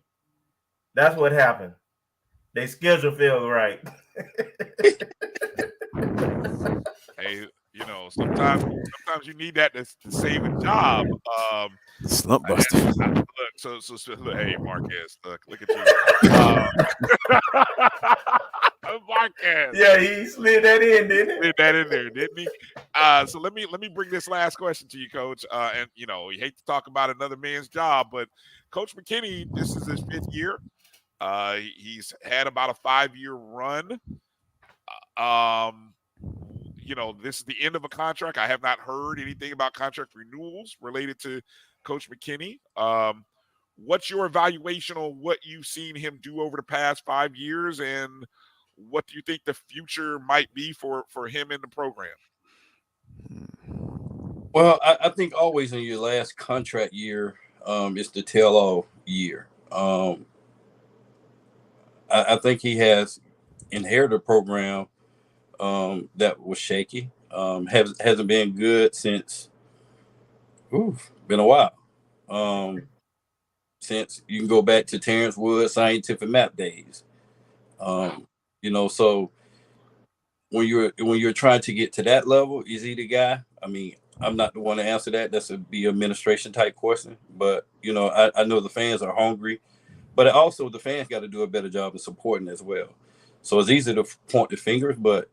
That's what happened. They schedule feels right. Hey, sometimes you need that to save a job. Slump buster. Look, look, hey Marquez, look at you. Marquez. Yeah, he slid that in, didn't he? Slid that in there, didn't he? So let me bring this last question to you, Coach. And you hate to talk about another man's job, but Coach McKinnell, this is his 5th year. He's had about a 5-year run. This is the end of a contract. I have not heard anything about contract renewals related to Coach McKinnell. What's your evaluation on what you've seen him do over the past 5 years, and what do you think the future might be for him in the program? Well, I think always in your last contract year, it's the tell-all year. I think he has inherited a program that was shaky. Hasn't been good since been a while. Since you can go back to Terrence Wood scientific map days. So when you're trying to get to that level, is he the guy? I mean, I'm not the one to answer that. That's be administration type question. But I know the fans are hungry, but also the fans got to do a better job of supporting as well. So it's easy to point the fingers, but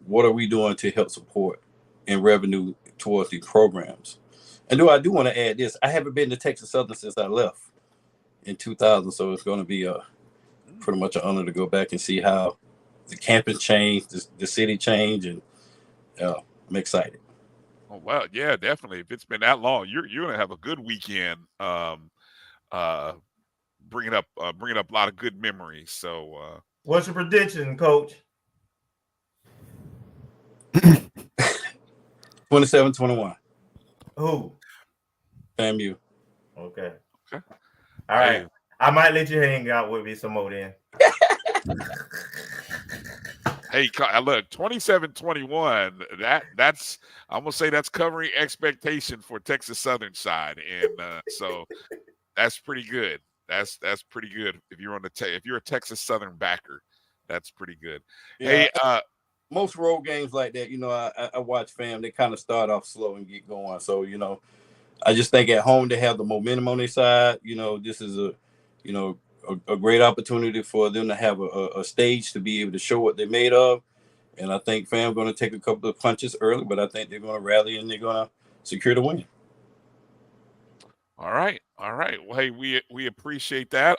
what are we doing to help support and revenue towards these programs? And I do want to add this: I haven't been to Texas Southern since I left in 2000, so it's going to be pretty much an honor to go back and see how the campus changed, the city changed, and I'm excited. Oh well, yeah, definitely. If it's been that long, you're gonna have a good weekend. Bringing up a lot of good memories. So, what's your prediction, Coach? 27-21. Who? FAMU. Okay. All right. Hey. I might let you hang out with me some more then. Hey, look, 27-21. That's I'm gonna say that's covering expectation for Texas Southern side, and so that's pretty good. That's pretty good if you're if you're a Texas Southern backer. That's pretty good. Yeah, hey, most road games like that, I watch FAM. They kind of start off slow and get going. So I just think at home they have the momentum on their side. This is a great opportunity for them to have a stage to be able to show what they're made of. And I think FAM going to take a couple of punches early, but I think they're going to rally and they're going to secure the win. All right. Well, hey, we appreciate that.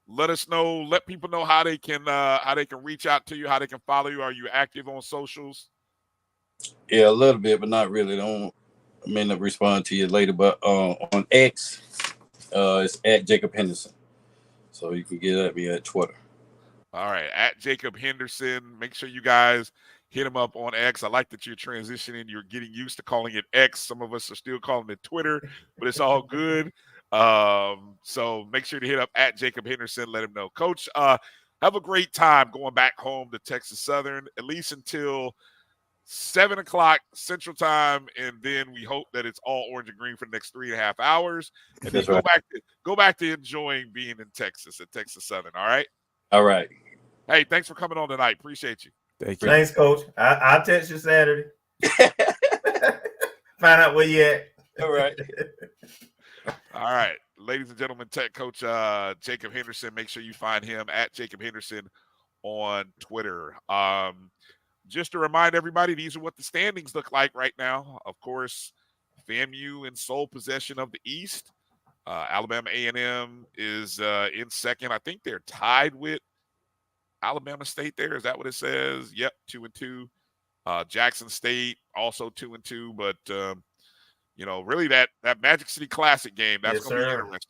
Let us know. Let people know how they can reach out to you, how they can follow you. Are you active on socials? Yeah, a little bit, but not really. I may not respond to you later, but on X, it's at Jacob Henderson. So you can get at me at Twitter. All right, at Jacob Henderson. Make sure you guys hit him up on X. I like that you're transitioning. You're getting used to calling it X. Some of us are still calling it Twitter, but it's all good. So make sure to hit up at Jacob Henderson. Let him know. Coach, have a great time going back home to Texas Southern, at least until 7 o'clock Central Time, and then we hope that it's all orange and green for the next 3.5 hours, and then go back to enjoying being in Texas at Texas Southern. All right. All right. Hey, thanks for coming on tonight. Appreciate you. Thank you. Thanks, Coach. I'll text you Saturday. Find out where you at. All right. All right. Ladies and gentlemen, Tech Coach Jacob Henderson. Make sure you find him at Jacob Henderson on Twitter. Just to remind everybody, these are what the standings look like right now. Of course, FAMU in sole possession of the East. Alabama A&M is in second. I think they're tied with Alabama State there. Is that what it says? Yep, 2-2. Jackson State also 2-2. But, really that Magic City Classic game, that's going to be interesting.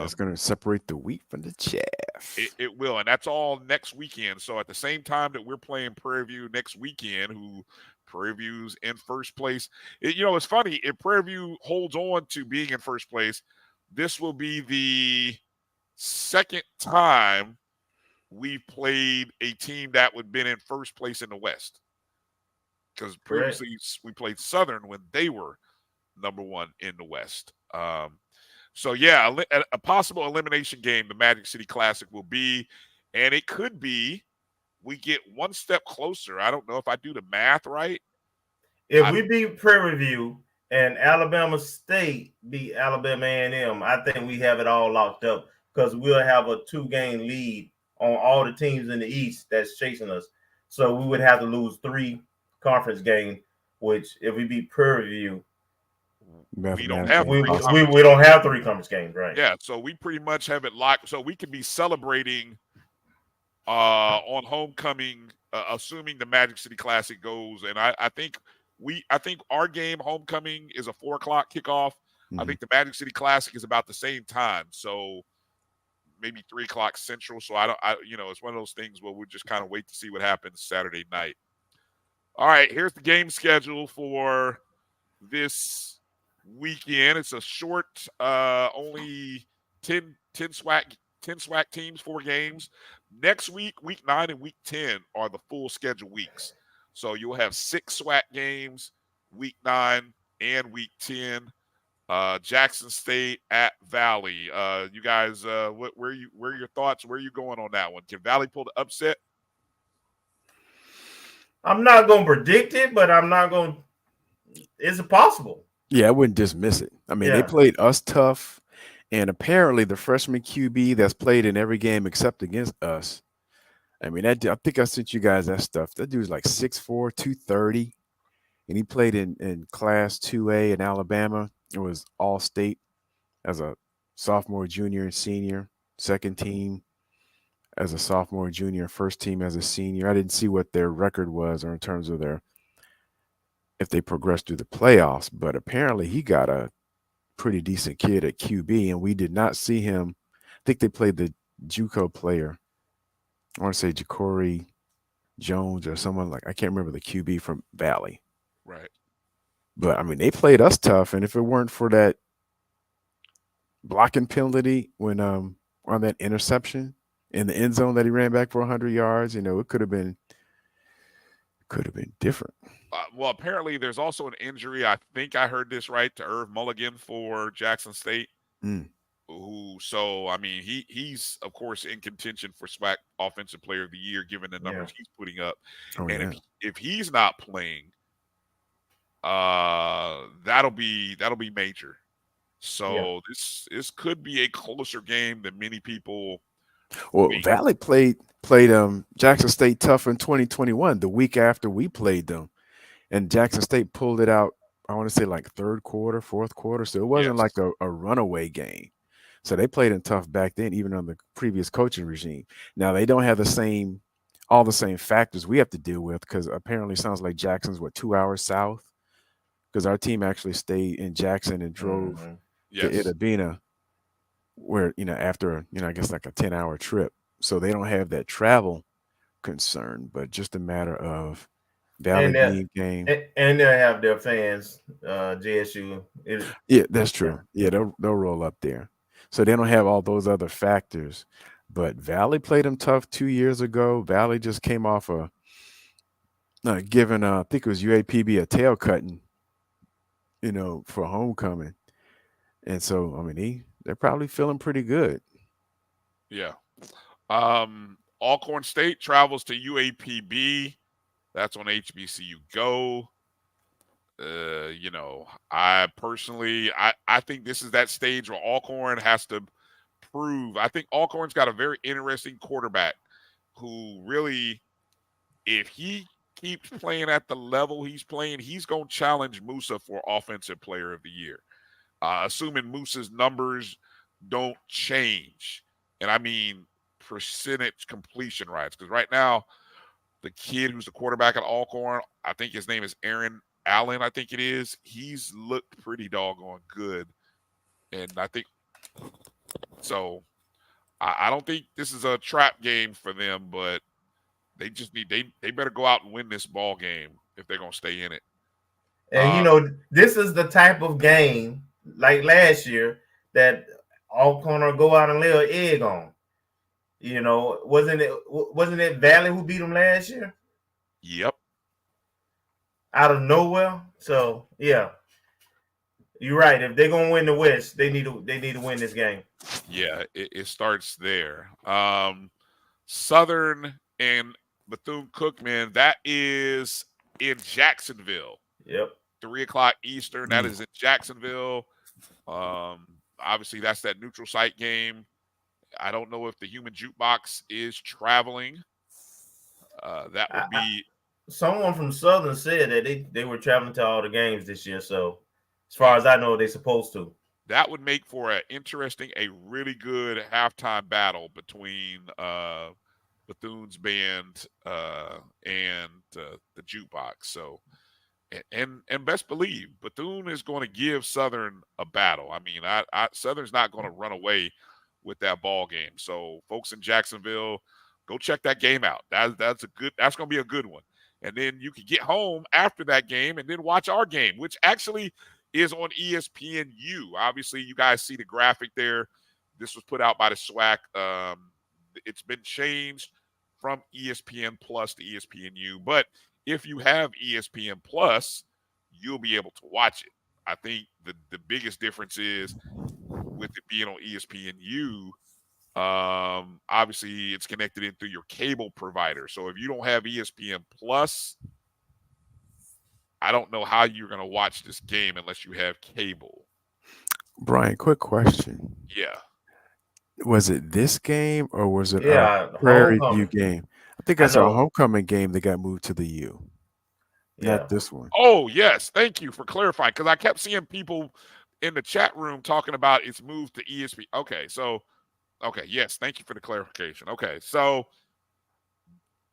It's going to separate the wheat from the chaff. It will, and that's all next weekend. So at the same time that we're playing Prairie View next weekend, who Prairie View's in first place. It's funny, if Prairie View holds on to being in first place, this will be the second time we've played a team that would have been in first place in the West. Because previously we played Southern when they were number one in the West. So, yeah, a possible elimination game, the Magic City Classic will be, and it could be we get one step closer. I don't know if I do the math right. If we beat Prairie View and Alabama State beat Alabama A&M, I think we have it all locked up because we'll have a 2-game lead on all the teams in the East that's chasing us. So we would have to lose 3 conference games, which if we beat Prairie View, we don't have we don't have 3 conference games, right? Yeah, so we pretty much have it locked. So we could be celebrating on homecoming, assuming the Magic City Classic goes. And I think our game, homecoming, is a 4:00 kickoff. I think the Magic City Classic is about the same time, so maybe 3:00 Central. So it's one of those things where we'll just kind of wait to see what happens Saturday night. All right, here's the game schedule for this weekend. It's a short, only 10 SWAC teams, 4 games. Next week, week 9 and week 10 are the full schedule weeks. So you'll have 6 SWAC games, week 9 and week 10. Jackson State at Valley. You guys, where are your thoughts? Where are you going on that one? Can Valley pull the upset? I'm not going to predict it, but I'm not going to. Is it possible? Yeah, I wouldn't dismiss it. I mean, they played us tough, and apparently the freshman QB that's played in every game except against us. I mean, I think I sent you guys that stuff. That dude's like 6'4", 230, and he played in Class 2A in Alabama. It was all-state as a sophomore, junior, and senior. Second team as a sophomore, junior, first team as a senior. I didn't see what their record was or in terms of if they progressed through the playoffs, but apparently he got a pretty decent kid at QB, and we did not see him. I think they played the JUCO player. I want to say Ja'Cory Jones or someone I can't remember the QB from Valley. Right. But, I mean, they played us tough, and if it weren't for that blocking penalty when on that interception in the end zone that he ran back for 100 yards, it could have been different. Well, apparently there's also an injury. I think I heard this right, to Irv Mulligan for Jackson State. So I mean, he's of course in contention for SWAC Offensive Player of the Year, given the numbers he's putting up. If he's not playing, that'll be major. So this could be a closer game than many people. Well, Valley played Jackson State tough in 2021, the week after we played them, and Jackson State pulled it out. I want to say like third quarter, fourth quarter. So it wasn't like a runaway game. So they played in tough back then, even on the previous coaching regime. Now they don't have all the same factors we have to deal with, because apparently it sounds like Jackson's 2 hours south, because our team actually stayed in Jackson and drove to Itabena, where, after, I guess like a 10-hour trip. So they don't have that travel concern, but just a matter of Valley game. And they'll have their fans, JSU. Yeah, that's true. Yeah, they'll roll up there. So they don't have all those other factors. But Valley played them tough 2 years ago. Valley just came off giving, I think it was UAPB a tail cutting, for homecoming. And so, I mean, they're probably feeling pretty good. Yeah. Alcorn State travels to UAPB. That's on HBCU Go. I personally, I think this is that stage where Alcorn has to prove. I think Alcorn's got a very interesting quarterback who really, if he keeps playing at the level he's playing, he's going to challenge Musa for Offensive Player of the Year. Assuming Musa's numbers don't change. And I mean percentage completion rates. Because right now, the kid who's the quarterback at Alcorn, I think his name is Aaron Allen, I think it is. He's looked pretty doggone good. And I think so. I don't think this is a trap game for them, but they just they better go out and win this ball game if they're going to stay in it. And, this is the type of game like last year that all corner go out and lay an egg on. You know, wasn't it Valley who beat them last year? Yep. Out of nowhere. So yeah, you're right. If they're gonna win the West, they need to win this game. Yeah, it starts there. Southern and Bethune-Cookman, that is in Jacksonville. Yep. 3:00 Eastern. That is in Jacksonville. Obviously, that's that neutral site game. I don't know if the human jukebox is traveling. That would be. Someone from Southern said that they were traveling to all the games this year. So, as far as I know, they're supposed to. That would make for a really good halftime battle between Bethune's band and the jukebox. So, and best believe Bethune is going to give Southern a battle. I mean, Southern's not going to run away with that ball game. So, folks in Jacksonville, go check that game out. That's going to be a good one. And then you can get home after that game and then watch our game, which actually is on ESPNU. Obviously, you guys see the graphic there. This was put out by the SWAC. It's been changed from ESPN Plus to ESPNU. But if you have ESPN Plus, you'll be able to watch it. I think the biggest difference is with it being on ESPNU, obviously it's connected in through your cable provider. So if you don't have ESPN Plus, I don't know how you're going to watch this game unless you have cable. Brian, quick question. Yeah. Was it this game or was it a Prairie homecoming View game? I think that's our homecoming game that got moved to the U. Yeah. Not this one. Oh, yes. Thank you for clarifying, because I kept seeing people in the chat room talking about it's moved to ESPN. Okay, yes. Thank you for the clarification. Okay, so,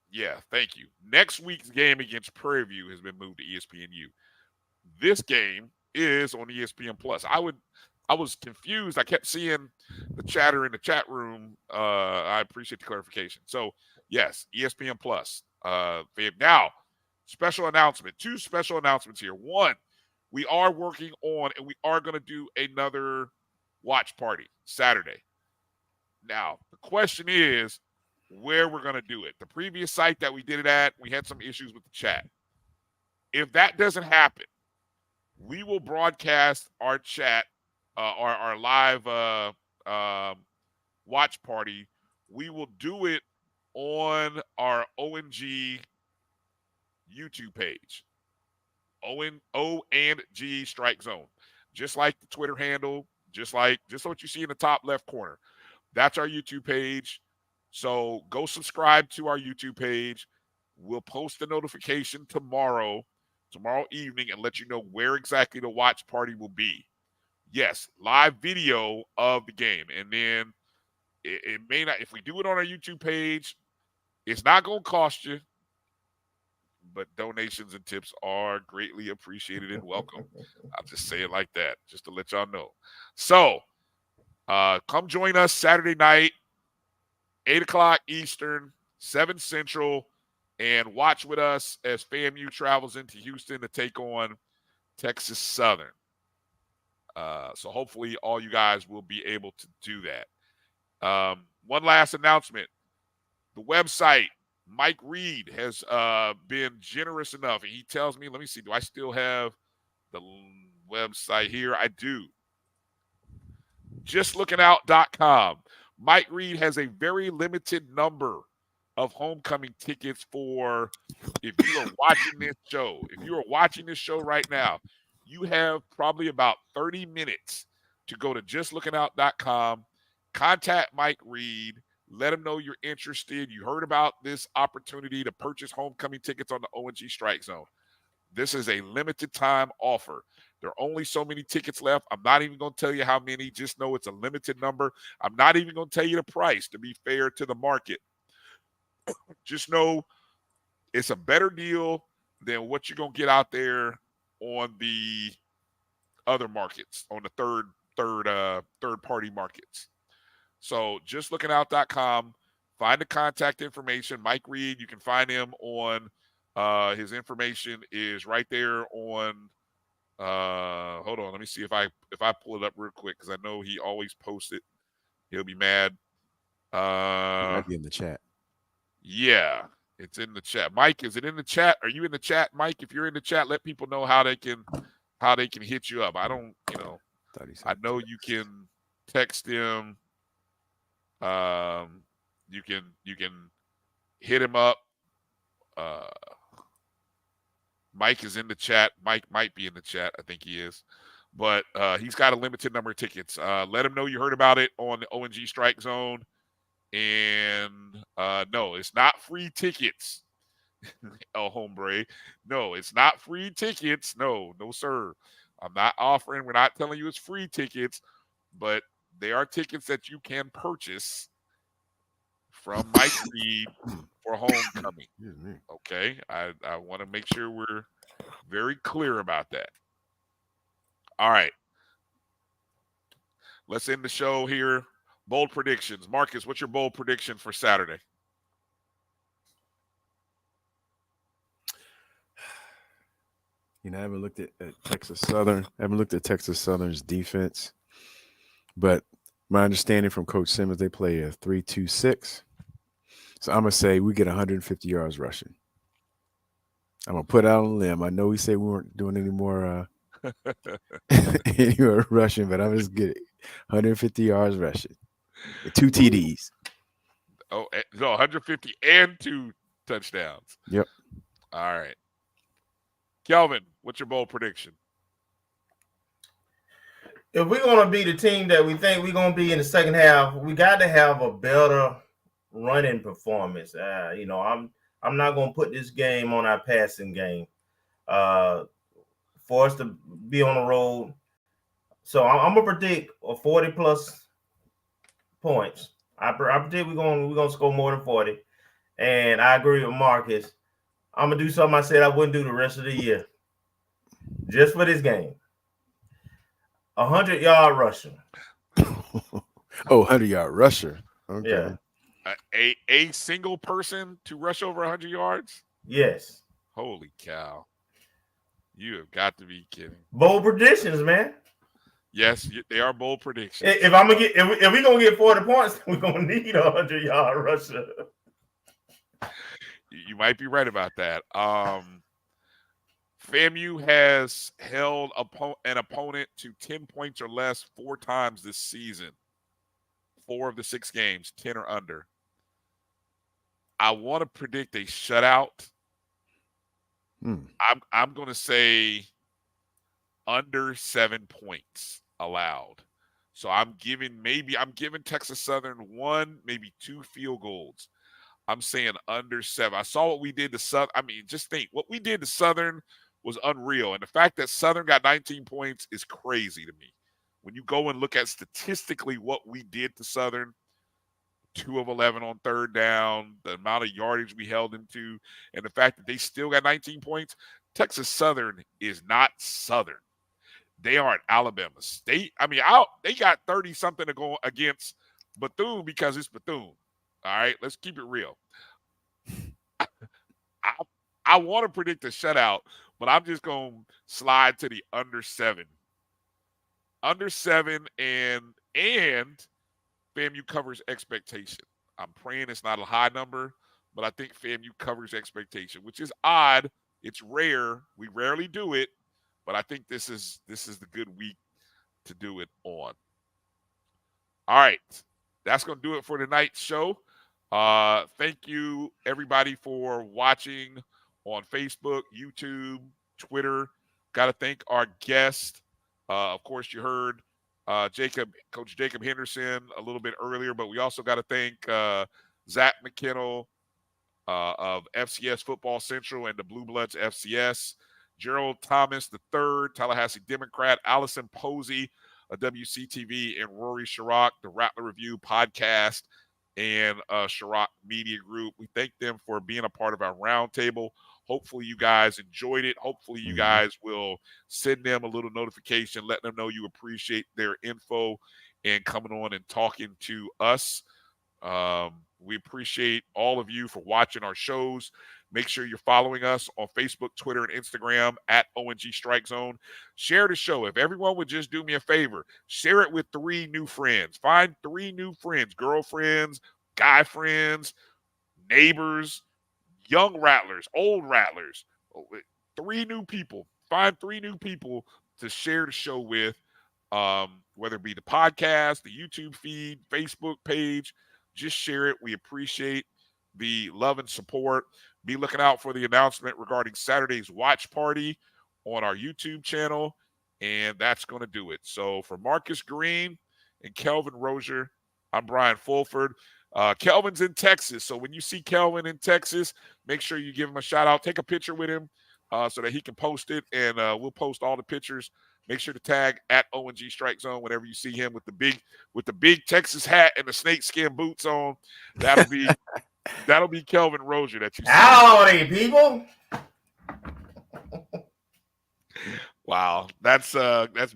yeah, thank you. Next week's game against Prairie View has been moved to ESPNU. This game is on ESPN Plus. I was confused. I kept seeing the chatter in the chat room. I appreciate the clarification. So, yes, ESPN Plus. Now, special announcement. 2 special announcements here. One, we are working on and we are going to do another watch party Saturday. Now, the question is where we're going to do it. The previous site that we did it at, we had some issues with the chat. If that doesn't happen, we will broadcast our chat, our live watch party. We will do it on our ONG YouTube page. O&G Strike Zone. Just like the Twitter handle, just what you see in the top left corner. That's our YouTube page. So go subscribe to our YouTube page. We'll post the notification tomorrow evening, and let you know where exactly the watch party will be. Yes, live video of the game. And then it may not, if we do it on our YouTube page, it's not going to cost you, but donations and tips are greatly appreciated and welcome. I'll just say it like that, just to let y'all know. So come join us Saturday night, 8:00 Eastern, 7 Central, and watch with us as FAMU travels into Houston to take on Texas Southern. So hopefully all you guys will be able to do that. One last announcement. The website, Mike Reed has been generous enough. And he tells me, let me see, do I still have the website here? I do. JustLookingOut.com. Mike Reed has a very limited number of homecoming tickets for, if you are watching this show. If you are watching this show right now, you have probably about 30 minutes to go to JustLookingOut.com, contact Mike Reed, let him know you're interested. You heard about this opportunity to purchase homecoming tickets on the ONG Strike Zone. This is a limited time offer. There are only so many tickets left. I'm not even going to tell you how many. Just know it's a limited number. I'm not even going to tell you the price to be fair to the market. Just know it's a better deal than what you're going to get out there on the other markets, on the third party markets. So JustLookingOut.com. Find the contact information. Mike Reed, you can find him on his information is right there on Hold on. Let me see if I pull it up real quick because I know he always posts it. He'll be mad. It might be in the chat. Yeah, it's in the chat. Mike, is it in the chat? Are you in the chat, Mike? If you're in the chat, let people know how they can hit you up. I don't, I know you can text him. You can hit him up. Mike is in the chat. Mike might be in the chat. I think he is. But he's got a limited number of tickets. Let him know you heard about it on the ONG Strike Zone. And no, it's not free tickets. El Hombre. No, it's not free tickets. No, sir. I'm not offering. We're not telling you it's free tickets, but they are tickets that you can purchase from Mike Reed for homecoming. Okay? I want to make sure we're very clear about that. All right. Let's end the show here. Bold predictions. Marcus, what's your bold prediction for Saturday? I haven't looked at Texas Southern. I haven't looked at Texas Southern's defense. But my understanding from Coach Simmons, they play a 3-2-6. So I'm going to say we get 150 yards rushing. I'm going to put out on a limb. I know we said we weren't doing any more rushing, but I'm just getting 150 yards rushing. 2 TDs. Oh, no, 150 and 2 touchdowns. Yep. All right. Kelvin, what's your bold prediction? If we're going to be the team that we think we're going to be in the second half, we got to have a better running performance. I'm not going to put this game on our passing game for us to be on the road. So I'm going to predict a 40-plus points. I predict we're going to score more than 40. And I agree with Marcus. I'm going to do something I said I wouldn't do the rest of the year. Just for this game. 100-yard rusher. 100-yard rusher. Okay. Yeah. A single person to rush over 100 yards? Yes. Holy cow. You have got to be kidding. Bold predictions, man. Yes, they are bold predictions. If we're gonna get 40 points, we're gonna need a 100-yard rusher. You might be right about that. FAMU has held an opponent to 10 points or less 4 times this season. 4 of the 6 games, 10 or under. I want to predict a shutout. I'm going to say under 7 points allowed. So I'm giving Texas Southern 1, maybe 2 field goals. I'm saying under 7. I saw what we did to Southern. I mean, just think what we did to Southern was unreal. And the fact that Southern got 19 points is crazy to me. When you go and look at statistically what we did to Southern, 2 of 11 on third down, the amount of yardage we held them to, and the fact that they still got 19 points, Texas Southern is not Southern. They aren't Alabama State. I mean, they got 30-something to go against Bethune because it's Bethune. All right, let's keep it real. I want to predict a shutout, but I'm just going to slide to the under 7. Under 7 and FAMU covers expectation. I'm praying it's not a high number, but I think FAMU covers expectation, which is odd. It's rare. We rarely do it, but I think this is the good week to do it on. All right. That's going to do it for tonight's show. Thank you, everybody, for watching on Facebook, YouTube, Twitter. Got to thank our guest. Of course, you heard Coach Jacob Henderson a little bit earlier, but we also got to thank Zach McKinnell of FCS Football Central and the Blue Bloods FCS, Gerald Thomas III, Tallahassee Democrat, Alison Posey of WCTV, and Rory Sharrock, the Rattler Review podcast and Sharrock Media Group. We thank them for being a part of our roundtable. Hopefully you guys enjoyed it. Hopefully you guys will send them a little notification, let them know you appreciate their info and coming on and talking to us. We appreciate all of you for watching our shows. Make sure you're following us on Facebook, Twitter, and Instagram at ONG StrikeZone. Share the show. If everyone would just do me a favor, share it with 3 new friends. Find 3 new friends, girlfriends, guy friends, neighbors, young Rattlers, old Rattlers. 3 new people. Find 3 new people to share the show with, whether it be the podcast, the YouTube feed, Facebook page. Just share it. We appreciate the love and support. Be looking out for the announcement regarding Saturday's watch party on our YouTube channel, and that's going to do it. So for Marcus Green and Kelvin Rozier, I'm Brian Fulford. Kelvin's in Texas, so when you see Kelvin in Texas, make sure you give him a shout out. Take a picture with him so that he can post it, and we'll post all the pictures. Make sure to tag at ONG StrikeZone whenever you see him with the big Texas hat and the snakeskin boots on. That'll be Kelvin Rozier that you see. Howdy, people. Wow, that's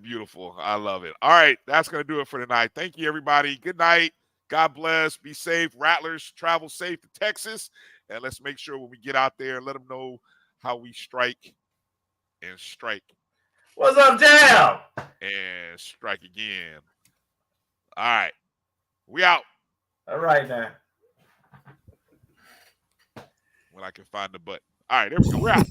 beautiful. I love it. All right, that's gonna do it for tonight. Thank you, everybody. Good night. God bless. Be safe. Rattlers, travel safe to Texas, and let's make sure when we get out there, let them know how we strike and strike. What's up, Jam? And strike again. All right, we out. All right now. When I can find the button. All right, there we go. We're out.